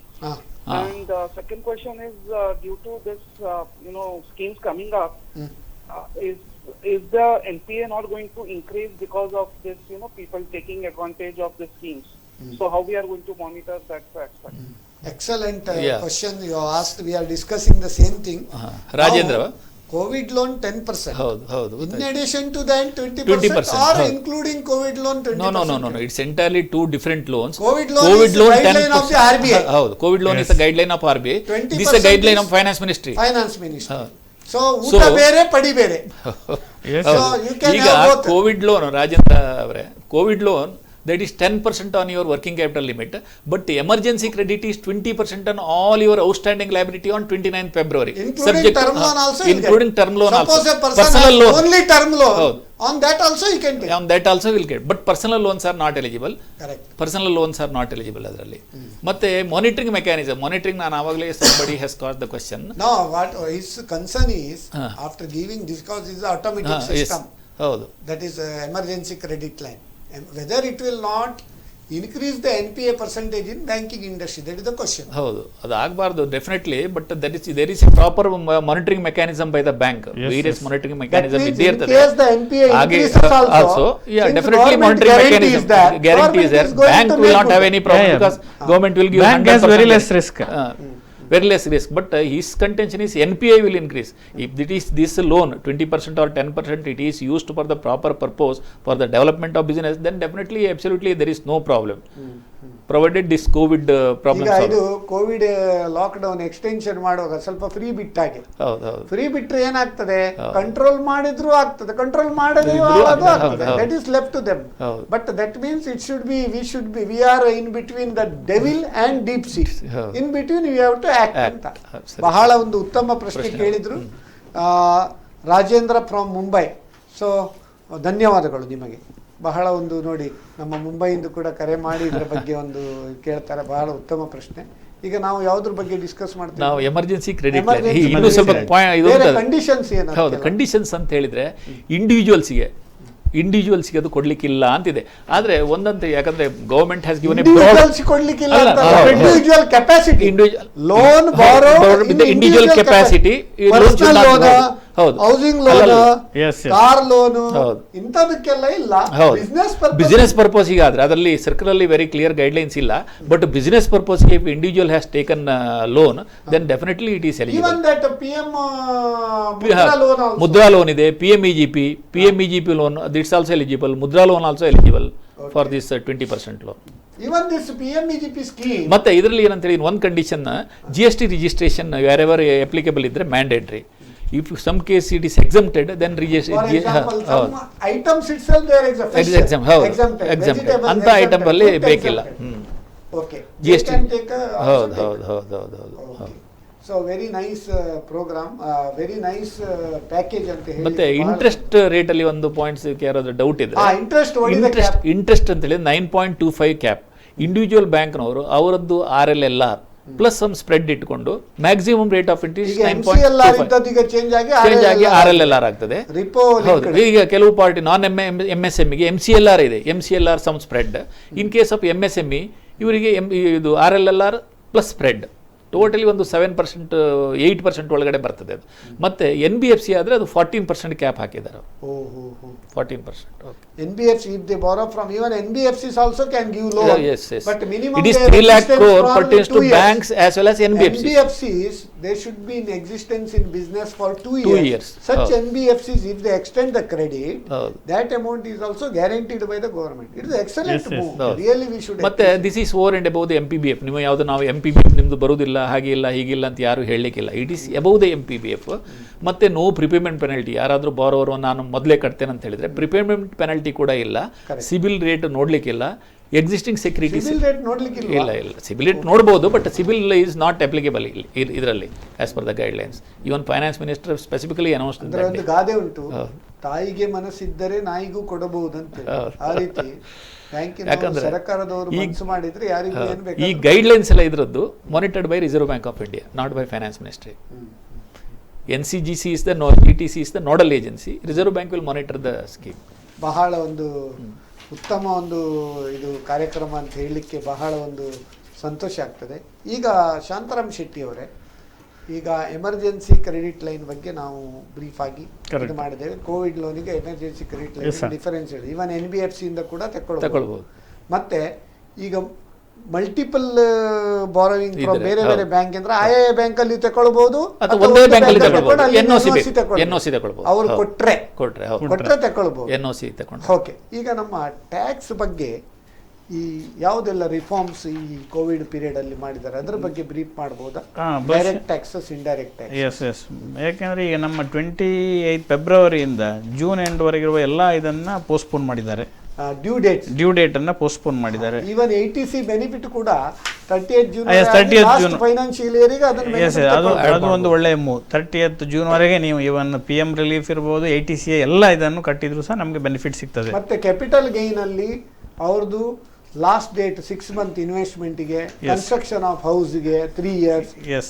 And second question is due to this schemes coming up, is the NPA not going to increase because of this people taking advantage of the schemes? So how we are going to monitor that aspect? Excellent question you asked. We are discussing the same thing. Rajendra, COVID loan 10%. ಹೌದು. In addition to that 20% or including COVID loan 20%? No. It's entirely two different loans. COVID loan is the guideline of the RBI. ಹೌದು, COVID loan is the guideline of RBI. This is the guideline of Finance Ministry. So ಊಟ ಬೇರೆ ಪಡಿ ಬೇರೆ. So you can have both. COVID loan, Rajendra ಅವರೇ, COVID loan that is 10% on your working capital limit, but the emergency credit is 20% on all your outstanding liability on 29th February. Including term loan also. Including term loan also. Suppose a person has only term loan, on that also you can take. On that also will get. But personal loans are not eligible. Correct. Personal loans are not eligible ಅದರಲ್ಲಿ. ಮತ್ತೆ monitoring mechanism. Monitoring ನಾನು ಆವಾಗಲೇ somebody has caused the question. No, what his concern is after giving this, because this is automatic system. ಹೌದು. That is emergency credit line. Whether it will not increase the NPA percentage in banking industry, that is the question. ಹೌದು, ಅದು ಆಗಬಾರ್ದು definitely, but there is a proper monitoring mechanism by the bank. Various monitoring mechanism ಇದೆ ಇರ್ತದೆ. In case the NPA increases also, definitely monitoring mechanism guarantee is there. Bank will not have any problem because government will give 100%. Bank has very less risk. Very less risk, but his contention is NPA will increase. If it is this loan 20% or 10%, it is used for the proper purpose for the development of business, then definitely absolutely there is no problem. Provided this COVID problem ಈಗ solved. ಇದು ಕೋವಿಡ್ ಲಾಕ್ಡೌನ್ ಎಕ್ಸ್ಟೆನ್ಷನ್ ಮಾಡುವಾಗ ಸ್ವಲ್ಪ ಫ್ರೀ ಬಿಟ್ಟಾಗೆ. ಹೌದು. ಫ್ರೀ ಬಿಟ್ರೆ ಏನಾಗ್ತದೆ, ಕಂಟ್ರೋಲ್ ಮಾಡಿದ್ರು ಆಗ್ತದೆ, ಕಂಟ್ರೋಲ್ ಮಾಡದೇಯೂ ಆಗ್ತದೆ. That is left to them. But that means we are in between the devil and deep sea. In between we have to act ಅಂತ ಬಹಳ ಒಂದು ಉತ್ತಮ ಪ್ರಶ್ನೆ ಕೇಳಿದ್ರು ರಾಜೇಂದ್ರ ಫ್ರಮ್ ಮುಂಬೈ. ಸೊ ಧನ್ಯವಾದಗಳು ನಿಮಗೆ. ಬಹಳ ಒಂದು ನೋಡಿ, ನಮ್ಮ ಮುಂಬೈಯಿಂದ ಕೂಡ ಕರೆ ಮಾಡಿ ಇದರ ಬಗ್ಗೆ ಒಂದು ಕೇಳ್ತಾರೆ. ಬಹಳ ಉತ್ತಮ ಪ್ರಶ್ನೆ. ಈಗ ನಾವು ಯಾವುದ್ರ ಬಗ್ಗೆ ಡಿಸ್ಕಸ್ ಮಾಡ್ತೀವಿ? ನಾವು ಎಮರ್ಜೆನ್ಸಿ ಕ್ರೆಡಿಟ್ ಲೈನ್. ಇನ್ನೂ ಸ್ವಲ್ಪ ಕಂಡೀಷನ್ಸ್ ಏನು? ಹೌದು, ಕಂಡೀಷನ್ಸ್ ಅಂತ ಹೇಳಿದ್ರೆ ಇಂಡಿವಿಜುವಲ್ಸ್ಗೆ ಅದು ಕೊಡ್ಲಿಕ್ಕಿಲ್ಲ ಅಂತಿದೆ. ಆದ್ರೆ ಒಂದಂತ, ಯಾಕಂದ್ರೆ government has given individual capacity, loan individual capacity, ಹೌದು, ಹೌಸಿಂಗ್ ಲೋನ್, ಕಾರ್ ಲೋನ್, ಇಂಥದಕ್ಕೆಲ್ಲ ಇಲ್ಲ. ಬಿಸಿನೆಸ್ ಪರ್ಪಸ್ಗೆ ಆದ್ರೆ ಅದರಲ್ಲಿ ಸರ್ಕಲ್ ವೆರಿ ಕ್ಲಿಯರ್ ಗೈಡ್ಲೈನ್ಸ್ ಇಲ್ಲ. ಬಟ್ ಬಿಸಿನೆಸ್ ಪರ್ಪಸ್ಗೆ if individual has taken loan, then definitely it is eligible. Mudra loan ಇದೆ, PMEGP loan, it's also eligible. Mudra loan also eligible for this 20% loan. Even this PMEGP scheme. ಮತ್ತೆ ಇದರಲ್ಲಿ ಏನಂತ ಹೇಳಿ, ಒಂದು condition, GST registration wherever applicable ಇದ್ರೆ mandatory. If some case it is exempted, then some items itself they are exempted. ಅಂತ ಐಟಮ್ ಅಲ್ಲಿ ಬೇಕಿಲ್ಲ. Okay. GST. ಹೌದು. So very nice program, very nice package ಅಂತ ಹೇಳಿ. ಮತ್ತೆ ಇಂಟ್ರೆಸ್ಟ್ ರೇಟ್ ಅಲ್ಲಿ ಒಂದು ಪಾಯಿಂಟ್ಸ್ ಯಾರಾದ್ರೂ ಡೌಟ್ ಇದ್ರೆ, ಇಂಟ್ರೆಸ್ಟ್ ಅಂತ ಹೇಳಿ 9.25 ಕ್ಯಾಪ್. ಇಂಡಿವಿಜುವಲ್ ಬ್ಯಾಂಕ್ನವರು ಅವರದ್ದು RLLR ಪ್ಲಸ್ ಸಮ್ ಸ್ಪ್ರೆಡ್ ಇಟ್ಕೊಂಡು maximum rate of interest 9.25 change ಆಗಿ RLLR ಆಗ್ತದೆ. ಹೌದು. ಈಗ ಕೆಲವು ಪಾರ್ಟಿ ನಾನ್ MSME MCLR ಇದೆ, MCLR some spread. In case of MSME ಇವರಿಗೆ ಇದು RLLR ಪ್ಲಸ್ ಸ್ಪ್ರೆಡ್ ಟೋಟಲಿ ಒಂದು 7%, 8% ಒಳಗಡೆ ಬರ್ತದೆ ಅದು. ಮತ್ತೆ NBFC ಆದರೆ ಅದು 14% ಕ್ಯಾಪ್ ಹಾಕಿದ್ದಾರೆ. 14%. Okay. NBFC, if they borrow from even NBFCs also can give loan. Yes, yes. But minimum It is their 3 lakh existence crore for only pertains to 2 years. banks as well as NBFCs. NBFCs, they should be in existence in business for 2 years. 2 years. Such Oh. NBFCs, if they extend the credit, Oh. that amount is also guaranteed by the government. It is excellent Yes, yes. move. Oh. Really, we should. ಮತ್ತೆ this is over and above the MPBF. ನೀವು ಯಾವುದು ನಾವು MPBF ನಿಮ್ಮದು ಬರೋದಿಲ್ಲ, ಹಾಗೆ ಇಲ್ಲ, ಹೀಗಿಲ್ಲ ಅಂತ ಯಾರು ಹೇಳಲಿಕ್ಕಿಲ್ಲ. It is above the MPBF. ಮತ್ತೆ ನೋ ಪ್ರಿಪೇಮೆಂಟ್ ಪೆನಲ್ಟಿ. ಯಾರಾದರೂ ಬಾರೋವರು ನಾನು ಮೊದಲೇ ಕಟ್ತೇನೆ ಅಂತ ಹೇಳಿದ್ರೆ ಪ್ರಿಪೇಮೆಂಟ್ ಪೆನಲ್ಟಿ ಕೂಡ ಇಲ್ಲ. ಸಿಬಿಲ್ ರೇಟ್ ನೋಡ್ಲಿಕ್ಕಿಲ್ಲ. ಎಕ್ಸಿಸ್ಟಿಂಗ್ ಸೆಕ್ಯೂರಿಟೀಸ್ ಸಿಬಿಲ್ ರೇಟ್ ನೋಡ್ಲಿಕ್ಕಿಲ್ಲ. ಇಲ್ಲ ಸಿಬಿಲ್ ರೇಟ್ ನೋಡ್ಬೋದು, but CIBIL is not applicable ಇದರಲ್ಲಿ as per the guidelines. Even finance minister specifically announce. ಅಂದ್ರೆ ಒಂದು ಗಾದೆ ಉಂಟು, ತಾಯಿಗೆ ಮನಸ್ಸಿದ್ದರೆ ನಾಯಿಗೂ ಕೊಡಬಹುದಂತ. ಆ ರೀತಿ ಬ್ಯಾಂಕಿನ ಸರ್ಕಾರದವರು ಮನಸ್ಸು ಮಾಡಿದ್ರೆ ಯಾರಿಗೂ ಏನು ಈ ಬೇಕಾದ್ರೂ ಗೈಡ್ಲೈನ್ಸ್ ಎಲ್ಲ ಇದರದ್ದು monitored by reserve bank of India, not by finance ministry. NCGC is the ETC is the nodal agency. Reserve Bank will monitor the scheme. ಬಹಳ ಒಂದು ಉತ್ತಮ ಒಂದು ಇದು ಕಾರ್ಯಕ್ರಮ ಅಂತ ಹೇಳಲಿಕ್ಕೆ ಬಹಳ ಒಂದು ಸಂತೋಷ ಆಗ್ತದೆ. ಈಗ ಶಾಂತಾರಾಮ್ ಶೆಟ್ಟಿ ಅವರೇ, ಈಗ ಎಮರ್ಜೆನ್ಸಿ ಕ್ರೆಡಿಟ್ ಲೈನ್ ಬಗ್ಗೆ ನಾವು ಬ್ರೀಫ್ ಆಗಿ ಇದು ಮಾಡಿದ್ದೇವೆ. ಕೋವಿಡ್ ಲೋನಿಗೆ ಎಮರ್ಜೆನ್ಸಿ ಕ್ರೆಡಿಟ್ ಲೈನ್ ಡಿಫರೆನ್ಸ್ ಇದೆ. ಇವನ್ NBFC ಇಂದ ಕೂಡ ತಗೊಳ್ಬಹುದು. ಮತ್ತೆ ಈಗ ಮಲ್ಟಿಪಲ್ ಬಾರೋವಿಂಗ್ ಬೇರೆ ಬೇರೆ ಬ್ಯಾಂಕ್ ಅಂದ್ರೆ ಆಯಾ ಬ್ಯಾಂಕ್ ಅಲ್ಲಿ ತಗೊಳ್ಬಹುದು, ಒಂದೇ ಬ್ಯಾಂಕ್ ಅಲ್ಲಿ ಅವರು ಕೊಟ್ರೆ ತಗೊಳ್ಬಹುದು. NOC ತಗೊಂಡು. ಓಕೆ, ಈಗ ನಮ್ಮ ಟ್ಯಾಕ್ಸ್ ಬಗ್ಗೆ ಈ ಯಾವುದೆಲ್ಲ ರಿಫಾರ್ಮ್ಸ್ ಈ ಕೋವಿಡ್ ಪೀರಿಯಡ್ ಅಲ್ಲಿ ಮಾಡಿದ್ದಾರೆ ಅದರ ಬಗ್ಗೆ ಬ್ರೀಫ್ ಮಾಡಬಹುದಾ? Direct taxes, indirect tax. Yes ಯಾಕೆಂದ್ರೆ ಈಗ ನಮ್ಮ 28 ಫೆಬ್ರವರಿಯಿಂದ ಜೂನ್ ಎಂಡ್ ವರೆಗಿರುವ ಎಲ್ಲ ಇದನ್ನ ಪೋಸ್ಟ್ಪೋನ್ ಮಾಡಿದ್ದಾರೆ. ಡ್ಯೂ ಡೇಟ್ ಅನ್ನ ಪೋಸ್ಟ್ಪೋನ್ ಮಾಡಿದ್ದಾರೆ. ಈವನ್ ATC ಬೆನಿಫಿಟ್ ಕೂಡ 30th ಜೂನ್ ಫೈನಾನ್ಷಿಯಲ್ ಇಯರಿಗೆ ಅದು ಒಂದು ಒಳ್ಳೆ ಮೂವ್. 30th ಜೂನ್ ವರೆಗೆ ನೀವು ಇವನ್ PM ರಿಲೀಫ್ ಇರ್ಬೋದು, ATC ಎಲ್ಲ ಇದನ್ನು ಕಟ್ಟಿದ್ರು ಸಹ ನಮಗೆ ಬೆನಿಫಿಟ್ ಸಿಗ್ತದೆ. ಮತ್ತೆ ಕ್ಯಾಪಿಟಲ್ ಗೈನ್ ಅಲ್ಲಿ ಅವ್ರದ್ದು ಲಾಸ್ಟ್ ಡೇಟ್ 6 ಮಂತ್ ಇನ್ವೆಸ್ಟ್ಮೆಂಟ್ಗೆ, ಕನ್ಸ್ಟ್ರಕ್ಷನ್ ಆಫ್ ಹೌಸ್ಗೆ 3 years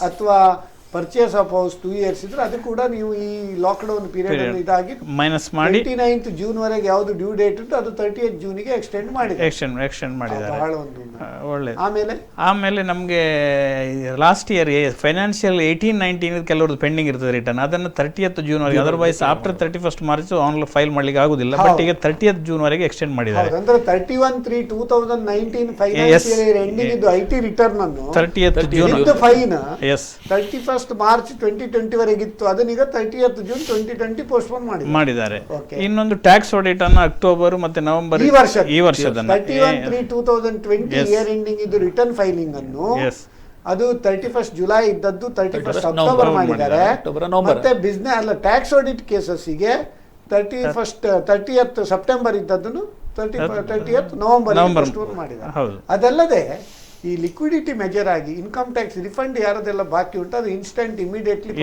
ಅಥವಾ ಪರ್ಚೇಸ್ ಆಫ್ ಹೌಸ್ 2 years ಇದ್ರೆ ಅದು ಕೂಡ ನೀವು ಈ ಲಾಕ್ಡೌನ್ ಪೀರಿಯಡ್ ಅಲ್ಲಿ ಇದಾಗಿ ಮೈನಸ್ ಮಾಡಿ 29th ಜೂನ್ ವರೆಗೆ ಯಾವುದು ಡ್ಯೂ ಡೇಟ್ ಉಂಟು ಅದು 30th ಜೂನ್ಗೆ ಎಕ್ಸ್ಟೆಂಡ್ ಮಾಡಿದ್ದಾರೆ. ಬಹಳ ಒಂದು ಒಳ್ಳೆ. ಆಮೇಲೆ ನಮಗೆ ಲಾಸ್ಟ್ ಇಯರ್ ಫೈನಾನ್ಷಿಯಲ್ 18-19 ಕೆಲವ್ರದ್ದು ಪೆಂಡಿಂಗ್ ಇರ್ತದೆ ರಿಟರ್ನ್, ಅದನ್ನು 30th ಜೂನ್ ವರೆಗೆ, otherwise after 31st March online file ಮಾಡ್ಲಿಕ್ಕೆ ಆಗುದಿಲ್ಲ. ಬಟ್ ಈಗ 30th ಜೂನ್ ವರೆಗೆ ಎಕ್ಸ್ಟೆಂಡ್ ಮಾಡಿದ್ದಾರೆ. ಅಂದ್ರೆ 31/3/2019 ಫೈನಾನ್ಷಿಯಲ್ ಇಯರ್ ಎಂಡಿಂಗ್ ಇದು IT ರಿಟರ್ನ್ ಅನ್ನು 30th June fine 31st March 2020 ವರೆಗಿತ್ತು, ಅದನ್ನೀಗ 30th June 2020 postpone ಮಾಡಿದ್ದಾರೆ. ಇನ್ನೊಂದು ಟ್ಯಾಕ್ಸ್ ಆಡಿಟ್ ಅನ್ನು ಅಕ್ಟೋಬರ್ ಮತ್ತೆ ನವೆಂಬರ್ ಈ ವರ್ಷದ 31/3/2020 ಇಯರ್ ಎಂಡಿಂಗ್ ಇದು ರಿಟರ್ನ್ ಫೈಲಿಂಗ್ ಅನ್ನು ಅದು 31st ಜುಲೈ ಇದ್ದದ್ದು 31st ಅಕ್ಟೋಬರ್ ಮಾಡಿದ್ದಾರೆ. ಮತ್ತೆ ಬಿಸ್ನೆಸ್ ಅಲ್ಲ ಟ್ಯಾಕ್ಸ್ ಆಡಿಟ್ ಕೇಸಸ್ಗೆ 30th ಸೆಪ್ಟೆಂಬರ್ ಇದ್ದದ್ದನ್ನು 30th ನವೆಂಬರ್ ಮಾಡಿದ್ದಾರೆ. ಅದಲ್ಲದೆ ಈ ಲಿಕ್ವಿಡಿಟಿ ಮೆಜರ್ ಆಗಿ ಇನ್ಕಮ್ ಟ್ಯಾಕ್ಸ್ ರಿಫಂಡ್ ಯಾರದೆಲ್ಲ ಬಾಕಿ ಉಂಟು ಅದು ಇನ್ಸ್ಟೆಂಟ್ ಇಮಿಡಿಯೇಟ್ಲಿ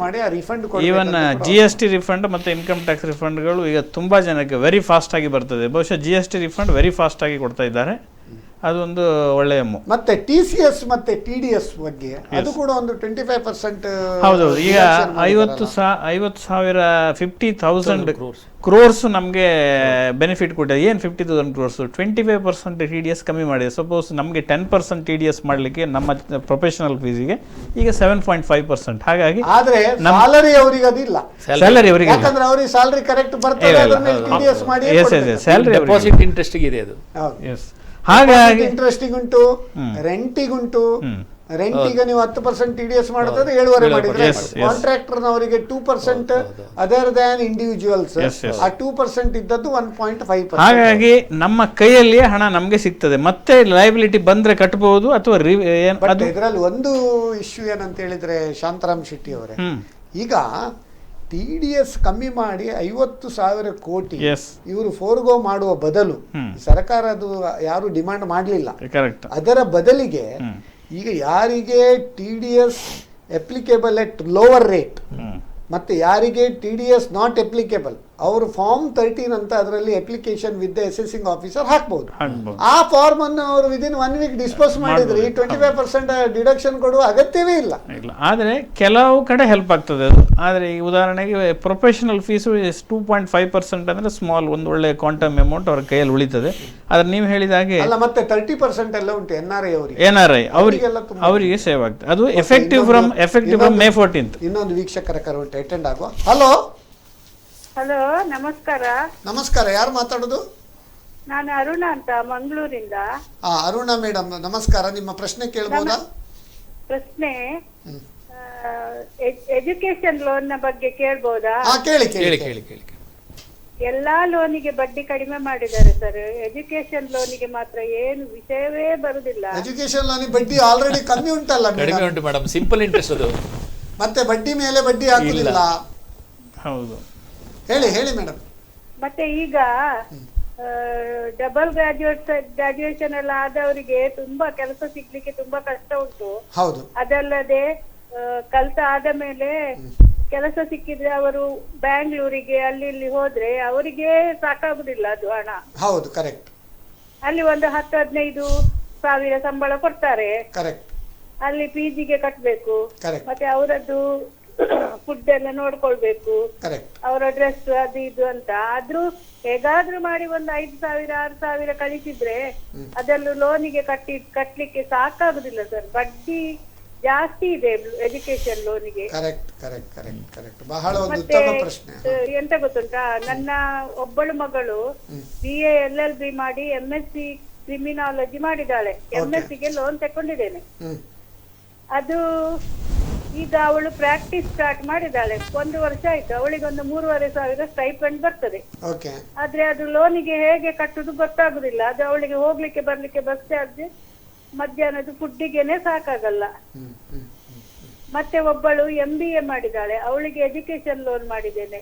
ಮಾಡಿ ಆ ರಿಫಂಡ್ ಈವನ್ GST ರಿಫಂಡ್ ಮತ್ತೆ ಇನ್ಕಮ್ ಟ್ಯಾಕ್ಸ್ ರಿಫಂಡ್ಗಳು ಈಗ ತುಂಬಾ ಜನಕ್ಕೆ ವೆರಿ ಫಾಸ್ಟ್ ಆಗಿ ಬರ್ತದೆ. ಬಹುಶಃ GST ರಿಫಂಡ್ ವೆರಿ ಫಾಸ್ಟ್ ಆಗಿ ಕೊಡ್ತಾ ಇದ್ದಾರೆ, ಅದೊಂದು ಒಳ್ಳೆಯ ಮೂವ್. ಮತ್ತೆ TCS ಮತ್ತೆ TDS ಬಗ್ಗೆ ಅದು ಕೂಡ ಒಂದು 25%. ಹೌದೌದು, ಈಗ 50,000 50,000 ಕ್ರೋರ್ಸ್ ನಮಗೆ ಬೆನಿಫಿಟ್ ಕೊಟ್ಟಿದೆ. ಏನು 50,000 ಕ್ರೋರ್ಸ್ 25% TDS ಕಮ್ಮಿ ಮಾಡಿದೆ. ಸಪೋಸ್ ನಮಗೆ 10% TDS ಮಾಡಲಿಕ್ಕೆ ನಮ್ಮ ಪ್ರೊಫೆಷನಲ್ ಫೀಸಿಗೆ ಈಗ 7.5%. ಹಾಗಾಗಿ ಆದ್ರೆ ಸ್ಯಾಲರಿ ಅವರಿಗೆ ಅದಿಲ್ಲ, ಸ್ಯಾಲರಿ ಅವರಿಗೆ ಯಾಕಂದ್ರೆ ಅವರಿಗೆ ಸ್ಯಾಲರಿ ಕರೆಕ್ಟ್ ಬರ್ತದೆ, ಅದನ್ನ TDS ಮಾಡಿ ಸ್ಯಾಲರಿ ಡೆಪಾಸಿಟ್ ಇಂಟ್ರೆಸ್ಟ್ ಇದೆ ಅದು. ಹಾಗಾಗಿ ಇಂಟ್ರೆಸ್ಟಿಂಗ್ ಉಂಟು, ರೆಂಟಿಗೆ ಉಂಟು. ರೆಂಟಿಗೆ ನೀವು 10% TDS ಮಾಡಿದ್ರೆ 7.5 ಮಾಡಿದ್ರೆ ಕಾಂಟ್ರಾಕ್ಟರ್ ಅವರಿಗೆ 2% ಅದರ್ ದ್ಯಾನ್ ಇಂಡಿವಿಜುವಲ್ಸ್ ಆ 2% ಇದ್ದದ್ದು 1.5%. ಹಾಗಾಗಿ ನಮ್ಮ ಕೈಯಲ್ಲಿ ಹಣ ನಮಗೆ ಸಿಗ್ತದೆ, ಮತ್ತೆ ಲಯಬಿಲಿಟಿ ಬಂದ್ರೆ ಕಟ್ಟಬಹುದು ಅಥವಾ ಇದರಲ್ಲಿ ಒಂದು ಇಶ್ಯೂ ಏನಂತ ಹೇಳಿದ್ರೆ ಶಾಂತಾರಾಮ್ ಶೆಟ್ಟಿ ಅವರೇ, ಈಗ TDS ಕಮ್ಮಿ ಮಾಡಿ 50,000 ಕೋಟಿ ಇವರು ಫೋರ್ಗೋ ಮಾಡುವ ಬದಲು ಸರ್ಕಾರ ಅದು ಯಾರು ಡಿಮಾಂಡ್ ಮಾಡಲಿಲ್ಲ. ಅದರ ಬದಲಿಗೆ ಈಗ ಯಾರಿಗೆ TDS ಅಪ್ಲಿಕೇಬಲ್ ಎಟ್ ಲೋವರ್ ರೇಟ್ ಮತ್ತೆ ಯಾರಿಗೆ TDS ನಾಟ್ ಅಪ್ಲಿಕೇಬಲ್ ಅವರು ಫಾರ್ಮ್ 13 ಅಂತ ಅದರಲ್ಲಿ application with the accessing officer ಹಾಕಬಹುದು. ಆ ಫಾರ್ಮ್ ಅನ್ನು ಅವರು ವಿದಿನ್ 1 ವೀಕ್ ಡಿಸ್ಪೋಸ್ ಮಾಡಿದ್ರೆ 25% ಡಿಡಕ್ಷನ್ ಕೊಡುವ ಅಗತ್ಯವೇ ಇಲ್ಲ. ಆದರೆ ಕೆಲವು ಕಡೆ ಹೆಲ್ಪ್ ಆಗ್ತದೆ ಅದು. ಆದರೆ ಈ ಉದಾಹರಣೆಗೆ ಪ್ರೊಫೆಷನಲ್ ಫೀಸು 2.5% ಅಂದ್ರೆ ಸ್ಮಾಲ್ ಒಂದು ಒಳ್ಳೆ ಕ್ವಾಂಟಮ್ ಅಮೌಂಟ್ ಅವರ ಕೈಯಲ್ಲಿ ಉಳಿತದೆ. ಆದ್ರೆ ನೀವು ಹೇಳಿದ ಹಾಗೆ ಅಲ್ಲ, ಮತ್ತೆ 30% ಎಲ್ಲ ಉಂಟು NRI ಅವರಿಗೆ ಸೇವ್ ಆಗ್ತದೆ. ಅದು ಎಫೆಕ್ಟಿವ್ ಫ್ರಮ್ May 14th. ಇನ್ನೊಂದು ವೀಕ್ಷಕರ ಕರೆ ಅಟೆಂಡ್ ಆಗುವ. ಹಲೋ ಹಲೋ, ನಮಸ್ಕಾರ. ನಮಸ್ಕಾರ, ಯಾರು ಮಾತಾಡೋದು? ನಾನು ಅರುಣ ಅಂತ, ಮಂಗಳೂರಿಂದ. ಅರುಣ ಮೇಡಮ್ ನಮಸ್ಕಾರ. ನಿಮ್ಮ ಪ್ರಶ್ನೆ ಕೇಳ್ಬೋದಾ? ಪ್ರಶ್ನೆ ಎಜುಕೇಶನ್ ಲೋನ್ ನ ಬಗ್ಗೆ ಕೇಳ್ಬೋದಾ? ಕೇಳಿ ಕೇಳಿ ಕೇಳಿ ಕೇಳಿ. ಎಲ್ಲಾ ಲೋನಿಗೆ ಬಡ್ಡಿ ಕಡಿಮೆ ಮಾಡಿದ್ದಾರೆ ಸರ್, ಎಜುಕೇಶನ್ ಲೋನಿಗೆ ಮಾತ್ರ ಏನು ವಿಷಯವೇ ಬರುದಿಲ್ಲ. ಎಜುಕೇಶನ್ ಲೋನ್ ಬಡ್ಡಿ ಆಲ್ರೆಡಿ ಕಮ್ಮಿ ಉಂಟಲ್ಲ? ಕಡಿಮೆ ಉಂಟು ಮೇಡಮ್, ಸಿಂಪಲ್ ಇಂಟ್ರೆಸ್ಟ್ ಅದು. ಮತ್ತೆ ಬಡ್ಡಿ ಮೇಲೆ ಬಡ್ಡಿ ಹಾಕುದಿಲ್ಲ. ಹೌದು, ಹೇಳಿ ಮೇಡಮ್. ಮತ್ತೆ ಈಗ ಡಬಲ್ ಗ್ರಾಜುಯೇಷನ್ ಎಲ್ಲ ಆದವರಿಗೆ ತುಂಬಾ ಕೆಲಸ ಸಿಗ್ಲಿಕ್ಕೆ ತುಂಬಾ ಕಷ್ಟ ಉಂಟು. ಹೌದು. ಅದಲ್ಲದೆ ಕಲ್ತ ಆದ ಮೇಲೆ ಕೆಲಸ ಸಿಕ್ಕಿದ್ರೆ ಅವರು ಬ್ಯಾಂಗ್ಳೂರಿಗೆ ಅಲ್ಲಿ ಇಲ್ಲಿ ಹೋದ್ರೆ ಅವರಿಗೆ ಸಾಕಾಗುದಿಲ್ಲ ಅದು ಹಣ. ಹೌದು, ಕರೆಕ್ಟ್. ಅಲ್ಲಿ ಒಂದು 10-15 ಸಾವಿರ ಸಂಬಳ ಕೊಡ್ತಾರೆ. ಕರೆಕ್ಟ್. ಅಲ್ಲಿ PGಗೆ ಕಟ್ಬೇಕು, ಕರೆಕ್ಟ್. ಮತ್ತೆ ಅವರದ್ದು ಫುಡ್ ಎಲ್ಲ ನೋಡ್ಕೊಳ್ಬೇಕು, ಕರೆಕ್ಟ್. ಅವರ ಡ್ರೆಸ್ ಅದು ಇದು ಅಂತ. ಆದ್ರೂ ಹೇಗಾದ್ರೂ ಮಾಡಿ ಒಂದು 5,000-6,000 ಕಳಿಸಿದ್ರೆ ಅದನ್ನು ಲೋನಿಗೆ ಕಟ್ಲಿಕ್ಕೆ ಸಾಕಾಗುದಿಲ್ಲ ಸರ್. ಬಡ್ಡಿ ಜಾಸ್ತಿ ಇದೆ ಎಜುಕೇಶನ್ ಲೋನಿಗೆ. Correct correct correct correct. ಬಹಳ ಒಂದು ಉತ್ತಮ ಪ್ರಶ್ನೆ. ಎಂತ ಗೊತ್ತುಂಟಾ, ನನ್ನ ಒಬ್ಬಳು ಮಗಳು BA LLB ಮಾಡಿ MSc ಕ್ರಿಮಿನಾಲಜಿ ಮಾಡಿದ್ದಾಳೆ. MScಗೆ ಲೋನ್ ತಕೊಂಡಿದ್ದೇನೆ. ಅದು ಈಗ ಅವಳು ಪ್ರಾಕ್ಟೀಸ್ ಸ್ಟಾರ್ಟ್ ಮಾಡಿದ್ದಾಳೆ, 1 ವರ್ಷ ಆಯ್ತು. ಅವಳಿಗೆ ಒಂದು 3,500 ಸ್ಟೈಪೆಂಡ್ ಬರ್ತದೆ. ಆದ್ರೆ ಅದು ಲೋನಿಗೆ ಹೇಗೆ ಕಟ್ಟುದು ಗೊತ್ತಾಗುದಿಲ್ಲ. ಅದು ಅವಳಿಗೆ ಹೋಗ್ಲಿಕ್ಕೆ ಬರ್ಲಿಕ್ಕೆ ಬಸ್ ಚಾರ್ಜ್, ಮಧ್ಯಾಹ್ನದ ಫುಡ್ಡಿಗೆನೆ ಸಾಕಾಗಲ್ಲ. ಮತ್ತೆ ಒಬ್ಬಳು MBA ಮಾಡಿದ್ದಾಳೆ, ಅವಳಿಗೆ ಎಜುಕೇಶನ್ ಲೋನ್ ಮಾಡಿದ್ದೇನೆ.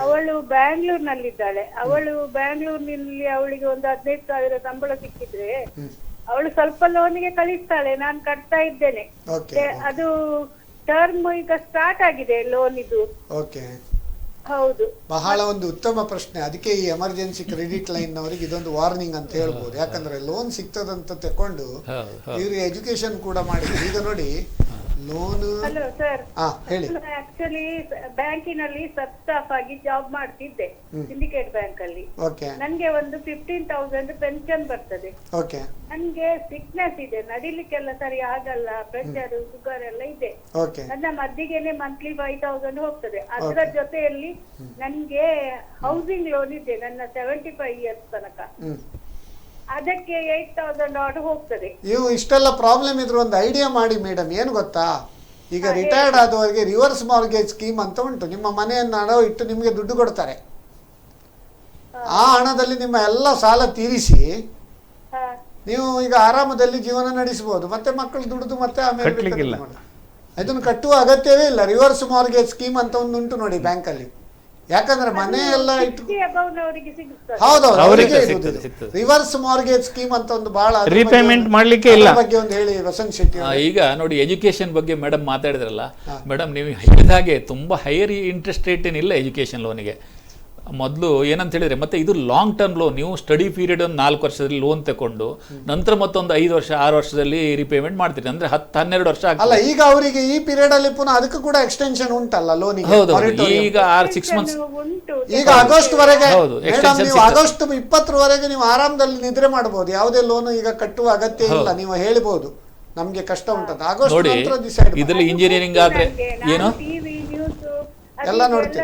ಅವಳು ಬ್ಯಾಂಗ್ಳೂರ್ನಲ್ಲಿದ್ದಾಳೆ. ಅವಳು ಬ್ಯಾಂಗ್ಳೂರ್ನಲ್ಲಿ ಅವಳಿಗೆ ಒಂದು 15,000 ಸಂಬಳ ಸಿಕ್ಕಿದ್ರೆ ಅವಳು ಸ್ವಲ್ಪ ಲೋನಿಗೆ ಕಳಿಸ್ತಾಳೆ, ನಾನು ಕಟ್ತಾ ಇದ್ದೇನೆ. ಅದು ಟರ್ಮ್ ಈಗ ಸ್ಟಾರ್ಟ್ ಆಗಿದೆ ಲೋನ್ ಇದು. ಹೌದು, ಬಹಳ ಒಂದು ಉತ್ತಮ ಪ್ರಶ್ನೆ. ಅದಕ್ಕೆ ಈ ಎಮರ್ಜೆನ್ಸಿ ಕ್ರೆಡಿಟ್ ಲೈನ್ ನವರಿಗೆ ಇದೊಂದು ವಾರ್ನಿಂಗ್ ಅಂತ ಹೇಳ್ಬೋದು. ಯಾಕಂದ್ರೆ ಲೋನ್ ಸಿಗ್ತದಂತ ತಕೊಂಡು ಇವ್ರು ಎಜುಕೇಶನ್ ಕೂಡ ಮಾಡಿದ್ರು. ಈಗ ನೋಡಿ ಲೋನ್. ಹಲೋ ಸರ್, ಹೇಳಿ. ಆಕ್ಚುಲಿ ಬ್ಯಾಂಕಿನಲ್ಲಿ ಸಬ್ ಸ್ಟಾಫ್ ಆಗಿ ಜಾಬ್ ಮಾಡ್ತಿದ್ದೆ, ಸಿಂಡಿಕೇಟ್ ಬ್ಯಾಂಕ್ ಅಲ್ಲಿ. ನನ್ಗೆ ಒಂದು 15,000 ಪೆನ್ಷನ್ ಬರ್ತದೆ. ನನ್ಗೆ ಸಿಕ್ನೆಸ್ ಇದೆ, ನಡಿಲಿಕ್ಕೆಲ್ಲ ಸರಿ ಆಗಲ್ಲ, ಪ್ರೆಷರ್ ಶುಗರ್ ಎಲ್ಲ ಇದೆ. ನನ್ನ ಮದ್ದಿಗೆನೆ ಮಂತ್ಲಿ 5,000 ಹೋಗ್ತದೆ. ಅದರ ಜೊತೆಯಲ್ಲಿ ನನ್ಗೆ ಹೌಸಿಂಗ್ ಲೋನ್ ಇದೆ ನನ್ನ 75 years ತನಕ. ಅದಕ್ಕೆ 8,000 ಆರ್ಡರ್ ಹೋಗ್ತದೆ. ನೀವು ಇಷ್ಟೆಲ್ಲ ಪ್ರಾಬ್ಲಮ್ ಇದ್ರು ಒಂದು ಐಡಿಯಾ ಮಾಡಿ ಮೇಡಮ್. ಏನು ಗೊತ್ತಾ, ಈಗ ರಿಟೈರ್ಡ್ ಆದವರಿಗೆ ರಿವರ್ಸ್ ಮಾರ್ಗೇಜ್ ಸ್ಕೀಮ್ ಅಂತ ಉಂಟು. ನಿಮ್ಮ ಮನೆಯನ್ನು ಹಣ ಇಟ್ಟು ನಿಮಗೆ ದುಡ್ಡು ಕೊಡ್ತಾರೆ. ಆ ಹಣದಲ್ಲಿ ನಿಮ್ಮ ಎಲ್ಲ ಸಾಲ ತೀರಿಸಿ ನೀವು ಈಗ ಆರಾಮದಲ್ಲಿ ಜೀವನ ನಡೆಸಬಹುದು. ಮತ್ತೆ ಮಕ್ಕಳು ದುಡಿದು ಮತ್ತೆ ಆಮೇಲೆ ಅದನ್ನು ಕಟ್ಟುವ ಅಗತ್ಯವೇ ಇಲ್ಲ. ರಿವರ್ಸ್ ಮಾರ್ಗೇಜ್ ಸ್ಕೀಮ್ ಅಂತ ಒಂದು ಉಂಟು ನೋಡಿ ಬ್ಯಾಂಕಲ್ಲಿ. ಯಾಕಂದ್ರೆ ಮನೆ ಎಲ್ಲ ರಿವರ್ಸ್ ಮಾರ್ಗೇಜ್ ಸ್ಕೀಮ್ ಅಂತ ಒಂದು ಬಹಳ ರೀಪೇಮೆಂಟ್ ಮಾಡ್ಲಿಕ್ಕೆ ಇಲ್ಲ ಬಗ್ಗೆ ಒಂದು ಹೇಳಿ ವಸಂತ್ ಶೆಟ್ಟಿ. ಈಗ ನೋಡಿ ಎಜುಕೇಶನ್ ಬಗ್ಗೆ ಮೇಡಮ್ ಮಾತಾಡಿದ್ರಲ್ಲ ಮೇಡಮ್, ನೀವು ಹೇಳಿದಾಗೆ ತುಂಬಾ ಹೈಯರ್ ಇಂಟ್ರೆಸ್ಟ್ ರೇಟ್ ಏನಿಲ್ಲ ಎಜುಕೇಶನ್ ಲೋನಿಗೆ. ಮೊದಲು ಏನಂತ ಹೇಳಿದ್ರೆ, ಮತ್ತೆ ಇದು ಲಾಂಗ್ ಟರ್ಮ್ ಲೋನ್. ನೀವು ಸ್ಟಡಿ ಪೀರಿಯಡ್ ಒಂದು 4 ವರ್ಷದಲ್ಲಿ ಲೋನ್ ತಗೊಂಡು ನಂತರ ಮತ್ತೊಂದು 5 ವರ್ಷ 6 ವರ್ಷದಲ್ಲಿ ರಿಪೇಮೆಂಟ್ ಮಾಡ್ತೀರಿ, ಅಂದ್ರೆ 10-12 ವರ್ಷ ಅಲ್ಲ. ಈಗ ಅವರಿಗೆ ಈ ಪೀರಿಯಡ್ ಅಲ್ಲಿ ಪುನಃ ಅದಕ್ಕೂ ಕೂಡ ಎಕ್ಸ್ಟೆನ್ಷನ್ ಉಂಟಲ್ಲ ಲೋನಿಗೆ. ಹೌದು, ಈಗ 6 ಮಂತ್ಸ್, ಈಗ ಆಗಸ್ಟ್ ವರೆಗೆ. ನೀವು ಆಗಸ್ಟ್ 20 ನೀವು ಆರಾಮದಲ್ಲಿ ನಿದ್ರೆ ಮಾಡಬಹುದು. ಯಾವುದೇ ಲೋನ್ ಈಗ ಕಟ್ಟುವ ಅಗತ್ಯ ಇಲ್ಲ. ನೀವು ಹೇಳ್ಬಹುದು ನಮ್ಗೆ ಕಷ್ಟ ಉಂಟಂತ. ಆಗಸ್ಟ್ ನಂತರ ಡಿಸೈಡ್. ಇದರಲ್ಲಿ ಇಂಜಿನಿಯರಿಂಗ್ ಆದ್ರೆ ಏನು ಎಲ್ಲ ನೋಡ್ತೀವಿ.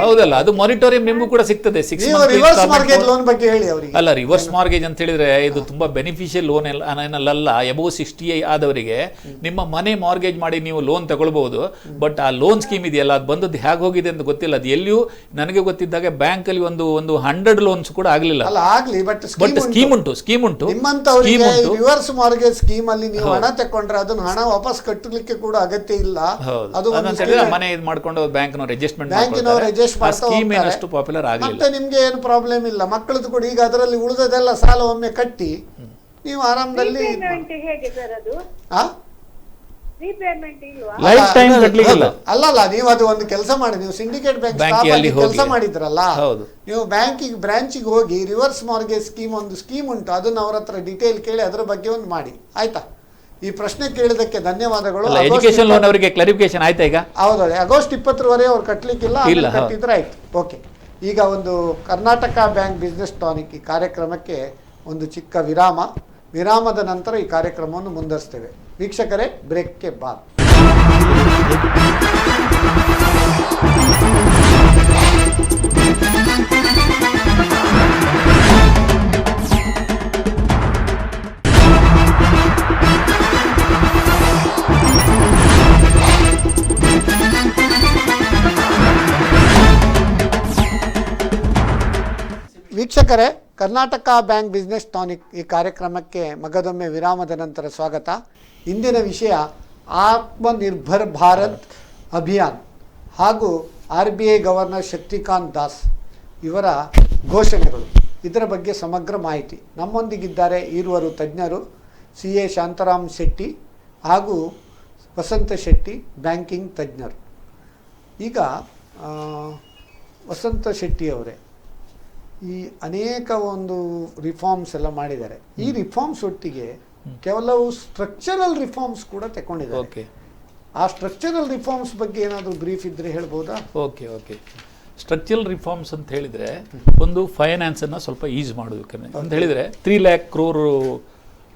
ಹೌದಲ್ಲ, ಅದು ಮಾನಿಟೋರಿಯಂ ನಿಮಗೂ ಕೂಡ ಸಿಗ್ತದೆ. 6 ಮಂತ್ ಲೋನ್ ಬಗ್ಗೆ ಹೇಳಿ ಅವರಿಗೆ. ಅಲ್ಲ, ರಿವರ್ಸ್ ಮಾರ್ಗೇಜ್ ಅಂತ ಹೇಳಿದ್ರೆ ಇದು ತುಂಬಾ ಬೆನಿಫಿಷಿಯಲ್ ಲೋನ್ ಅಲ್ಲ. ಎಬವ್ 60 ಆದವರಿಗೆ ನಿಮ್ಮ ಮನೆ ಮಾರ್ಗೇಜ್ ಮಾಡಿ ನೀವು ಲೋನ್ ತಗೊಳ್ಬಹುದು. ಬಟ್ ಆ ಲೋನ್ ಸ್ಕೀಮ್ ಇದೆಯಲ್ಲ, ಅದು ಬಂದದ್ದು ಹೇಗೆ ಹೋಗಿದೆ ಅಂತ ಗೊತ್ತಿಲ್ಲ. ಅದು ಎಲ್ಲಿಯೂ ನನಗೆ ಗೊತ್ತಿದ್ದಾಗ ಬ್ಯಾಂಕ್ ಅಲ್ಲಿ ಒಂದು 100 ಲೋನ್ಸ್ ಕೂಡ ಆಗ್ಲಿಲ್ಲ. ಬಟ್ ಸ್ಕೀಮ್ ಉಂಟು. ರಿವರ್ಸ್ ಮಾರ್ಗೇಜ್ ಸ್ಕೀಮ್ ಅಲ್ಲಿ ನೀವು ಹಣ ತಕೊಂಡ್ರೆ ಅದನ್ನ ಹಣ ವಾಪಸ್ ಕಟ್ಟಲಿಕ್ಕೆ ಕೂಡ ಅಗತ್ಯ ಇಲ್ಲ. ಅದು ಮನೆ ಇದು ಮಾಡ್ಕೊಂಡು ಬ್ಯಾಂಕ್ನವ್ರು ಅಡ್ಜಸ್ಟ್ಮೆಂಟ್ ಸ್ಕೀಮ್ ಏನಷ್ಟು ಪಾಪ್ಯುಲರ್ ಆಗಲಿಲ್ಲ. ಮತ್ತೆ ನಿಮ್ಗೆ ಏನು ಪ್ರಾಬ್ಲಮ್ ಇಲ್ಲ. ಮಕ್ಕಳದ್ದು ಕೂಡ ಈಗ ಅದರಲ್ಲಿ ಉಳಿದದೆಲ್ಲ ಸಾಲ ಒಮ್ಮೆ ಕಟ್ಟಿ ನೀವು ಆರಾಮದಲ್ಲಿ ಅಲ್ಲಲ್ಲ. ನೀವು ಅದು ಒಂದು ಕೆಲಸ ಮಾಡಿ, ನೀವು ಸಿಂಡಿಕೇಟ್ ಬ್ಯಾಂಕ್ ಕೆಲಸ ಮಾಡಿದ್ರಲ್ಲ, ನೀವು ಬ್ರಾಂಚಿಗೆ ಹೋಗಿ ರಿವರ್ಸ್ ಮಾರ್ಗೇಜ್ ಸ್ಕೀಮ್ ಒಂದು ಸ್ಕೀಮ್ ಉಂಟು, ಅದನ್ನ ಅವ್ರ ಹತ್ರ ಡೀಟೇಲ್ ಕೇಳಿ ಅದರ ಬಗ್ಗೆ ಒಂದು ಮಾಡಿ. ಆಯ್ತಾ? ಈ ಪ್ರಶ್ನೆ ಕೇಳಿದಕ್ಕೆ ಧನ್ಯವಾದಗಳು. ಎಜುಕೇಶನ್ ಲೋನ್ ಅವರಿಗೆ ಕ್ಲಾರಿಫಿಕೇಶನ್ ಆಯ್ತಾ? ಈಗ ಹೌದು, ಆಗಸ್ಟ್ 20 ಅವ್ರು ಕಟ್ಟಲಿಕ್ಕಿಲ್ಲ, ಕಟ್ಟಿದ್ರೆ ಆಯ್ತು. ಓಕೆ, ಈಗ ಒಂದು ಕರ್ನಾಟಕ ಬ್ಯಾಂಕ್ ಬಿಸ್ನೆಸ್ ಟಾನಿಕ್ ಈ ಕಾರ್ಯಕ್ರಮಕ್ಕೆ ಒಂದು ಚಿಕ್ಕ ವಿರಾಮದ ನಂತರ ಈ ಕಾರ್ಯಕ್ರಮವನ್ನು ಮುಂದುವರಿಸ್ತೇವೆ. ವೀಕ್ಷಕರೇ, ಬ್ರೇಕ್ಗೆ ಬಾದ್. ವೀಕ್ಷಕರೇ, ಕರ್ನಾಟಕ ಬ್ಯಾಂಕ್ ಬಿಸ್ನೆಸ್ ಟಾನಿಕ್ ಈ ಕಾರ್ಯಕ್ರಮಕ್ಕೆ ಮಗದೊಮ್ಮೆ ವಿರಾಮದ ನಂತರ ಸ್ವಾಗತ. ಇಂದಿನ ವಿಷಯ ಆತ್ಮನಿರ್ಭರ್ ಭಾರತ್ ಅಭಿಯಾನ್ ಹಾಗೂ RBI ಗವರ್ನರ್ ಶಕ್ತಿಕಾಂತ್ ದಾಸ್ ಇವರ ಘೋಷಣೆಗಳು, ಇದರ ಬಗ್ಗೆ ಸಮಗ್ರ ಮಾಹಿತಿ. ನಮ್ಮೊಂದಿಗಿದ್ದಾರೆ ಈರುವರು ತಜ್ಞರು, CA ಶಾಂತಾರಾಮ್ ಶೆಟ್ಟಿ ಹಾಗೂ ವಸಂತ ಶೆಟ್ಟಿ, ಬ್ಯಾಂಕಿಂಗ್ ತಜ್ಞರು. ಈಗ ವಸಂತ ಶೆಟ್ಟಿ ಅವರೇ, ಈ ಅನೇಕ ಒಂದು ರಿಫಾರ್ಮ್ಸ್ ಎಲ್ಲ ಮಾಡಿದ್ದಾರೆ. ಈ ರಿಫಾರ್ಮ್ಸ್ ಒಟ್ಟಿಗೆ ಕೆಲವು ಸ್ಟ್ರಕ್ಚರಲ್ ರಿಫಾರ್ಮ್ಸ್ ಕೂಡ ತಗೊಂಡಿದ್ದಾರೆ. ಓಕೆ, ಆ ಸ್ಟ್ರಕ್ಚರಲ್ ರಿಫಾರ್ಮ್ಸ್ ಬಗ್ಗೆ ಏನಾದರೂ ಬ್ರೀಫ್ ಇದ್ರೆ ಹೇಳ್ಬೋದಾ? ಓಕೆ ಓಕೆ ಸ್ಟ್ರಕ್ಚರಲ್ ರಿಫಾರ್ಮ್ಸ್ ಅಂತ ಹೇಳಿದರೆ ಒಂದು ಫೈನಾನ್ಸನ್ನು ಸ್ವಲ್ಪ ಈಸ್ ಮಾಡೋದು ಅಂತ ಹೇಳಿದರೆ 3 lakh crore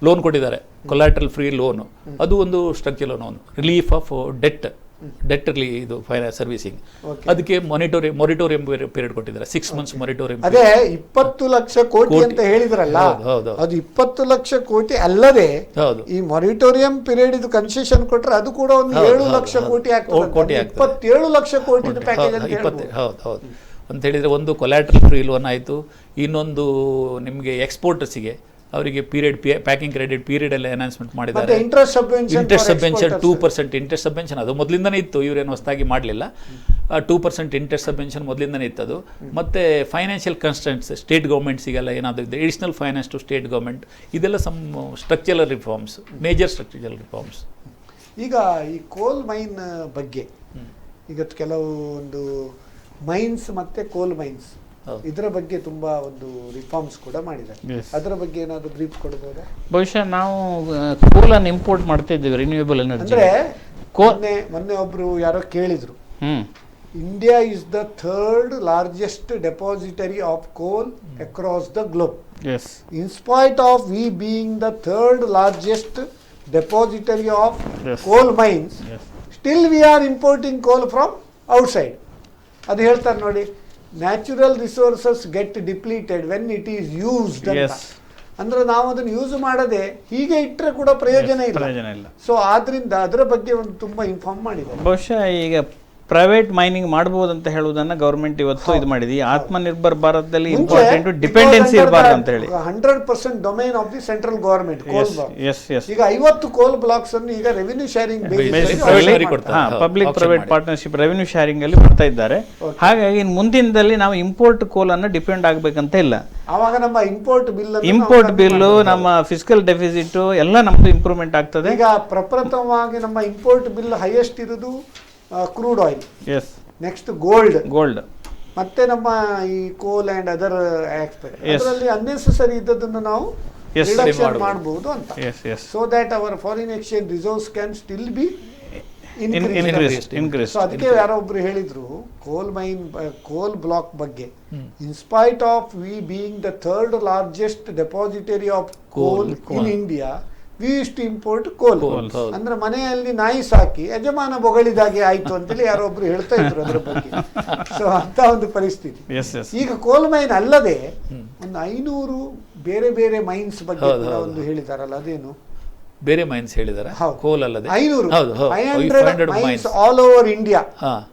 ಲೋನ್ ಕೊಟ್ಟಿದ್ದಾರೆ, ಕೊಲಾಟ್ರಲ್ ಫ್ರೀ ಲೋನು. ಅದು ಒಂದು structural loan, relief of debt ಇದು ಫೈನಾನ್ಸ್ ಸರ್ವಿಸಿಂಗ್. ಅದಕ್ಕೆ ಮೊರಿಟೋರಿಯಂ ಪೀರಿಯಡ್ ಕೊಟ್ಟಿದ್ದಾರೆ, 6 months ಮೊರಿಟೋರಿಯಂ. ಅದೇ 20 ಲಕ್ಷ ಕೋಟಿ ಅಂತ ಹೇಳಿದ್ರಲ್ಲ, ಅದು 20 ಲಕ್ಷ ಕೋಟಿ ಅಲ್ಲದೆ ಈ ಮೊರಿಟೋರಿಯಂ ಪೀರಿಯಡ್ ಇದು ಕನ್ಸೆಷನ್ ಕೊಟ್ರೆ ಅದು ಕೂಡ ಒಂದು 7 ಲಕ್ಷ ಕೋಟಿ ಆಗ್ತದೆ. 27 ಲಕ್ಷ ಕೋಟಿ ಪ್ಯಾಕೇಜ್ ಅಂತ ಹೇಳ್ಬೋದು. ಹೌದು ಅಂತ ಹೇಳಿದರೆ ಒಂದು ಕೊಲಾಟ್ರಲ್ ಫ್ರೀ ಲೋನ್ ಆಯಿತು, ಇನ್ನೊಂದು ನಿಮಗೆ ಎಕ್ಸ್ಪೋರ್ಟರ್ಸಿಗೆ ಅವರಿಗೆ ಪೀರಿಯಡ್ ಪ್ಯಾಕಿಂಗ್ ಕ್ರೆಡಿಟ್ ಪೀರಿಯಡ್ ಎಲ್ಲ ಎನ್ಹಾನ್ಸ್ಮೆಂಟ್ ಮಾಡಿದ್ದಾರೆ. ಇಂಟ್ರೆಸ್ಟ್ ಸಬ್ವೆನ್ಷನ್ 2% ಇಂಟ್ರೆಸ್ಟ್ ಸಬ್ವೆನ್ಷನ್ ಅದು ಮೊದಲಿಂದನೇ ಇತ್ತು, ಇವರೇನು ಹೊಸದಾಗಿ ಮಾಡಲಿಲ್ಲ. 2% ಇಂಟ್ರೆಸ್ಟ್ ಸಬ್ವೆನ್ಷನ್ ಮೊದಲಿಂದನೇ ಇತ್ತು ಅದು. ಮತ್ತು ಫೈನಾನ್ಷಿಯಲ್ ಕನ್ಸ್ಟೆಂಟ್ಸ್ ಸ್ಟೇಟ್ ಗೌರ್ಮೆಂಟ್ಸಿಗೆಲ್ಲ ಏನಾದರೂ ಇದೆ, additional finance to state government, ಇದೆಲ್ಲ some structural reforms, major structural reforms. ಈಗ ಈ ಕೋಲ್ ಮೈನ್ ಬಗ್ಗೆ, ಈಗ ಕೆಲವು ಒಂದು ಮೈನ್ಸ್ ಮತ್ತು ಕೋಲ್ ಮೈನ್ಸ್ ಇದರ ಬಗ್ಗೆ ತುಂಬಾ ಒಂದು ರಿಫಾರ್ಮ್ಸ್ ಕೂಡ ಮಾಡಿದ್ದಾರೆ. ಅದರ ಬಗ್ಗೆ ಏನಾದರೂ ಬ್ರೀಫ್ ಕೊಡಬಹುದಾ? ಬಹುಶಃ ನಾವು ಕೋಲನ್ನು ಇಂಪೋರ್ಟ್ ಮಾಡ್ತಾ ಇದ್ದೀವಿ, ರಿನ್ಯೂಯಬಲ್ ಎನರ್ಜಿ. ಅಂದ್ರೆ ಮೊನ್ನೆ ಒಬ್ರು ಯಾರೋ ಕೇಳಿದ್ರು, India is the 3rd largest depository of coal across the globe. Yes. In spite of we being the 3rd largest depository of coal mines, still we are importing coal from outside. ಅದು ಹೇಳ್ತಾರೆ ನೋಡಿ, natural resources get depleted when it is used ಅಂತ. ಅಂದ್ರೆ ನಾವು ಅದನ್ನು ಯೂಸ್ ಮಾಡದೆ ಹೀಗೆ ಇಟ್ಟರೆ ಕೂಡ ಪ್ರಯೋಜನ ಇಲ್ಲ. ಸೊ ಆದ್ರಿಂದ ಅದರ ಬಗ್ಗೆ ಒಂದು ತುಂಬಾ ಇನ್ಫಾರ್ಮ್ ಮಾಡಿದೆ. ಬಹುಶಃ ಈಗ ಪ್ರೈವೇಟ್ ಮೈನಿಂಗ್ ಮಾಡಬಹುದು ಅಂತ ಹೇಳುವುದನ್ನ ಗವರ್ಮೆಂಟ್ ಇವತ್ತು ಇದು ಮಾಡಿದೆ. ಆತ್ಮನಿರ್ಭರ್ ಭಾರತದಲ್ಲಿ ಇಂಪಾರ್ಟೆಂಟ್ ಡಿಪೆಂಡೆನ್ಸಿ ಇರಬಾರ್ದು ಅಂತ ಹೇಳಿ 100% domain of the central government coal block. ಈಗ 50 ಕೋಲ್ ಬ್ಲಾಕ್ಸ್ ಅನ್ನು ಈಗ revenue sharing public private partnership revenue sharing ಅಲ್ಲಿ ಮಾಡ್ತಾ ಇದ್ದಾರೆ. ಹಾಗಾಗಿ ಮುಂದಿನದಲ್ಲಿ ನಾವು ಇಂಪೋರ್ಟ್ ಕೋಲ್ ಅನ್ನು ಡಿಪೆಂಡ್ ಆಗಬೇಕಂತ ಇಲ್ಲ. ಆವಾಗ ನಮ್ಮ ಇಂಪೋರ್ಟ್ ಬಿಲ್ ನಮ್ಮ ಫಿಸ್ಕಲ್ ಡೆಫಿಸಿಟ್ ಎಲ್ಲ ನಮ್ದು ಇಂಪ್ರೂವ್ಮೆಂಟ್ ಆಗ್ತದೆ. ಈಗ ಪ್ರಪ್ರಥಮವಾಗಿ ನಮ್ಮ ಇಂಪೋರ್ಟ್ ಬಿಲ್ ಹೈಯೆಸ್ಟ್ ಇರುವುದು ಕ್ರೂಡ್ ಆಯಿಲ್, ನೆಕ್ಸ್ಟ್ ಗೋಲ್ಡ್, ಮತ್ತೆ ನಮ್ಮ ಈ ಕೋಲ್ ಅಂಡ್ ಅದರ್ ಆಸ್ಪೆಕ್ಟ್. ಅದರಲ್ಲಿ ಅನ್ನೆಸೆಸರಿ ಇದ್ದದನ್ನು ನಾವು ರಿಡಕ್ಷನ್ ಮಾಡಬಹುದು ಅಂತ. So that our foreign exchange reserves can still be increase. So ಅದಕ್ಕೆ ಯಾರೋ ಒಬ್ರು ಹೇಳಿದ್ರು ಕೋಲ್ ಬ್ಲಾಕ್ ಬಗ್ಗೆ, in spite of we being the 3rd largest depository of coal in India, we used to import coal. ಅಂದ್ರೆ ಮನೆಯಲ್ಲಿ ನಾಯಿ ಸಾಕಿ ಯಜಮಾನ ಬೊಗಳಿದಾಗೆ ಆಯ್ತು ಅಂತೇಳಿ ಯಾರೋ ಒಬ್ರು ಹೇಳ್ತಾ ಇದ್ರು ಅದ್ರ ಬಗ್ಗೆ. ಸೊ ಅಂತ ಒಂದು ಪರಿಸ್ಥಿತಿ. ಈಗ ಕೋಲ್ ಮೈನ್ ಅಲ್ಲದೆ ಒಂದು 500 ಬೇರೆ ಬೇರೆ ಮೈನ್ಸ್ ಬಗ್ಗೆ ಒಂದು ಹೇಳಿದಾರಲ್ಲ, ಅದೇನು ಬೇರೆ ಮೈನ್ಸ್ ಹೇಳಿದಾರೆ? ಕೋಲ್ ಅಲ್ಲದೆ 500 ಮೈನ್ಸ್ ಆಲ್ ಓವರ್ ಇಂಡಿಯಾ,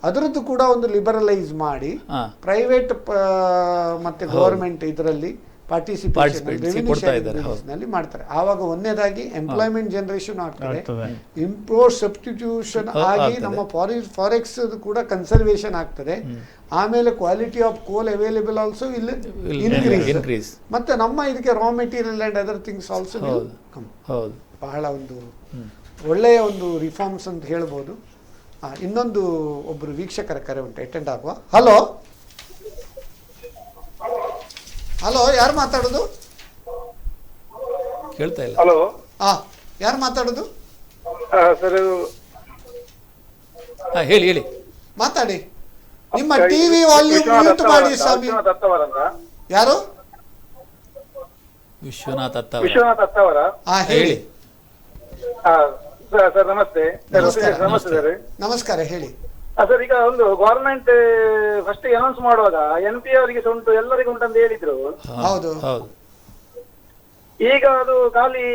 ಅದರದ್ದು ಕೂಡ ಒಂದು ಲಿಬರಲೈಸ್ ಮಾಡಿ ಪ್ರೈವೇಟ್ ಮತ್ತೆ ಗವರ್ಮೆಂಟ್ ಇದರಲ್ಲಿ ಪಾರ್ಟಿಸಿಪೇಷನ್ ಮಾಡ್ತಾರೆ. ಆವಾಗ ಒಂದನೇದಾಗಿ ಎಂಪ್ಲಾಯ್ಮೆಂಟ್ ಜನರೇಷನ್ ಆಗ್ತದೆ, ಇಂಪೋರ್ಟ್ ಸಬ್ಸ್ಟಿಟ್ಯೂಷನ್ ಆಗಿ ನಮ್ಮ ಫಾರೆಕ್ಸ್ ಕೂಡ ಕನ್ಸರ್ವೇಷನ್ ಆಗ್ತದೆ. ಆಮೇಲೆ ಕ್ವಾಲಿಟಿ ಆಫ್ ಕೋಲ್ ಅವೈಲೇಬಲ್ ಆಲ್ಸೋ ಇಲ್ಲಿ ಇನ್ಕ್ರೀಸ್, ಮತ್ತೆ ನಮ್ಮ ಇದಕ್ಕೆ raw material and other things also ಬಹಳ ಒಂದು ಒಳ್ಳೆಯ ಒಂದು ರಿಫಾರ್ಮ್ಸ್ ಅಂತ ಹೇಳ್ಬೋದು. ಇನ್ನೊಂದು ಒಬ್ರು ವೀಕ್ಷಕರ ಕರೆ ಉಂಟು, ಅಟೆಂಡ್ ಆಗುವ. ಹಲೋ, ಯಾರು ಮಾತಾಡೋದು? ಕೇಳ್ತಾ ಇಲ್ಲ. ಹಲೋ, ಯಾರು ಮಾತಾಡೋದು? ಸರ್ ಹೇಳಿ ಮಾತಾಡಿ. ನಿಮ್ಮ ಟಿವಿ ವಾಲ್ಯೂಮ್ ಮ್ಯೂಟ್ ಮಾಡಿ ಸ್ವಾಮಿ. ಯಾರು? ವಿಶ್ವನಾಥ್ ಅತ್ತವರ. ಹೇಳಿ ಸರ್. ನಮಸ್ತೆ. ನಮಸ್ಕಾರ, ಹೇಳಿ. ಸರ್ ಈಗ ಒಂದು ಗವರ್ಮೆಂಟ್ ಫಸ್ಟ್ ಅನೌನ್ಸ್ ಮಾಡುವಾಗ NPA ಅವರಿಗೆ ಉಂಟು, ಎಲ್ಲರಿಗೂ ಉಂಟು ಅಂತ ಹೇಳಿದ್ರು. ಹೌದು ಹೌದು. ಈಗ ಅದು ಖಾಲಿ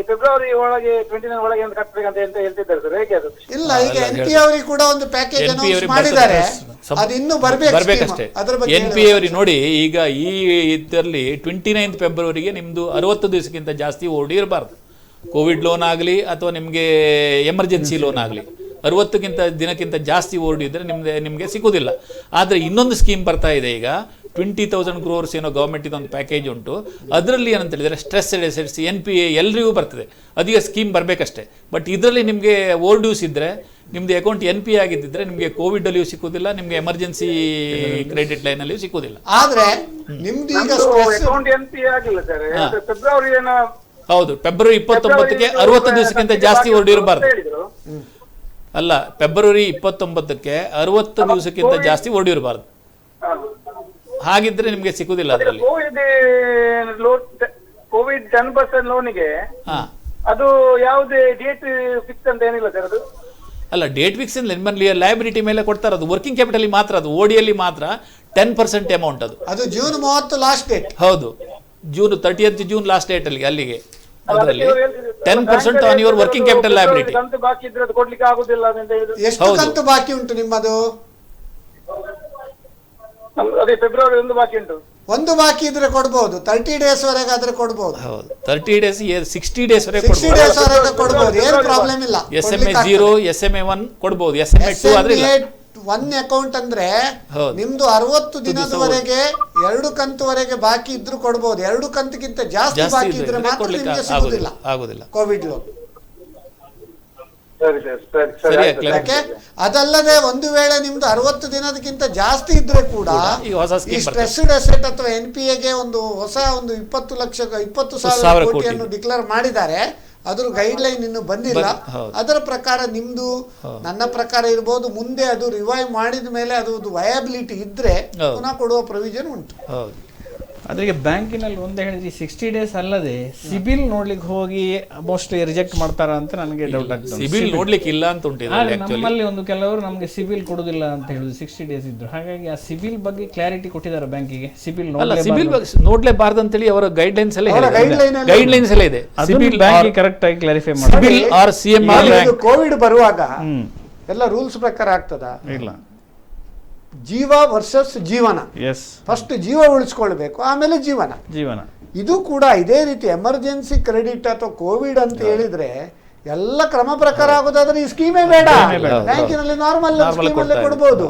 ಫೆಬ್ರವರಿ ಒಳಗೆ 29 ಒಳಗೆ ಅಂತ ಕಟ್ಟಬೇಕಂತ ಅಂತ ಹೇಳ್ತಿದ್ದಾರೆ ಸರ್, ಹೇಗೆ ಅದು? ಇಲ್ಲ, ಈಗ NPA ಅವರಿಗೆ ಕೂಡ ಒಂದು ಪ್ಯಾಕೇಜ್ ಅನೌನ್ಸ್ ಮಾಡಿದ್ದಾರೆ, ಅದು ಇನ್ನೂ ಬರ್ಬೇಕಷ್ಟೇ. ಅದ್ರ ಬಗ್ಗೆ NPA ಅವರಿಗೆ ನೋಡಿ, ಈಗ ಈ ಇದರಲ್ಲಿ 29 ಫೆಬ್ರವರಿಗೆ ನಿಮ್ದು 60 ದಿವಸಕ್ಕಿಂತ ಜಾಸ್ತಿ ಓಡಿ ಇರಬಾರ್ದು. ಕೋವಿಡ್ ಲೋನ್ ಆಗಲಿ ಅಥವಾ ನಿಮಗೆ ಎಮರ್ಜೆನ್ಸಿ ಲೋನ್ ಆಗಲಿ 60 ದಿನಕ್ಕಿಂತ ಜಾಸ್ತಿ ಓಡಿ ಇದ್ರೆ ನಿಮಗೆ ಸಿಗೋದಿಲ್ಲ. ಆದರೆ ಇನ್ನೊಂದು ಸ್ಕೀಮ್ ಬರ್ತಾ ಇದೆ ಈಗ, 20,000 crores ಏನೋ ಗೌರ್ಮೆಂಟ್ ಇದೊಂದು ಪ್ಯಾಕೇಜ್ ಉಂಟು. ಅದರಲ್ಲಿ ಏನಂತ ಹೇಳಿದರೆ ಸ್ಟ್ರೆಸ್ಡ್ ಅಸೆಟ್ಸ್ NPA ಎಲ್ರಿಗೂ ಬರ್ತದೆ, ಅದೀಗ ಸ್ಕೀಮ್ ಬರಬೇಕಷ್ಟೇ. ಬಟ್ ಇದರಲ್ಲಿ ನಿಮಗೆ ಓವರ್ ಡ್ಯೂಸ್ ಇದ್ದರೆ, ನಿಮ್ಮದು ಅಕೌಂಟ್ NPA ಆಗಿದ್ದಿದ್ರೆ ನಿಮಗೆ ಕೋವಿಡಲ್ಲಿಯೂ ಸಿಕ್ಕೋದಿಲ್ಲ, ನಿಮಗೆ ಎಮರ್ಜೆನ್ಸಿ ಕ್ರೆಡಿಟ್ ಲೈನಲ್ಲಿಯೂ ಸಿಕ್ಕೋದಿಲ್ಲ. ಆದರೆ ನಿಮ್ದು ಈಗ ಅಕೌಂಟ್ NPA ಆಗಿಲ್ಲ ಸರ್, ಫೆಬ್ರವರಿ ಏನೋ. ಹೌದು, ಫೆಬ್ರವರಿ 29ಕ್ಕೆ 60 ದಿವಸಕ್ಕಿಂತ ಜಾಸ್ತಿ ಓಡಿ ಇರಬಾರ್ದು. ಅಲ್ಲ, ಫೆಬ್ರವರಿ 29ಕ್ಕೆ 60 ದಿವಸಕ್ಕಿಂತ ಜಾಸ್ತಿ ಓಡಿ ಇರಬಾರ್ದು. ಹಾಗಿದ್ರೆ ನಿಮಗೆ ಸಿಕ್ಕುದಿಲ್ಲ ಅದರಲ್ಲಿ. ಕೋವಿಡ್ 10% ಲೋನಿಗೆ ಅದು ಯಾವುದೇ ಡೇಟ್ ಫಿಕ್ಸ್ ಅಂತ ಏನಿಲ್ಲ ಸರ್ ಅದು? ಅಲ್ಲ, ಡೇಟ್ ಫಿಕ್ಸ್ ನಿಮ್ಮಲ್ಲಿ ಲಯಬಿಲಿಟಿ ಮೇಲೆ ಕೊಡ್ತಾರೆ, ಅದು ವರ್ಕಿಂಗ್ ಕ್ಯಾಪಿಟಲ್ ಮಾತ್ರ, ಅದು ಓಡಿಯಲ್ಲಿ ಮಾತ್ರ 10% ಅಮೌಂಟ್ ಅದು ಜೂನ್ 30 ಲಾಸ್ಟ್ ಡೇಟ್. ಹೌದು, June 30th June last date ಅಲ್ಲಿಗೆ ಅದರಲ್ಲಿ 10% on your working capital liability. ಕಂತು ಬಾಕಿ ಇದ್ರೆ ಅದು ಕೊಡ್ಲಿಕ್ಕೆ ಆಗುದಿಲ್ಲ ಅಂತ ಹೇಳಿದ್ರು. ಎಷ್ಟು ಕಂತು ಬಾಕಿ ಉಂಟು ನಿಮ್ಮದು? ಅದೇ ಫೆಬ್ರವರಿ ಒಂದು ಬಾಕಿ ಉಂಟು. ಒಂದು ಬಾಕಿ ಇದ್ರೆ ಕೊಡಬಹುದು, 30 days ವರೆಗೆ ಆದ್ರೆ ಕೊಡಬಹುದು. ಹೌದು, 30 days 60 days ವರೆಗೆ 60 days ವರೆಗೆ ಕೊಡಬಹುದು, ಏನು ಪ್ರಾಬ್ಲಮ್ ಇಲ್ಲ. SMA 0 SMA 1 ಕೊಡಬಹುದು, SMA 2 ಆದ್ರೆ ಇಲ್ಲ. ಒನ್ ಅಕೌಂಟ್ ಅಂದ್ರೆ ನಿಮ್ದು 60 ದಿನದವರೆಗೆ 2 ಕಂತುವರೆಗೆ ಬಾಕಿ ಇದ್ರು ಕೊಡಬಹುದು. 2 ಕಂತಿಗಿಂತ ಜಾಸ್ತಿ ಬಾಕಿ ಇದ್ರೆ ಮಾತ್ರ ನಿಮಗೆ ಸಿಗುದಿಲ್ಲ ಆಗುದಿಲ್ಲ ಕೋವಿಡ್ ಲೋನ್. ಯಾಕೆ? ಅದಲ್ಲದೆ ಒಂದು ವೇಳೆ ನಿಮ್ದು 60 ದಿನದಕ್ಕಿಂತ ಜಾಸ್ತಿ ಇದ್ರೆ ಕೂಡ ಈ ಸ್ಟ್ರೆಸ್ಡ್ ಅಸೆಟ್ ಅಥವಾ NPAಗೆ ಒಂದು ಹೊಸ ಒಂದು 20,000 ಕೋಟಿಯನ್ನು ಡಿಕ್ಲೇರ್ ಮಾಡಿದ್ದಾರೆ. ಅದ್ರ ಗೈಡ್ ಲೈನ್ ಇನ್ನು ಬಂದಿಲ್ಲ. ಅದರ ಪ್ರಕಾರ ನಿಮ್ದು ನನ್ನ ಪ್ರಕಾರ ಇರ್ಬೋದು, ಮುಂದೆ ಅದು ರಿವೈವ್ ಮಾಡಿದ ಮೇಲೆ ಅದು ವಯಬಿಲಿಟಿ ಇದ್ರೆ ಪುನಃ ಕೊಡುವ ಪ್ರೊವಿಷನ್ ಉಂಟು. ಅದ್ರಿಗೆ ಬ್ಯಾಂಕಿನಲ್ಲಿ ಒಂದೇ ಹೇಳಿದ್ರಿ 60 days ಅಲ್ಲದೆ ಸಿಬಿಲ್ ನೋಡ್ಲಿಕ್ಕೆ ಹೋಗಿ ಮೋಸ್ಟ್ಲಿ ರಿಜೆಕ್ಟ್ ಮಾಡ್ತಾರ ಅಂತ ನನಗೆ ಡೌಟ್ ಆಗ್ತದೆ. ಸಿಬಿಲ್ ನೋಡ್ಲಿಕ್ಕೆ ಇಲ್ಲ ಅಂತ ಉಂಟು ನಮ್ಮಲ್ಲಿ ಒಂದು ಕೆಲವರು ನಮಗೆ ಸಿಬಿಲ್ ಕೊಡುದಿಲ್ಲ ಅಂತ ಹೇಳುದು 60 days ಇದ್ರು. ಹಾಗಾಗಿ ಆ ಸಿಬಿಲ್ ಬಗ್ಗೆ ಕ್ಲಾರಿಟಿ ಕೊಟ್ಟಿದ್ದಾರೆ ಬ್ಯಾಂಕಿಗೆ. ಸಿಬಿಲ್ ನೋಡ್ಲೇಬಾರ್ದು ಅಂತೇಳಿ ಅವರ ಗೈಡ್ ಲೈನ್ಸ್ ಎಲ್ಲ ಇದೆ. ಸಿಬಿಲ್ ಬ್ಯಾಂಕ್ ಕರೆಕ್ಟ್ ಆಗಿ ಕ್ಲಾರಿಫೈ ಮಾಡಿ. ಸಿಬಿಲ್ ಆರ್ CMR ಕೋವಿಡ್ ಬರುವಾಗ ಎಲ್ಲ ರೂಲ್ಸ್ ಪ್ರಕಾರ ಆಗ್ತದ ಇಲ್ಲ. ಜೀವ ವರ್ಸಸ್ ಜೀವನ, ಫಸ್ಟ್ ಜೀವ ಉಳಿಸ್ಕೊಳ್ಬೇಕು, ಆಮೇಲೆ ಜೀವನ. ಇದು ಕೂಡ ಇದೇ ರೀತಿ ಎಮರ್ಜೆನ್ಸಿ ಕ್ರೆಡಿಟ್ ಅಥವಾ ಕೋವಿಡ್ ಅಂತ ಹೇಳಿದ್ರೆ ಎಲ್ಲ ಕ್ರಮ ಪ್ರಕಾರ ಆಗೋದಾದ್ರೆ ಈ ಸ್ಕೀಮೇ ಬೇಡ. ಬ್ಯಾಂಕಿನಲ್ಲಿ ನಾರ್ಮಲ್ ಸ್ಕೀಮಲ್ಲೇ ಕೊಡಬಹುದು.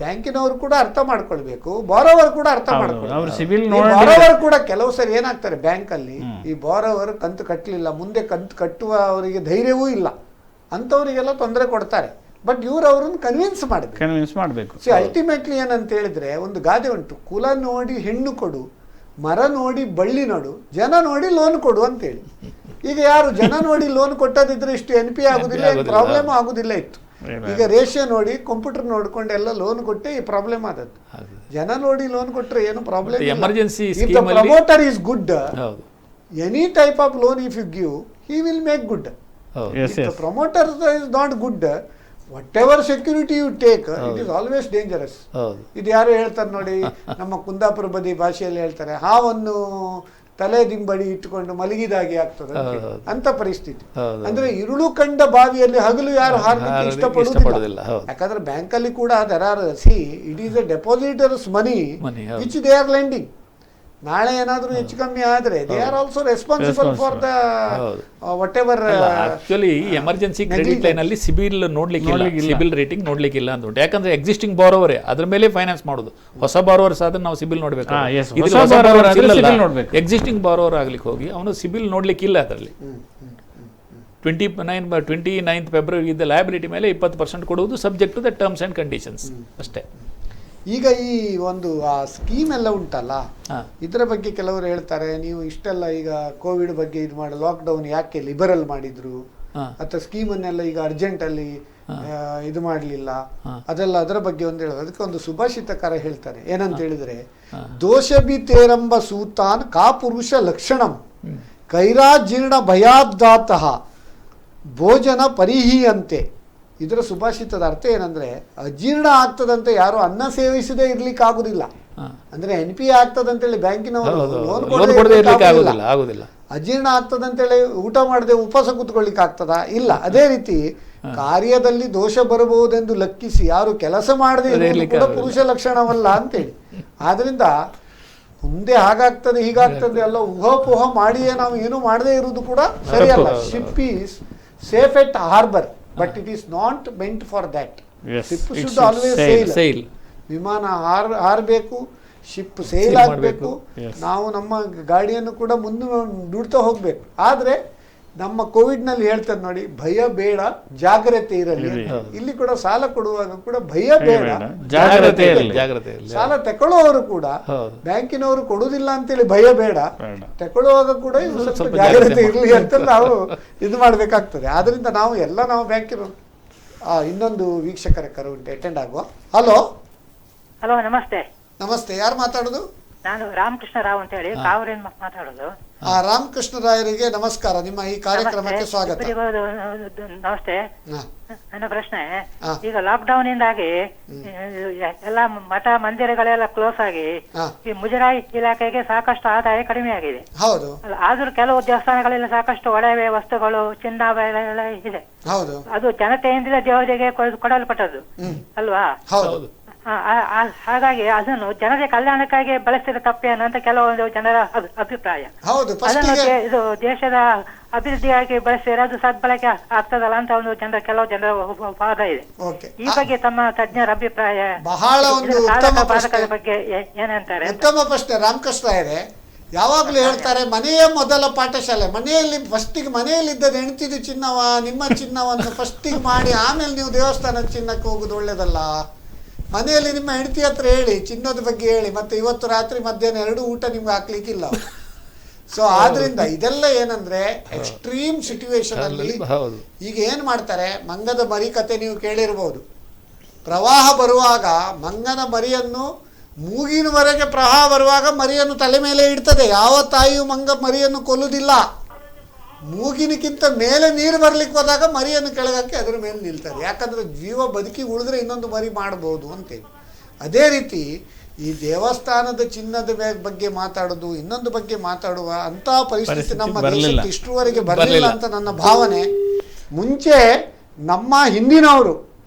ಬ್ಯಾಂಕಿನವರು ಕೂಡ ಅರ್ಥ ಮಾಡ್ಕೊಳ್ಬೇಕು, ಬಾರೋವರ್ ಕೂಡ ಅರ್ಥ ಮಾಡ್ಕೊಳ್ಬೇಕು. ಬಾರೋವರ್ ಕೂಡ ಕೆಲವು ಸರಿ ಏನಾಗ್ತಾರೆ ಬ್ಯಾಂಕ್ ಅಲ್ಲಿ, ಈ ಬಾರೋವರ್ ಕಂತು ಕಟ್ಟಲಿಲ್ಲ, ಮುಂದೆ ಕಂತು ಕಟ್ಟುವ ಅವರಿಗೆ ಧೈರ್ಯವೂ ಇಲ್ಲ, ಅಂತವರಿಗೆಲ್ಲ ತೊಂದರೆ ಕೊಡ್ತಾರೆ. ಬಟ್ ಇವ್ರು ಅವ್ರನ್ನ ಕನ್ವಿನ್ಸ್ ಮಾಡಬೇಕು. ಅಲ್ಟಿಮೇಟ್ಲಿ ಏನಂತ ಹೇಳಿದ್ರೆ ಒಂದು ಗಾದೆ ಉಂಟು, ಕುಲ ನೋಡಿ ಹೆಣ್ಣು ಕೊಡು, ಮರ ನೋಡಿ ಬಳ್ಳಿ ನೋಡು, ಜನ ನೋಡಿ ಲೋನ್ ಕೊಡು ಅಂತೇಳಿ. ಈಗ ಯಾರು ಜನ ನೋಡಿ ಲೋನ್ ಕೊಟ್ಟದಿದ್ರೆ ಇಷ್ಟು NPA ಆಗುದಿಲ್ಲ, ಪ್ರಾಬ್ಲಮ್ ಆಗುದಿಲ್ಲ ಇತ್ತು. ಈಗ ರೇಷಿಯೋ ನೋಡಿ ಕಂಪ್ಯೂಟರ್ ನೋಡ್ಕೊಂಡು ಎಲ್ಲ ಲೋನ್ ಕೊಟ್ಟೆ ಈ ಪ್ರಾಬ್ಲಮ್ ಆದದ್ದು. ಜನ ನೋಡಿ ಲೋನ್ ಕೊಟ್ರೆ ಏನು ಪ್ರಾಬ್ಲಮ್ ಇಲ್ಲ. Emergency promoter is good, any type of loan if you give he will make good. Promoter is not good, whatever security you take, it is always dangerous. ಇದು ಯಾರು ಹೇಳ್ತಾರೆ ನೋಡಿ, ನಮ್ಮ ಕುಂದಾಪುರ ಬದಿ ಭಾಷೆಯಲ್ಲಿ ಹೇಳ್ತಾರೆ, ಹಾವನ್ನು ತಲೆ ದಿಂಬಡಿ ಇಟ್ಟುಕೊಂಡು ಮಲಗಿದಾಗೆ ಆಗ್ತದೆ ಅಂತ ಪರಿಸ್ಥಿತಿ. ಅಂದ್ರೆ ಇರುಳು ಕಂಡ ಬಾವಿಯಲ್ಲಿ ಹಗಲು ಯಾರು ಹಾರಲಿಕ್ಕೆ ಇಷ್ಟಪಡುವುದಿಲ್ಲ. ಯಾಕಂದ್ರೆ ಬ್ಯಾಂಕ್ ಅಲ್ಲಿ ಕೂಡ it is A depositors money which they are lending. ನಾಳೆ ಏನಾದರೂ ಹೆಚ್ಚು ಕಮ್ಮಿ ಆದ್ರೆ they are also responsible for the what ever. Actually emergency credit line ಅಲ್ಲಿ ಸಿಬಿಲ್ ನೋಡ್ಲಿಕ್ಕೆ, ಸಿಬಿಲ್ ರೇಟಿಂಗ್ ನೋಡ್ಲಿಕ್ಕೆ ಇಲ್ಲ ಅಂತ ಉಂಟು. ಯಾಕಂದ್ರೆ ಎಕ್ಸಿಸ್ಟಿಂಗ್ ಬಾರೋವರೇ ಅದ್ರ ಮೇಲೆ ಫೈನಾನ್ಸ್ ಮಾಡೋದು. ಹೊಸ ಬಾರೋವರ್ಸ್ ಆದ್ರೆ ನಾವು ಸಿಬಿಲ್ ನೋಡ್ಬೇಕು. ಎಕ್ಸಿಸ್ಟಿಂಗ್ ಬಾರೋವರ್ ಆಗ್ಲಿಕ್ಕೆ ಹೋಗಿ ಅವನು ಸಿಬಿಲ್ ನೋಡ್ಲಿಕ್ಕೆ ಇಲ್ಲ. ಅದರಲ್ಲಿ 29th ಫೆಬ್ರವರಿ ಇದ್ದ ಲಯಬಿಲಿಟಿ ಮೇಲೆ 20% ಕೊಡುವುದು, subject to the terms and conditions ಅಷ್ಟೇ. ಈಗ ಈ ಒಂದು ಆ ಸ್ಕೀಮ್ ಎಲ್ಲ ಉಂಟಲ್ಲ, ಇದರ ಬಗ್ಗೆ ಕೆಲವರು ಹೇಳ್ತಾರೆ, ನೀವು ಇಷ್ಟೆಲ್ಲ ಈಗ ಕೋವಿಡ್ ಬಗ್ಗೆ ಇದು ಮಾಡಿ ಲಾಕ್ಡೌನ್ ಯಾಕೆ ಲಿಬರಲ್ ಮಾಡಿದ್ರು, ಅಥವಾ ಸ್ಕೀಮನ್ನೆಲ್ಲ ಈಗ ಅರ್ಜೆಂಟಲ್ಲಿ ಇದು ಮಾಡಲಿಲ್ಲ, ಅದೆಲ್ಲ ಅದರ ಬಗ್ಗೆ ಒಂದು ಹೇಳೋದು. ಅದಕ್ಕೆ ಒಂದು ಸುಭಾಷಿತಕಾರ ಹೇಳ್ತಾರೆ, ಏನಂತ ಹೇಳಿದ್ರೆ, ದೋಷಬಿತೇರಂಬ ಸೂತಾನ್ ಕಾ ಪುರುಷ ಲಕ್ಷಣಂ ಕೈರಾಜೀರ್ಣ ಭಯಾದ್ದಾತಃ ಭೋಜನ ಪರಿಹೀಯಂತೆ. ಇದರ ಸುಭಾಷಿತದ ಅರ್ಥ ಏನಂದ್ರೆ ಅಜೀರ್ಣ ಆಗ್ತದಂತೆ ಯಾರು ಅನ್ನ ಸೇವಿಸದೇ ಇರ್ಲಿಕ್ಕೆ ಆಗುದಿಲ್ಲ. ಅಂದ್ರೆ NPA ಆಗ್ತದಂತೇಳಿ ಬ್ಯಾಂಕಿನವರು ಲೋನ್ ಕೊಡದೇ ಆಗುದಿಲ್ಲ. ಅಜೀರ್ಣ ಆಗ್ತದಂತೇಳಿ ಊಟ ಮಾಡದೆ ಉಪವಾಸ ಕೂತ್ಕೊಳ್ಳಿಕ್ಕೆ ಆಗ್ತದಾ? ಇಲ್ಲ. ಅದೇ ರೀತಿ ಕಾರ್ಯದಲ್ಲಿ ದೋಷ ಬರಬಹುದೆಂದು ಲಕ್ಕಿಸಿ ಯಾರು ಕೆಲಸ ಮಾಡದೆ ಇರುವುದು ಕೂಡ ಪುರುಷ ಲಕ್ಷಣವಲ್ಲ ಅಂತೇಳಿ. ಆದ್ರಿಂದ ಮುಂದೆ ಹಾಗಾಗ್ತದೆ ಹೀಗಾಗ್ತದೆ ಎಲ್ಲ ಊಹಾಪೋಹ ಮಾಡಿಯೇ ನಾವು ಏನು ಮಾಡದೇ ಇರುವುದು ಕೂಡ ಸರಿಯಲ್ಲ. Ship is safe at harbour but it is not meant for that. Ship should always sail. ವಿಮಾನ ಹಾರಬೇಕು, ಶಿಪ್ ಸೇಲ್ ಆಗಬೇಕು, ನಾವು ನಮ್ಮ ಗಾಡಿಯನ್ನು ಕೂಡ ಮುಂದೆ ನುಡ್ತಾ ಹೋಗ್ಬೇಕು. ಆದ್ರೆ ನಮ್ಮ ಕೋವಿಡ್ನಲ್ಲಿ ಹೇಳ್ತಾರೆ ನೋಡಿ, ಭಯ ಬೇಡ ಜಾಗ್ರತೆ ಇರಲಿ. ಇಲ್ಲಿ ಕೂಡ ಸಾಲ ಕೊಡುವಾಗ ಕೂಡ ಭಯ ಬೇಡ ಜಾಗ್ರತೆ ಇರಲಿ. ಸಾಲ ತಗೊಳ್ಳುವವರು ಕೂಡ ಬ್ಯಾಂಕಿನವರು ಕೊಡುವುದಿಲ್ಲ ಅಂತೇಳಿ ಭಯ ಬೇಡ, ತಗೊಳ್ಳುವಾಗ ಕೂಡ ಸ್ವಲ್ಪ ಜಾಗ್ರತೆ ಇರಲಿ ಅಂತ ನಾವು ಇದು ಮಾಡ್ಬೇಕಾಗ್ತದೆ. ಆದ್ರಿಂದ ನಾವು ಬ್ಯಾಂಕಿನ ಇನ್ನೊಂದು ವೀಕ್ಷಕರ ಕರೆ ಉಂಟು, ಅಟೆಂಡ್ ಆಗುವ. ಹಲೋ ಹಲೋ, ನಮಸ್ತೆ. ನಮಸ್ತೆ, ಯಾರು ಮಾತಾಡೋದು? ನಾನು ರಾಮಕೃಷ್ಣ ರಾವ್ ಅಂತ ಹೇಳಿ ಕಾವೂರಿಂದ ಮಾತಾಡೋದು. ರಾಮಕೃಷ್ಣ ರಾಯರಿಗೆ ನಮಸ್ಕಾರ, ನಿಮ್ಮ ಈ ಕಾರ್ಯಕ್ರಮಕ್ಕೆ ಸ್ವಾಗತ. ನಮಸ್ತೆ. ನನ್ನ ಪ್ರಶ್ನೆ, ಈಗ ಲಾಕ್ಡೌನ್ ಇಂದಾಗಿ ಎಲ್ಲ ಮಠ ಮಂದಿರಗಳೆಲ್ಲ ಕ್ಲೋಸ್ ಆಗಿ ಈ ಮುಜರಾಯಿ ಇಲಾಖೆಗೆ ಸಾಕಷ್ಟು ಆದಾಯ ಕಡಿಮೆ ಆಗಿದೆ. ಹೌದು. ಆದ್ರೂ ಕೆಲವು ದೇವಸ್ಥಾನಗಳೆಲ್ಲ ಸಾಕಷ್ಟು ಒಡವೆ ವಸ್ತುಗಳು, ಚಿನ್ನಾಭರಣ ಇದೆ. ಹೌದು. ಅದು ಜನತೆಯಿಂದಲೇ ದೇವರಿಗೆ ಕೊಡಲ್ಪಟ್ಟದ್ದು ಅಲ್ವಾ? ಹೌದು. ಹಾಗಾಗಿ ಅದನ್ನು ಜನರ ಕಲ್ಯಾಣಕ್ಕಾಗಿ ಬಳಸಿದ ತಪ್ಪೇನು ಅಂತ ಕೆಲವೊಂದು ಜನರ ಅಭಿಪ್ರಾಯ. ಅದನ್ನು ಇದು ದೇಶದ ಅಭಿವೃದ್ಧಿಯಾಗಿ ಬಳಸಿದ್ರೆ ಅದು ಸದ್ಬಳಕೆ ಆಗ್ತದಲ್ಲ ಅಂತ ಕೆಲವು ಜನರ ವಾದ ಇದೆ. ಈ ಬಗ್ಗೆ ತಮ್ಮ ತಜ್ಞರ ಅಭಿಪ್ರಾಯ ಬಹಳ ಒಂದು ಬಾಧಕದ ಬಗ್ಗೆ ಏನಂತಾರೆ? ಉತ್ತಮ ಪ್ರಶ್ನೆ ರಾಮಕೃಷ್ಣ ರಾಯರೇ. ಯಾವಾಗ್ಲೂ ಹೇಳ್ತಾರೆ ಮನೆಯ ಮೊದಲ ಪಾಠಶಾಲೆ. ಮನೆಯಲ್ಲಿ ಫಸ್ಟಿಗೆ ಮನೆಯಲ್ಲಿದ್ದದ ಹೆಣ್ತಿದ್ದು ಚಿನ್ನವ ನಿಮ್ಮ ಚಿನ್ನವನ್ನು ಫಸ್ಟಿಗೆ ಮಾಡಿ ಆಮೇಲೆ ನೀವು ದೇವಸ್ಥಾನದ ಚಿನ್ನಕ್ಕೆ ಹೋಗುದು ಒಳ್ಳೇದಲ್ಲ. ಮನೆಯಲ್ಲಿ ನಿಮ್ಮ ಹೆಂಡತಿ ಹತ್ರ ಹೇಳಿ, ಚಿನ್ನದ ಬಗ್ಗೆ ಹೇಳಿ, ಮತ್ತೆ ಇವತ್ತು ರಾತ್ರಿ ಮಧ್ಯಾಹ್ನ 2 ಊಟ ನಿಮ್ಗೆ ಹಾಕ್ಲಿಕ್ಕಿಲ್ಲ. ಸೊ ಆದ್ರಿಂದ ಇದೆಲ್ಲ ಏನಂದ್ರೆ ಎಕ್ಸ್ಟ್ರೀಮ್ ಸಿಚುವೇಶನ್ ಅಲ್ಲಿ ಈಗ ಏನ್ ಮಾಡ್ತಾರೆ, ಮಂಗದ ಮರಿ ಕತೆ ನೀವು ಕೇಳಿರ್ಬೋದು. ಪ್ರವಾಹ ಬರುವಾಗ ಮಂಗನ ಮರಿಯನ್ನು ಮೂಗಿನವರೆಗೆ ಪ್ರವಾಹ ಬರುವಾಗ ಮರಿಯನ್ನು ತಲೆ ಮೇಲೆ ಇಡ್ತದೆ. ಯಾವ ತಾಯಿಯು ಮಂಗ ಮರಿಯನ್ನು ಕೊಲ್ಲುವುದಿಲ್ಲ. ಮೂಗಿನಕ್ಕಿಂತ ಮೇಲೆ ನೀರು ಬರ್ಲಿಕ್ಕೆ ಹೋದಾಗ ಮರಿಯನ್ನು ಕೆಳಗಕ್ಕೆ ಅದರ ಮೇಲೆ ನಿಲ್ತದೆ. ಯಾಕಂದ್ರೆ ಜೀವ ಬದುಕಿ ಉಳಿದ್ರೆ ಇನ್ನೊಂದು ಮರಿ ಮಾಡಬಹುದು ಅಂತೇಳಿ. ಅದೇ ರೀತಿ ಈ ದೇವಸ್ಥಾನದ ಚಿನ್ನದ ಬಗ್ಗೆ ಮಾತಾಡೋದು, ಇನ್ನೊಂದು ಬಗ್ಗೆ ಮಾತಾಡುವ ಅಂತ ಪರಿಸ್ಥಿತಿ ನಮ್ಮ ದೇಶಕ್ಕೆ ಇಷ್ಟರವರೆಗೆ ಬರಲಿಲ್ಲ ಅಂತ ನನ್ನ ಭಾವನೆ. ಮುಂಚೆ ನಮ್ಮ ಹಿಂದಿನವರು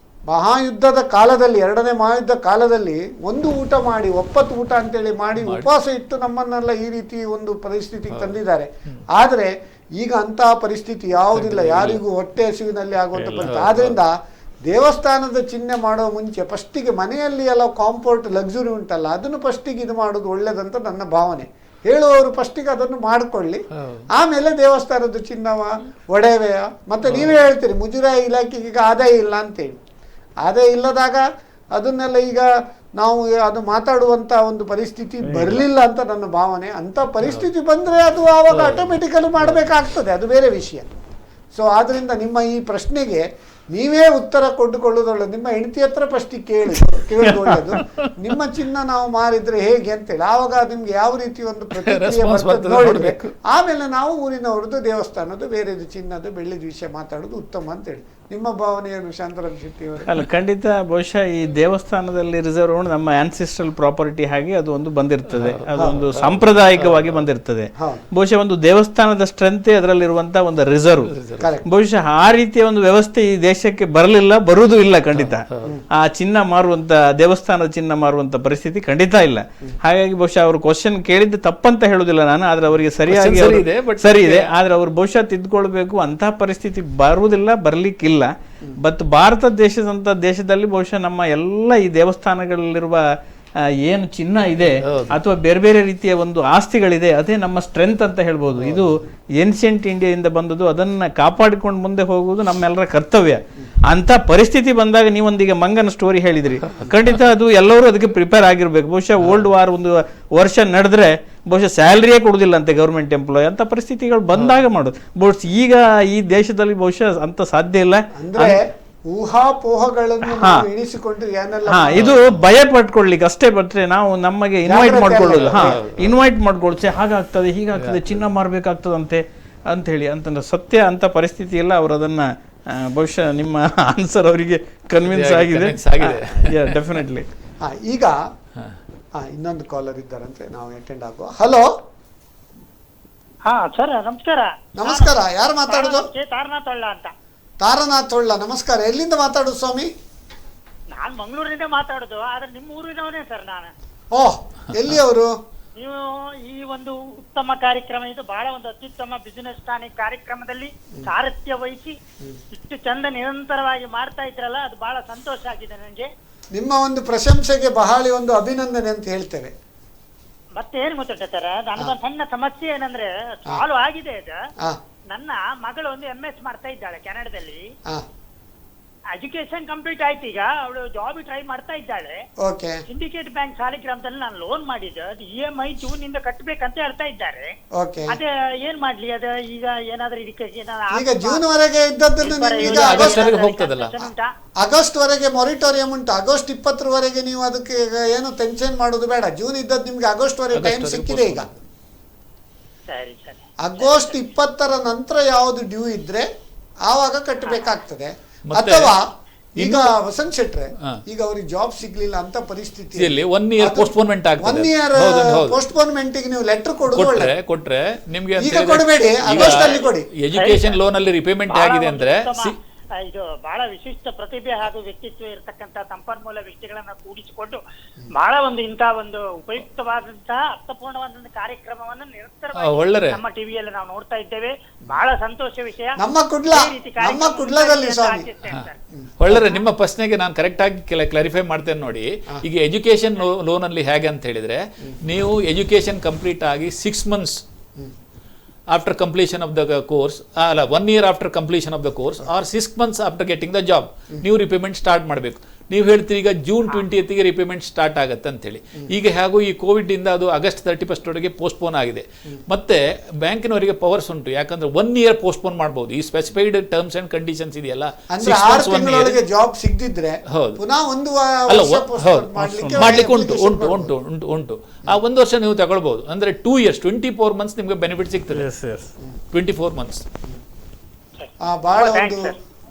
ಮಹಾಯುದ್ಧದ ಕಾಲದಲ್ಲಿ, 2ನೇ ಮಹಾಯುದ್ಧ ಕಾಲದಲ್ಲಿ ಒಂದು ಊಟ ಮಾಡಿ ಒಪ್ಪತ್ತು ಊಟ ಅಂತೇಳಿ ಮಾಡಿ ಉಪವಾಸ ಇಟ್ಟು ನಮ್ಮನ್ನೆಲ್ಲ ಈ ರೀತಿ ಒಂದು ಪರಿಸ್ಥಿತಿಗೆ ತಂದಿದ್ದಾರೆ. ಆದರೆ ಈಗ ಅಂತಹ ಪರಿಸ್ಥಿತಿ ಯಾವುದಿಲ್ಲ. ಯಾರಿಗೂ ಹೊಟ್ಟೆ ಹಸಿವಿನಲ್ಲಿ ಆಗುವಂಥ ಪರಿಸ್ಥಿತಿ. ಆದ್ರಿಂದ ದೇವಸ್ಥಾನದ ಚಿಹ್ನೆ ಮಾಡೋ ಮುಂಚೆ ಫಸ್ಟಿಗೆ ಮನೆಯಲ್ಲಿ ಎಲ್ಲ ಕಾಂಫರ್ಟ್ ಲಕ್ಸುರಿ ಉಂಟಲ್ಲ, ಅದನ್ನು ಫಸ್ಟಿಗೆ ಇದು ಮಾಡೋದು ಒಳ್ಳೇದಂತ ನನ್ನ ಭಾವನೆ. ಹೇಳುವವರು ಫಸ್ಟಿಗೆ ಅದನ್ನು ಮಾಡಿಕೊಳ್ಳಿ, ಆಮೇಲೆ ದೇವಸ್ಥಾನದ ಚಿನ್ನವ ಒಡವೆಯ ಮತ್ತೆ ನೀವೇ ಹೇಳ್ತೀರಿ ಮುಜರಾಯಿ ಇಲಾಖೆಗೆ ಈಗ ಆದಾಯ ಇಲ್ಲ ಅಂತೇಳಿ. ಆದಾಯ ಇಲ್ಲದಾಗ ಅದನ್ನೆಲ್ಲ ಈಗ ನಾವು ಅದು ಮಾತಾಡುವಂತ ಒಂದು ಪರಿಸ್ಥಿತಿ ಬರಲಿಲ್ಲ ಅಂತ ನನ್ನ ಭಾವನೆ. ಅಂತ ಪರಿಸ್ಥಿತಿ ಬಂದ್ರೆ ಅದು ಆವಾಗ ಆಟೋಮೆಟಿಕಲಿ ಮಾಡಬೇಕಾಗ್ತದೆ, ಅದು ಬೇರೆ ವಿಷಯ. ಸೊ ಆದ್ರಿಂದ ನಿಮ್ಮ ಈ ಪ್ರಶ್ನೆಗೆ ನೀವೇ ಉತ್ತರ ಕೊಟ್ಟುಕೊಳ್ಳೋದೊಳ್ಳೇದು. ನಿಮ್ಮ ಹೆಂಡತಿ ಹತ್ರ ಫಸ್ಟಿಗೆ ಕೇಳೋದು ಒಳ್ಳೇದು. ನಿಮ್ಮ ಚಿನ್ನ ನಾವು ಮಾರಿದ್ರೆ ಹೇಗೆ ಅಂತೇಳಿ, ಆವಾಗ ನಿಮ್ಗೆ ಯಾವ ರೀತಿ ಒಂದು ಪ್ರತಿಕ್ರಿಯೆ ಬರ್ತದೆ ನೋಡಬೇಕು. ಆಮೇಲೆ ನಾವು ಊರಿನವ್ರದ್ದು ದೇವಸ್ಥಾನದ್ದು ಬೇರೆದು ಚಿನ್ನದ್ದು ಬೆಳ್ಳಿದ ವಿಷಯ ಮಾತಾಡೋದು ಉತ್ತಮ ಅಂತೇಳಿ. ನಿಮ್ಮ ಭಾವನೆ ಏನು ಶಾಂತರಾಮ್ ಶೆಟ್ಟಿ ಅವರು? ಅಲ್ಲ, ಖಂಡಿತ. ಬಹುಶಃ ಈ ದೇವಸ್ಥಾನದಲ್ಲಿ ರಿಸರ್ವ್ ನಮ್ಮ ಆನ್ಸಿಸ್ಟ್ರಲ್ ಪ್ರಾಪರ್ಟಿ ಹಾಗೆ ಅದು ಒಂದು ಬಂದಿರ್ತದೆ, ಅದೊಂದು ಸಾಂಪ್ರದಾಯಿಕವಾಗಿ ಬಂದಿರ್ತದೆ. ಬಹುಶಃ ಒಂದು ದೇವಸ್ಥಾನದ ಸ್ಟ್ರೆಂತ್ ಅದರಲ್ಲಿರುವಂತಹ ಒಂದು ರಿಸರ್ವ್. ಬಹುಶಃ ಆ ರೀತಿಯ ಒಂದು ವ್ಯವಸ್ಥೆ ಈ ದೇಶಕ್ಕೆ ಬರಲಿಲ್ಲ, ಬರುವುದೂ ಇಲ್ಲ ಖಂಡಿತ. ಆ ಚಿನ್ನ ಮಾರುವಂತ, ದೇವಸ್ಥಾನದ ಚಿನ್ನ ಮಾರುವಂತ ಪರಿಸ್ಥಿತಿ ಖಂಡಿತ ಇಲ್ಲ. ಹಾಗಾಗಿ ಬಹುಶಃ ಅವರು ಕ್ವಶನ್ ಕೇಳಿದ್ದು ತಪ್ಪಂತ ಹೇಳುದಿಲ್ಲ ನಾನು, ಆದ್ರೆ ಅವರಿಗೆ ಸರಿಯಾಗಿ ಸರಿ ಇದೆ. ಆದ್ರೆ ಅವರು ಬಹುಶಃ ತಿದ್ದುಕೊಳ್ಬೇಕು. ಅಂತಹ ಪರಿಸ್ಥಿತಿ ಬರುವುದಿಲ್ಲ, ಬರ್ಲಿಕ್ಕಿಲ್ಲ. ಬಟ್ ಭಾರತ ದೇಶದಲ್ಲಿ ಬಹುಶಃ ನಮ್ಮ ಎಲ್ಲ ಈ ದೇವಸ್ಥಾನಗಳಲ್ಲಿರುವ ಏನು ಚಿನ್ನ ಇದೆ ಅಥವಾ ಬೇರೆ ಬೇರೆ ರೀತಿಯ ಒಂದು ಆಸ್ತಿಗಳಿದೆ, ಅದೇ ನಮ್ಮ ಸ್ಟ್ರೆಂತ್ ಅಂತ ಹೇಳ್ಬೋದು. ಇದು ಏನ್ಷಿಯಂಟ್ ಇಂಡಿಯಾದಿಂದ ಬಂದದ್ದು, ಅದನ್ನ ಕಾಪಾಡಿಕೊಂಡು ಮುಂದೆ ಹೋಗುವುದು ನಮ್ಮೆಲ್ಲರ ಕರ್ತವ್ಯ. ಅಂತ ಪರಿಸ್ಥಿತಿ ಬಂದಾಗ ನೀವೊಂದಿಗೆ ಮಂಗನ ಸ್ಟೋರಿ ಹೇಳಿದ್ರಿ, ಖಂಡಿತ ಅದು ಎಲ್ಲರೂ ಅದಕ್ಕೆ ಪ್ರಿಪೇರ್ ಆಗಿರ್ಬೇಕು. ಬಹುಶಃ ವರ್ಲ್ಡ್ ವಾರ್ 1 ವರ್ಷ ನಡೆದ್ರೆ ಬಹುಶಃ ಸ್ಯಾಲರಿಯೇ ಕೊಡುದಿಲ್ಲ ಅಂತೆ ಗವರ್ಮೆಂಟ್ ಎಂಪ್ಲಾಯ್. ಅಂತ ಪರಿಸ್ಥಿತಿಗಳು ಬಂದಾಗ ಮಾಡೋದು. ಬಹುಶಃ ಈಗ ಈ ದೇಶದಲ್ಲಿ ಬಹುಶಃ ಅಂತ ಸಾಧ್ಯ ಇಲ್ಲ. ಊಹಾಪೋಹಗಳನ್ನು ಎಣಿಸಿಕೊಂಡು ಇದು ಭಯ ಪಟ್ಕೊಳ್ಲಿಕ್ಕೆ ಅಷ್ಟೇ ಬಿಟ್ರೆ ನಾವು ನಮಗೆ ಇನ್ವೈಟ್ ಮಾಡ್ಕೊಳ್ಳೋದು, ಇನ್ವೈಟ್ ಮಾಡ್ಕೊಳ್ತೇವೆ, ಹಾಗಾಗ್ತದೆ ಹೀಗಾಗ್ತದೆ ಚಿನ್ನ ಮಾರ್ಬೇಕಾಗ್ತದಂತೆ ಅಂತ ಹೇಳಿ ಅಂತಂದ್ರೆ ಸತ್ಯ ಅಂತ ಪರಿಸ್ಥಿತಿ ಇಲ್ಲ. ಅವರು ಅದನ್ನ ಬಹುಶಃ ನಿಮ್ಮ ಆನ್ಸರ್ ಅವರಿಗೆ ಕನ್ವಿನ್ಸ್ ಆಗಿದೆ. ಡೆಫಿನೆಟ್ಲಿ. ಈಗ ಇನ್ನೊಂದು ಕಾಲರ್ ಇದ್ದಾರಂತೆ, ನಾವು ಅಟೆಂಡ್ ಆಗುವ. ಹಲೋ. ಹಾ ಸರ್, ನಮಸ್ಕಾರ. ನಮಸ್ಕಾರ, ಯಾರು ಮಾತಾಡೋದು? ತಾರನಾಥ್ ಹೊಳ್ಳ ಅಂತ. ತಾರನಾಥ್ ಹೊಳ್ಳ, ನಮಸ್ಕಾರ. ಎಲ್ಲಿಂದ ಮಾತಾಡೋದು ಸ್ವಾಮಿ? ನಾನು ಮಂಗಳೂರಿನಿಂದ ಮಾತಾಡೋದು, ಆದ್ರೆ ನಿಮ್ಮ ಊರಿನವನೇ ಸರ್ ನಾನು. ಓಹ್, ಎಲ್ಲಿ ಅವರು? ನೀವು ಈ ಒಂದು ಉತ್ತಮ ಕಾರ್ಯಕ್ರಮ, ಇದು ಬಹಳ ಒಂದು ಅತ್ಯುತ್ತಮ ಬಿಸಿನೆಸ್ ಟಾನಿಕ್ ಕಾರ್ಯಕ್ರಮದಲ್ಲಿ ಸಾರಥ್ಯ ವಹಿಸಿ ಇಷ್ಟು ಚಂದ ನಿರಂತರವಾಗಿ ಮಾಡ್ತಾ ಇದ್ರಲ್ಲ, ಅದು ಬಹಳ ಸಂತೋಷ ಆಗಿದೆ ನನಗೆ. ನಿಮ್ಮ ಒಂದು ಪ್ರಶಂಸೆಗೆ ಬಹಳ ಒಂದು ಅಭಿನಂದನೆ ಅಂತ ಹೇಳ್ತೇವೆ. ಮತ್ತೆ ಏನ್ ಗೊತ್ತುಂಟ ಸರ್, ನನಗೊಂದು ಸಣ್ಣ ಸಮಸ್ಯೆ ಏನಂದ್ರೆ ಸಾಲ್ವ್ ಆಗಿದೆ ಅದು. ನನ್ನ ಮಗಳು ಒಂದು MS ಮಾಡ್ತಾ ಇದ್ದಾಳೆ ಕೆನಡಾದಲ್ಲಿ. ಎಜುಕೇಶನ್ ಕಂಪ್ಲೀಟ್ ಆಯ್ತು, ಈಗ ಅವಳು ಜಾಬ್ ಟ್ರೈ ಮಾಡ್ತಾ ಇದ್ದಾಳೆ. ಸಿಂಡಿಕೇಟ್ ಬ್ಯಾಂಕ್ ಸಾಲಿಗ್ರಾಮದಲ್ಲಿ ನಾನು ಲೋನ್ ಮಾಡಿದ್ದು, ಅದು EMI ಜೂನ್ ಇಂದ ಕಟ್ಟಬೇಕಂತ ಹೇಳ್ತಾ ಇದ್ದಾರೆ. ಅದೇ ಏನ್ ಮಾಡ್ಲಿ ಅದು, ಈಗ ಏನಾದ್ರೂ ಇದಕ್ಕೆ ಈಗ ಜೂನ್ ವರೆಗೆ ಇದ್ದದ್ದನ್ನು ಈಗ ಆಗಸ್ಟ್ ವರೆಗೆ ಮೊರಿಟೋರಿಯಂ ಉಂಟು. ಆಗಸ್ಟ್ 20 ನೀವು ಅದಕ್ಕೆ ಏನು ಟೆನ್ಷನ್ ಮಾಡೋದು ಬೇಡ. ಜೂನ್ ಇದ್ದದ್ದು ನಿಮ್ಗೆ ಆಗಸ್ಟ್ ವರೆಗೆ ಟೈಮ್ ಸಿಕ್ಕಿದೆ. ಈಗ ಆಗಸ್ಟ್ 20 ನಂತರ ಯಾವುದು ಡ್ಯೂ ಇದ್ರೆ ಆವಾಗ ಕಟ್ಟಬೇಕಾಗ್ತದೆ. ಅಥವಾ ಈಗ ವಸಂತ್ ಶೆಟ್ರೆ, ಈಗ ಅವ್ರಿಗೆ ಜಾಬ್ ಸಿಗ್ಲಿಲ್ಲ ಅಂತ ಪರಿಸ್ಥಿತಿಯಲ್ಲಿ 1 year postponement ಆಗ್ತದೆ. 1 year postponement ಗೆ ನೀವು ಲೆಟರ್ ಕೊಟ್ರೆ ನಿಮ್ಗೆ ಈಗ ಕೊಡಬೇಡಿ, ಆಗಸ್ಟ್ ಅಲ್ಲಿ ಕೊಡಿ. ಎಜುಕೇಶನ್ ಲೋನ್ ಅಲ್ಲಿ ರಿಪೇಮೆಂಟ್ ಆಗಿದೆ ಅಂದ್ರೆ ಇದು ಬಹಳ ವಿಶಿಷ್ಟ ಪ್ರತಿಭೆ ಹಾಗೂ ವ್ಯಕ್ತಿತ್ವ ಇರತಕ್ಕಂತ ಸಂಪನ್ಮೂಲ ವ್ಯಕ್ತಿಗಳನ್ನ ಕೂಡಿಸಿಕೊಂಡು ಬಹಳ ಒಂದು ಇಂತಹ ಒಂದು ಉಪಯುಕ್ತವಾದಂತಹ ಅರ್ಥಪೂರ್ಣವಾದಂತಹ ಕಾರ್ಯಕ್ರಮವನ್ನು ನಿರಂತರವಾಗಿ ನಮ್ಮ ಟಿವಿಯಲ್ಲಿ ನಾವು ನೋಡ್ತಾ ಇದ್ದೇವೆ. ಬಹಳ ಸಂತೋಷ ವಿಷಯ. ನಮ್ಮ ಕುಡ್ಲದಲ್ಲಿ ಒಳ್ಳೆ ನಿಮ್ಮ ಪ್ರಶ್ನೆಗೆ ನಾನು ಕರೆಕ್ಟ್ ಆಗಿ ಕ್ಲಾರಿಫೈ ಮಾಡ್ತೇನೆ ನೋಡಿ. ಈಗ ಎಜುಕೇಶನ್ ಲೋನ್ ಅಲ್ಲಿ ಹೇಗೆ ಅಂತ ಹೇಳಿದ್ರೆ, ನೀವು ಎಜುಕೇಶನ್ ಕಂಪ್ಲೀಟ್ ಆಗಿ 6 months after completion of the course, 1 year after completion of the course, or 6 months after getting the job, ನೀವು ರಿಪೇಮೆಂಟ್ ಸ್ಟಾರ್ಟ್ ಮಾಡಬೇಕು. ನೀವು ಹೇಳ್ತೀರಿ ಈಗ ಜೂನ್ 20th ರಿಪೇಮೆಂಟ್ ಸ್ಟಾರ್ಟ್ ಆಗುತ್ತೆ ಅಂತೇಳಿ. ಈಗ ಹೇಗೂ ಈ ಕೋವಿಡ್ ಇಂದ ಅದು ಆಗಸ್ಟ್ 31st ವರೆಗೆ ಪೋಸ್ಟ್ಪೋನ್ ಆಗಿದೆ. ಮತ್ತೆ ಬ್ಯಾಂಕಿನವರಿಗೆ ಪವರ್ಸ್ ಉಂಟು, ಯಾಕಂದ್ರೆ 1 year ಪೋಸ್ಟ್ಪೋನ್ ಮಾಡಬಹುದು. ಈ ಸ್ಪೆಸಿಫೈಡ್ ಟರ್ಮ್ಸ್ ಅಂಡ್ ಕಂಡೀಷನ್ಸ್ ಇದೆಯಲ್ಲ, ಜಾಬ್ ಸಿಗದಿದ್ರೆ ಮಾಡ್ಲಿಕ್ಕೆ ಉಂಟು. ಆ 1 ವರ್ಷ ನೀವು ತಗೊಳ್ಬಹುದು. ಅಂದ್ರೆ 2 years 24 months ನಿಮ್ಗೆ ಬೆನಿಫಿಟ್ ಸಿಗ್ತದೆ. 24 months. ಬಹಳ ಒಂದು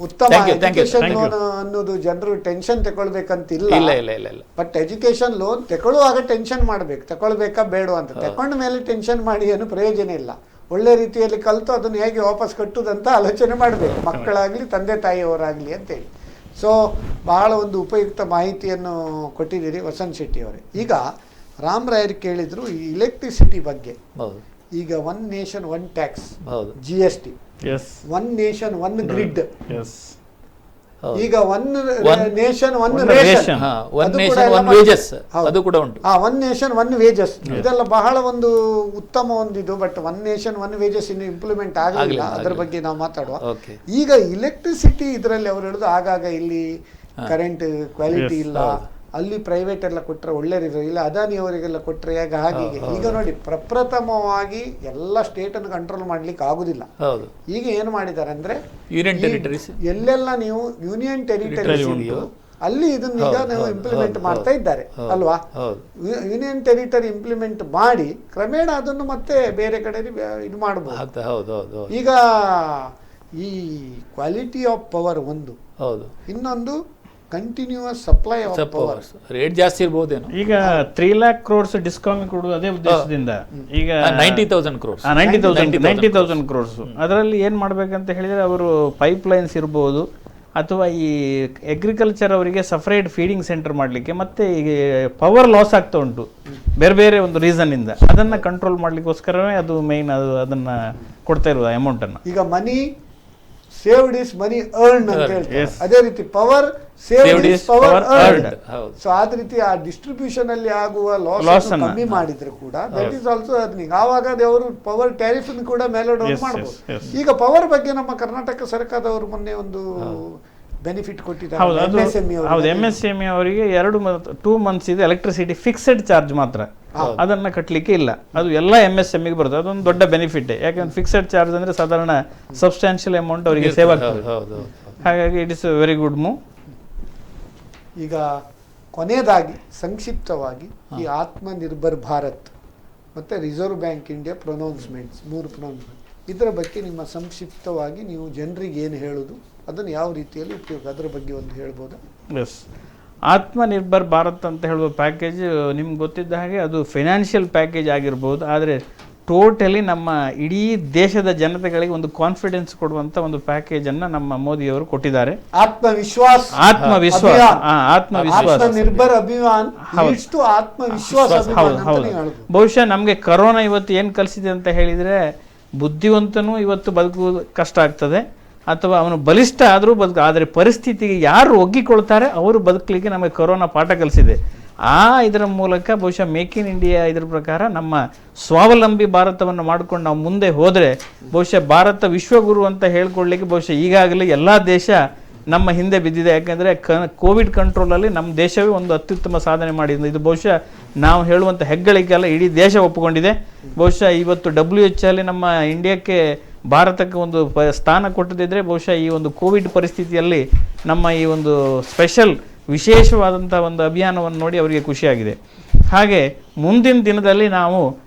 ಉತ್ತಮ ಎಜುಕೇಶನ್ ಲೋನ್ ಅನ್ನೋದು ಜನರು ಟೆನ್ಷನ್ ತಗೊಳ್ಬೇಕಂತಿಲ್ಲ. ಬಟ್ ಎಜುಕೇಶನ್ ಲೋನ್ ತಗೊಳ್ಳುವಾಗ ಟೆನ್ಷನ್ ಮಾಡ್ಬೇಕು, ತಗೊಳ್ಬೇಕಾ ಬೇಡ ಅಂತ. ತಕೊಂಡ ಮೇಲೆ ಟೆನ್ಷನ್ ಮಾಡಿ ಏನು ಪ್ರಯೋಜನ ಇಲ್ಲ. ಒಳ್ಳೆ ರೀತಿಯಲ್ಲಿ ಕಲಿತು ಅದನ್ನು ಹೇಗೆ ವಾಪಸ್ ಕಟ್ಟುದಂತ ಆಲೋಚನೆ ಮಾಡಬೇಕು, ಮಕ್ಕಳಾಗ್ಲಿ ತಂದೆ ತಾಯಿಯವರಾಗ್ಲಿ ಅಂತೇಳಿ. ಸೊ ಬಹಳ ಒಂದು ಉಪಯುಕ್ತ ಮಾಹಿತಿಯನ್ನು ಕೊಟ್ಟಿದ್ದೀರಿ ವಸಂತ್ ಶೆಟ್ಟಿ ಅವರೇ. ಈಗ ರಾಮರಾಯರು ಕೇಳಿದ್ರು ಈ ಇಲೆಕ್ಟ್ರಿಸಿಟಿ ಬಗ್ಗೆ. ಈಗ 1 nation 1 tax, GST, 1 nation 1 grid, ಈಗ 1 nation 1 ರೇಷನ್, 1 nation 1 wages ಅದು ಕೂಡ ಉಂಟು. 1 nation 1 wages ಇದೆಲ್ಲ ಬಹಳ ಒಂದು ಉತ್ತಮ ಒಂದಿದು. ಬಟ್ 1 nation 1 wages ಇನ್ನು ಇಂಪ್ಲಿಮೆಂಟ್ ಆಗಲಿಲ್ಲ, ಅದರ ಬಗ್ಗೆ ನಾವು ಮಾತಾಡುವ. ಈಗ ಇಲೆಕ್ಟ್ರಿಸಿಟಿ ಇದರಲ್ಲಿ ಅವರು ಹೇಳುದು ಆಗಾಗ ಇಲ್ಲಿ ಕರೆಂಟ್ ಕ್ವಾಲಿಟಿ ಇಲ್ಲ, ಅಲ್ಲಿ ಪ್ರೈವೇಟ್ ಎಲ್ಲ ಕೊಟ್ಟರೆ ಒಳ್ಳೆಯದಿರೋ ಇಲ್ಲ, ಅದಾನಿಯವರಿಗೆಲ್ಲ ಕೊಟ್ಟರೆ ಹಾಗೆ. ಈಗ ನೋಡಿ, ಪ್ರಪ್ರಥಮವಾಗಿ ಎಲ್ಲ ಸ್ಟೇಟನ್ನು ಕಂಟ್ರೋಲ್ ಮಾಡ್ಲಿಕ್ಕೆ ಆಗುದಿಲ್ಲ. ಈಗ ಏನು ಮಾಡಿದ್ದಾರೆ ಅಂದ್ರೆ, ಎಲ್ಲೆಲ್ಲ ನೀವು ಯೂನಿಯನ್ ಟೆರಿಟರೀಸ್ ಇದೆಯೋ ಅಲ್ಲಿ ಇದನ್ನ ಈಗ ನಾವು ಇಂಪ್ಲಿಮೆಂಟ್ ಮಾಡ್ತಾ ಇದ್ದಾರೆ ಅಲ್ವಾ. ಯೂನಿಯನ್ ಟೆರಿಟರಿ ಇಂಪ್ಲಿಮೆಂಟ್ ಮಾಡಿ ಕ್ರಮೇಣ ಅದನ್ನು ಮತ್ತೆ ಬೇರೆ ಕಡೆ ಇದು ಮಾಡಬಹುದು. ಈಗ ಈ ಕ್ವಾಲಿಟಿ ಆಫ್ ಪವರ್ ಒಂದು, ಇನ್ನೊಂದು continuous supply of power. Rate ಜಾಸ್ತಿ ಇರಬಹುದೇನೋ. ಈಗ 3 lakh crores ಡಿಸ್ಕಾಮ್ ಕೊಡುವುದು ಅದೇ ಉದ್ದೇಶದಿಂದ. ಈಗ 90,000 crores 90,000 crores ಅದರಲ್ಲಿ ಏನ್ ಮಾಡ್ಬೇಕಂತ ಹೇಳಿದ್ರೆ, ಅವರು ಪೈಪ್ ಲೈನ್ಸ್ ಇರಬಹುದು, ಅಥವಾ ಈ ಅಗ್ರಿಕಲ್ಚರ್ ಅವರಿಗೆ ಸಪರೇಟ್ ಫೀಡಿಂಗ್ ಸೆಂಟರ್ ಮಾಡಲಿಕ್ಕೆ, ಮತ್ತೆ ಈಗ ಪವರ್ ಲಾಸ್ ಆಗ್ತಾ ಉಂಟು ಬೇರೆ ಬೇರೆ ಒಂದು ರೀಸನ್ ಇಂದ, ಅದನ್ನ ಕಂಟ್ರೋಲ್ ಮಾಡ್ಲಿಕ್ಕೋಸ್ಕರವೇ ಅದು ಮೈನ್, ಅದು ಅದನ್ನ ಕೊಡ್ತಾ ಇರುವ ಅಮೌಂಟ್ ಅನ್ನ. ಈಗ ಮನಿ ಸೇವ್ಡ್ ಇಸ್ ಮನಿ ಅರ್ನ್ಡ್ ಅಂತ ಹೇಳ್ತಾರೆ. ಅದೇ ರೀತಿ power saved is power earned. So ಅದ ರೀತಿ ಆ ಡಿಸ್ಟ್ರಿಬ್ಯೂಷನ್ ಅಲ್ಲಿ ಆಗುವ ಲಾಸ್ ಕಮ್ಮಿ ಮಾಡಿದ್ರೆ ಕೂಡ ದಟ್ ಈಸ್ ಆಲ್ಸೋ ಅರ್ನಿಂಗ್. ಆವಾಗ ಅವರು ಪವರ್ ಟ್ಯಾರಿಫ್ ಕೂಡ ಮೇಲೆ ಡೌನ್ ಮಾಡಬಹುದು. ಈಗ ಪವರ್ ಬಗ್ಗೆ ನಮ್ಮ ಕರ್ನಾಟಕ ಸರ್ಕಾರದವರು ಮೊನ್ನೆ ಒಂದು ಬೆನಿಫಿಟ್ ಕೊಟ್ಟಿದ್ದಾರೆ. MSME ಅವರಿಗೆ 2 months ಇದೆ ಎಲೆಕ್ಟ್ರಿಸಿಟಿ ಫಿಕ್ಸ್ಡ್ ಚಾರ್ಜ್ ಮಾತ್ರ, ಅದನ್ನ ಕಟ್ಟಲಿಕ್ಕೆ ಇಲ್ಲ. ಅದು ಎಲ್ಲ MSME ಗೆ ಬರುತ್ತೆ. ಅದೊಂದು ದೊಡ್ಡ ಬೆನಿಫಿಟ್. ಯಾಕಂದ್ರೆ ಫಿಕ್ಸ್ಡ್ ಚಾರ್ಜ್ ಅಂದ್ರೆ ಸಾಧಾರಣ ಸಬ್ಸ್ಟಾನ್ಷಿಯಲ್ ಅಮೌಂಟ್ ಅವರಿಗೆ ಸೇವ್ ಆಗ್ತದೆ. ಹಾಗಾಗಿ it is very good move. ಈಗ ಕೊನೆಯದಾಗಿ ಸಂಕ್ಷಿಪ್ತವಾಗಿ ಈ ಆತ್ಮನಿರ್ಭರ್ ಭಾರತ್ ಮತ್ತೆ ರಿಸರ್ವ್ ಬ್ಯಾಂಕ್ ಇಂಡಿಯಾ ಪ್ರೊನೌನ್ಸ್ಮೆಂಟ್ಸ್, 3 ಪ್ರೊನೌನ್ಸ್ಮೆಂಟ್ ಇದರ ಬಗ್ಗೆ ನಿಮ್ಮ ಸಂಕ್ಷಿಪ್ತವಾಗಿ ನೀವು ಜನರಿಗೆ ಏನು ಹೇಳೋದು, ಅದನ್ನು ಯಾವ ರೀತಿಯಲ್ಲಿ ಉಪಯೋಗ, ಅದರ ಬಗ್ಗೆ ಒಂದು ಹೇಳ್ಬೋದಾ? ಎಸ್, ಆತ್ಮನಿರ್ಭರ್ ಭಾರತ್ ಅಂತ ಹೇಳುವ ಪ್ಯಾಕೇಜ್ ನಿಮ್ಗೆ ಗೊತ್ತಿದ್ದ ಹಾಗೆ ಅದು ಫೈನಾನ್ಷಿಯಲ್ ಪ್ಯಾಕೇಜ್ ಆಗಿರ್ಬೋದು, ಆದರೆ ಟೋಟಲಿ ನಮ್ಮ ಇಡೀ ದೇಶದ ಜನತೆಗಳಿಗೆ ಒಂದು ಕಾನ್ಫಿಡೆನ್ಸ್ ಕೊಡುವಂಥ ಒಂದು ಪ್ಯಾಕೇಜನ್ನು ನಮ್ಮ ಮೋದಿಯವರು ಕೊಟ್ಟಿದ್ದಾರೆ. ಆತ್ಮವಿಶ್ವಾಸ ಆತ್ಮನಿರ್ಭರ್ ಅಭಿಯಾನ್ ಆತ್ಮವಿಶ್ವಾಸ. ಹೌದು, ಬಹುಶಃ ನಮಗೆ ಕರೋನಾ ಇವತ್ತು ಏನು ಕಲಿಸಿದೆ ಅಂತ ಹೇಳಿದರೆ, ಬುದ್ಧಿವಂತನೂ ಇವತ್ತು ಬದುಕುವುದು ಕಷ್ಟ ಆಗ್ತದೆ, ಅಥವಾ ಅವನು ಬಲಿಷ್ಠ ಆದರೂ ಆದರೆ ಪರಿಸ್ಥಿತಿಗೆ ಯಾರು ಒಗ್ಗಿಕೊಳ್ತಾರೆ ಅವರು ಬದುಕಲಿಕ್ಕೆ ನಮಗೆ ಕೊರೋನಾ ಪಾಠ ಕಲಿಸಿದೆ. ಇದರ ಮೂಲಕ ಬಹುಶಃ ಮೇಕ್ ಇನ್ ಇಂಡಿಯಾ ಇದರ ಪ್ರಕಾರ ನಮ್ಮ ಸ್ವಾವಲಂಬಿ ಭಾರತವನ್ನು ಮಾಡಿಕೊಂಡು ನಾವು ಮುಂದೆ ಹೋದರೆ ಬಹುಶಃ ಭಾರತ ವಿಶ್ವಗುರು ಅಂತ ಹೇಳ್ಕೊಳ್ಳಿಕ್ಕೆ ಬಹುಶಃ ಈಗಾಗಲೇ ಎಲ್ಲ ದೇಶ ನಮ್ಮ ಹಿಂದೆ ಬಿದ್ದಿದೆ. ಯಾಕೆಂದರೆ ಕೋವಿಡ್ ಕಂಟ್ರೋಲಲ್ಲಿ ನಮ್ಮ ದೇಶವೇ ಒಂದು ಅತ್ಯುತ್ತಮ ಸಾಧನೆ ಮಾಡಿದೆ. ಇದು ಬಹುಶಃ ನಾವು ಹೇಳುವಂಥ ಹೆಗ್ಗಳಿಕೆಲ್ಲ ಇಡೀ ದೇಶ ಒಪ್ಪಿಕೊಂಡಿದೆ. ಬಹುಶಃ ಇವತ್ತು WHO ಅಲ್ಲಿ ನಮ್ಮ ಇಂಡಿಯಾಕ್ಕೆ ಭಾರತಕ್ಕೆ ಒಂದು ಸ್ಥಾನ ಕೊಟ್ಟದಿದ್ದರೆ ಬಹುಶಃ ಈ ಒಂದು ಕೋವಿಡ್ ಪರಿಸ್ಥಿತಿಯಲ್ಲಿ ನಮ್ಮ ಈ ಒಂದು ಸ್ಪೆಷಲ್ ವಿಶೇಷವಾದಂಥ ಒಂದು ಅಭಿಯಾನವನ್ನು ನೋಡಿ ಅವರಿಗೆ ಖುಷಿಯಾಗಿದೆ. ಹಾಗೆ ಮುಂದಿನ ದಿನದಲ್ಲಿ ನಾವು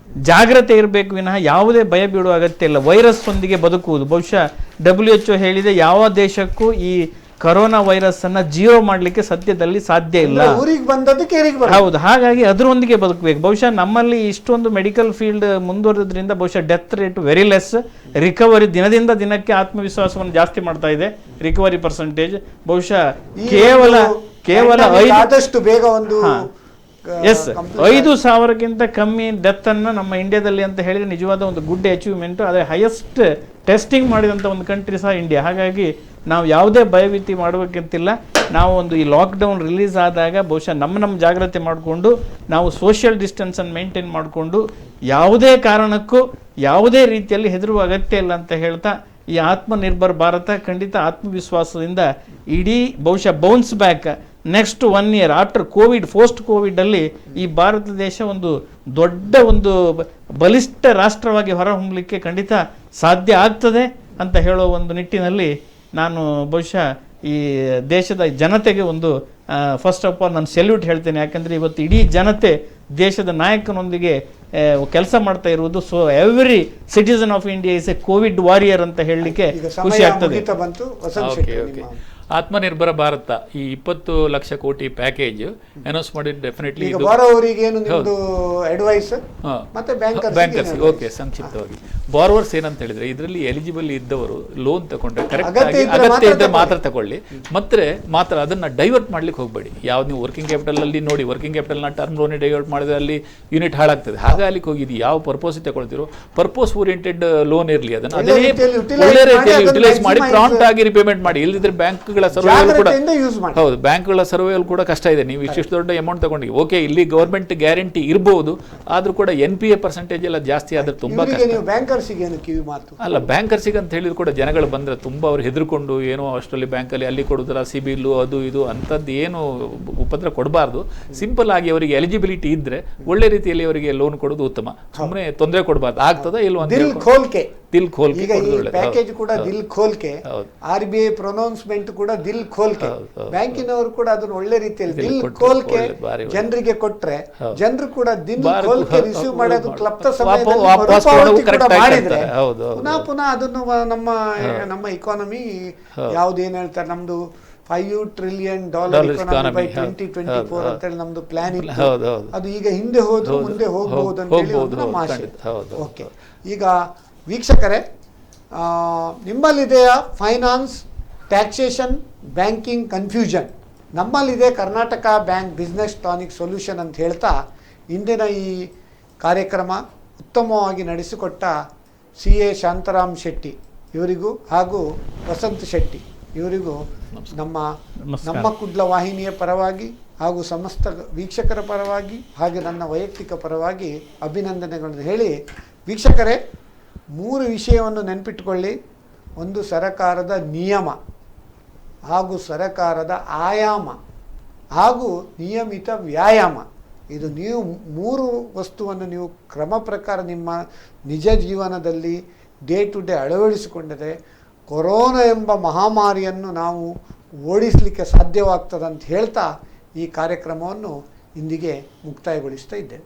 ಜಾಗ್ರತೆ ಇರಬೇಕು ವಿನಃ ಯಾವುದೇ ಭಯ ಬೀಳುವ ಅಗತ್ಯ ಇಲ್ಲ. ವೈರಸ್ ಒಂದಿಗೆ ಬದುಕುವುದು, ಬಹುಶಃ WHO ಹೇಳಿದೆ ಯಾವ ದೇಶಕ್ಕೂ ಈ ಕರೋನಾ ವೈರಸ್ ಅನ್ನ ಜೀರೋ ಮಾಡಲಿಕ್ಕೆ ಸದ್ಯದಲ್ಲಿ ಸಾಧ್ಯ ಇಲ್ಲ. ಹೌದು, ಹಾಗಾಗಿ ಅದರೊಂದಿಗೆ ಬದುಕಬೇಕು. ಬಹುಶಃ ನಮ್ಮಲ್ಲಿ ಇಷ್ಟೊಂದು ಮೆಡಿಕಲ್ ಫೀಲ್ಡ್ ಮುಂದುವರೆದ್ರಿಂದ ಬಹುಶಃ death rate very less, recovery ದಿನದಿಂದ ದಿನಕ್ಕೆ ಆತ್ಮವಿಶ್ವಾಸವನ್ನು ಜಾಸ್ತಿ ಮಾಡ್ತಾ ಇದೆ. ರಿಕವರಿ ಪರ್ಸೆಂಟೇಜ್ ಬಹುಶಃ ಕೇವಲ ಆದಷ್ಟು ಬೇಗ ಒಂದು 5,000ಕ್ಕಿಂತ ಕಮ್ಮಿ ಡೆತ್ ಅನ್ನ ನಮ್ಮ ಇಂಡಿಯಾದಲ್ಲಿ ಅಂತ ಹೇಳಿದ್ರೆ ನಿಜವಾದ ಒಂದು ಗುಡ್ ಅಚೀವ್ಮೆಂಟ್. ಅದೇ ಹೈಯೆಸ್ಟ್ ಟೆಸ್ಟಿಂಗ್ ಮಾಡಿದಂಥ ಒಂದು ಕಂಟ್ರಿ ಸಹ ಇಂಡಿಯಾ. ಹಾಗಾಗಿ ನಾವು ಯಾವುದೇ ಭಯಭೀತಿ ಮಾಡಬೇಕಂತಿಲ್ಲ. ನಾವು ಒಂದು ಈ ಲಾಕ್ಡೌನ್ ರಿಲೀಸ್ ಆದಾಗ ಬಹುಶಃ ನಮ್ಮ ಜಾಗ್ರತೆ ಮಾಡಿಕೊಂಡು ನಾವು ಸೋಷಿಯಲ್ ಡಿಸ್ಟೆನ್ಸನ್ನು ಮೇಂಟೈನ್ ಮಾಡಿಕೊಂಡು ಯಾವುದೇ ಕಾರಣಕ್ಕೂ ಯಾವುದೇ ರೀತಿಯಲ್ಲಿ ಹೆದರುವ ಅಗತ್ಯ ಇಲ್ಲ ಅಂತ ಹೇಳ್ತಾ, ಈ ಆತ್ಮನಿರ್ಭರ್ ಭಾರತ ಖಂಡಿತ ಆತ್ಮವಿಶ್ವಾಸದಿಂದ ಇಡೀ ಬಹುಶಃ bounce back next 1 year after covid, post ಕೋವಿಡಲ್ಲಿ ಈ ಭಾರತ ದೇಶ ಒಂದು ದೊಡ್ಡ ಒಂದು ಬಲಿಷ್ಠ ರಾಷ್ಟ್ರವಾಗಿ ಹೊರಹೊಮ್ಮಲಿಕ್ಕೆ ಖಂಡಿತ ಸಾಧ್ಯ ಆಗ್ತದೆ ಅಂತ ಹೇಳೋ ಒಂದು ನಿಟ್ಟಿನಲ್ಲಿ ನಾನು ಬಹುಶಃ ಈ ದೇಶದ ಜನತೆಗೆ ಒಂದು ಫಸ್ಟ್ ಆಫ್ ಆಲ್ ನಾನು ಸೆಲ್ಯೂಟ್ ಹೇಳ್ತೇನೆ. ಯಾಕಂದರೆ ಇವತ್ತು ಇಡೀ ಜನತೆ ದೇಶದ ನಾಯಕನೊಂದಿಗೆ ಕೆಲಸ ಮಾಡ್ತಾ ಇರುವುದು. So every citizen of India is a Covid warrior ಅಂತ ಹೇಳಲಿಕ್ಕೆ ಖುಷಿ ಆಗ್ತದೆ. ಆತ್ಮನಿರ್ಭರ ಭಾರತ ಈ 20 ಲಕ್ಷ ಕೋಟಿ ಪ್ಯಾಕೇಜ್ ಅನೌನ್ಸ್ ಮಾಡಿದ್ದು ಡೆಫಿನೆಟ್ಲಿ ಬ್ಯಾಂಕರ್ಸ್. ಓಕೆ, ಸಂಕ್ಷಿಪ್ತವಾಗಿ ಬಾರೋವರ್ಸ್ ಏನಂತ ಹೇಳಿದ್ರೆ, ಇದರಲ್ಲಿ ಎಲಿಜಿಬಲ್ ಇದ್ದವರು ಲೋನ್ ತಗೊಂಡ್ರೆ ಕರೆಕ್ಟ್ ಆಗಿ ಅಗತ್ಯ ಇದ್ದರೆ ಮಾತ್ರ ತಗೊಳ್ಳಿ, ಮಾತ್ರ ಅದನ್ನ ಡೈವರ್ಟ್ ಮಾಡ್ಲಿಕ್ಕೆ ಹೋಗಬೇಡಿ. ಯಾವ್ದು ನೀವು ವರ್ಕಿಂಗ್ ಕ್ಯಾಪಿಟಲ್ ಅಲ್ಲಿ ನೋಡಿ, ವರ್ಕಿಂಗ್ ಕ್ಯಾಪಿಟಲ್ ನ ಟರ್ಮ್ ಲೋನ್ ಡೈವರ್ಟ್ ಮಾಡಿದ್ರೆ ಅಲ್ಲಿ ಯೂನಿಟ್ ಹಾಳಾಗ್ತದೆ. ಹಾಗೆ ಅಲ್ಲಿಗೆ ಹೋಗಿದ್ದು ಯಾವ ಪರ್ಪೋಸ್ ತಗೊಳ್ತಿರೋ ಪರ್ಪೋಸ್ ಓರಿಯೆಂಟೆಡ್ ಲೋನ್ ಇರಲಿ, ಅದನ್ನ ಅದೇ ಒಳ್ಳೆ ರೀತಿಯಲ್ಲಿ ಯುಟಿಲೈಸ್ ಮಾಡಿ ಪ್ರಾಂಪ್ಟ್ ಆಗಿ ರಿಪೇಮೆಂಟ್ ಮಾಡಿ. ಇಲ್ಲದಿದ್ರೆ ಬ್ಯಾಂಕ್ಗಳ ಸರ್ವೈವಲ್ ಕೂಡ ಹೌದು, ಬ್ಯಾಂಕ್ಗಳ ಸರ್ವೈವಲ್ ಕೂಡ ಕಷ್ಟ ಇದೆ. ನೀವು ಇಷ್ಟು ದೊಡ್ಡ ಅಮೌಂಟ್ ತಗೊಂಡಿ, ಓಕೆ ಇಲ್ಲಿ ಗವರ್ಮೆಂಟ್ ಗ್ಯಾರಂಟಿ ಇರಬಹುದು, ಆದ್ರೂ ಕೂಡ NPA ಪರ್ಸೆಂಟೇಜ್ ಎಲ್ಲ ಜಾಸ್ತಿ ಆದ್ರೆ ತುಂಬಾ ಕಷ್ಟ. ಅಲ್ಲ, ಬ್ಯಾಂಕರ್ಸಿಗೆ ಅಂತ ಹೇಳಿದ್ರು ಕೂಡ ಜನಗಳು ಬಂದ್ರೆ ತುಂಬಾ ಅವ್ರು ಹೆದರ್ಕೊಂಡು ಏನೋ ಅಷ್ಟರಲ್ಲಿ ಬ್ಯಾಂಕಲ್ಲಿ ಅಲ್ಲಿ ಕೊಡುದಲ್ಲ, ಸಿಬಿಲ್ ಅದು ಇದು ಅಂತದ್ದು ಏನು ಉಪದ್ರ ಕೊಡಬಾರ್ದು. ಸಿಂಪಲ್ ಆಗಿ ಅವರಿಗೆ ಎಲಿಜಿಬಿಲಿಟಿ ಇದ್ರೆ ಒಳ್ಳೆ ರೀತಿಯಲ್ಲಿ ಅವರಿಗೆ ಲೋನ್ ಕೊಡೋದು ಉತ್ತಮ. ಸುಮ್ಮನೆ ತೊಂದರೆ ಕೊಡಬಾರ್ದು. ಆಗ್ತದ ಇಲ್ವಾ ದಿಲ್ ಖೋಲ್ಕೆ ಪ್ಯಾಕೇಜ್ ಕೂಡ ದಿಲ್ ಖೋಲ್ಕೆ, RBI ಪ್ರೊನೌನ್ಸ್ಮೆಂಟ್ ಕೂಡ ದಿಲ್ ಖೋಲ್ಕೆ, ಬ್ಯಾಂಕಿನವರು ಕೂಡ ಅದನ್ನ ಒಳ್ಳೆ ರೀತಿಯಲ್ಲಿ ದಿಲ್ ಖೋಲ್ಕೆ ಜನರಿಗೆ ಕೊಟ್ರೆ ಜನರು ಕೂಡ ದಿಲ್ ಖೋಲ್ಕೆ ರಿಸೀವ್ ಮಾಡೋದು ಕ್ಲಪ್ತ ಸಮಯದಲ್ಲಿ ಮಾಡಿದ್ರೆ ಪುನಃ ಅದನ್ನು ನಮ್ಮ ಇಕಾನಮಿ ಯಾವ್ದೇನ್ ಹೇಳ್ತಾರೆ, ನಮ್ದು $5 trillion economy by 2024 ಅಂತ ಹೇಳಿ ನಮ್ದು ಪ್ಲಾನ್ ಇತ್ತು. ಅದು ಈಗ ಹಿಂದೆ ಹೋದ್ರು ಮುಂದೆ ಹೋಗಬಹುದು ಅಂತ ಹೇಳಿ ನಮ್ಮ ಆಶೆ. ಓಕೆ, ಈಗ ವೀಕ್ಷಕರೇ, ನಿಮ್ಮಲ್ಲಿದೆಯಾ ಫೈನಾನ್ಸ್, ಟ್ಯಾಕ್ಸೇಷನ್, ಬ್ಯಾಂಕಿಂಗ್ ಕನ್ಫ್ಯೂಷನ್? ನಮ್ಮಲ್ಲಿದೆ Karnataka bank business tonic solution ಅಂತ ಹೇಳ್ತಾ ಇಂದಿನ ಈ ಕಾರ್ಯಕ್ರಮ ಉತ್ತಮವಾಗಿ ನಡೆಸಿಕೊಟ್ಟ CA ಶಾಂತರಾಮ್ ಶೆಟ್ಟಿ ಇವರಿಗೂ ಹಾಗೂ ವಸಂತ್ ಶೆಟ್ಟಿ ಇವರಿಗೂ ನಮ್ಮ ಕುಡ್ಲ ವಾಹಿನಿಯ ಪರವಾಗಿ ಹಾಗೂ ಸಮಸ್ತ ವೀಕ್ಷಕರ ಪರವಾಗಿ ಹಾಗೆ ನನ್ನ ವೈಯಕ್ತಿಕ ಪರವಾಗಿ ಅಭಿನಂದನೆಗಳನ್ನು ಹೇಳಿ, ವೀಕ್ಷಕರೇ 3 ವಿಷಯವನ್ನು ನೆನಪಿಟ್ಟುಕೊಳ್ಳಿ. ಒಂದು, ಸರಕಾರದ ನಿಯಮ ಹಾಗೂ ಸರಕಾರದ ಆಯಾಮ ಹಾಗೂ ನಿಯಮಿತ ವ್ಯಾಯಾಮ. ಇದು ನೀವು 3 ವಸ್ತುವನ್ನು ನೀವು ಕ್ರಮ ಪ್ರಕಾರ ನಿಮ್ಮ ನಿಜ ಜೀವನದಲ್ಲಿ ಡೇ ಟು ಡೇ ಅಳವಡಿಸಿಕೊಂಡರೆ ಕೊರೋನಾ ಎಂಬ ಮಹಾಮಾರಿಯನ್ನು ನಾವು ಓಡಿಸಲಿಕ್ಕೆ ಸಾಧ್ಯವಾಗ್ತದೆ ಅಂತ ಹೇಳ್ತಾ ಈ ಕಾರ್ಯಕ್ರಮವನ್ನು ಇಂದಿಗೆ ಮುಕ್ತಾಯಗೊಳಿಸ್ತಾ ಇದ್ದೇನೆ.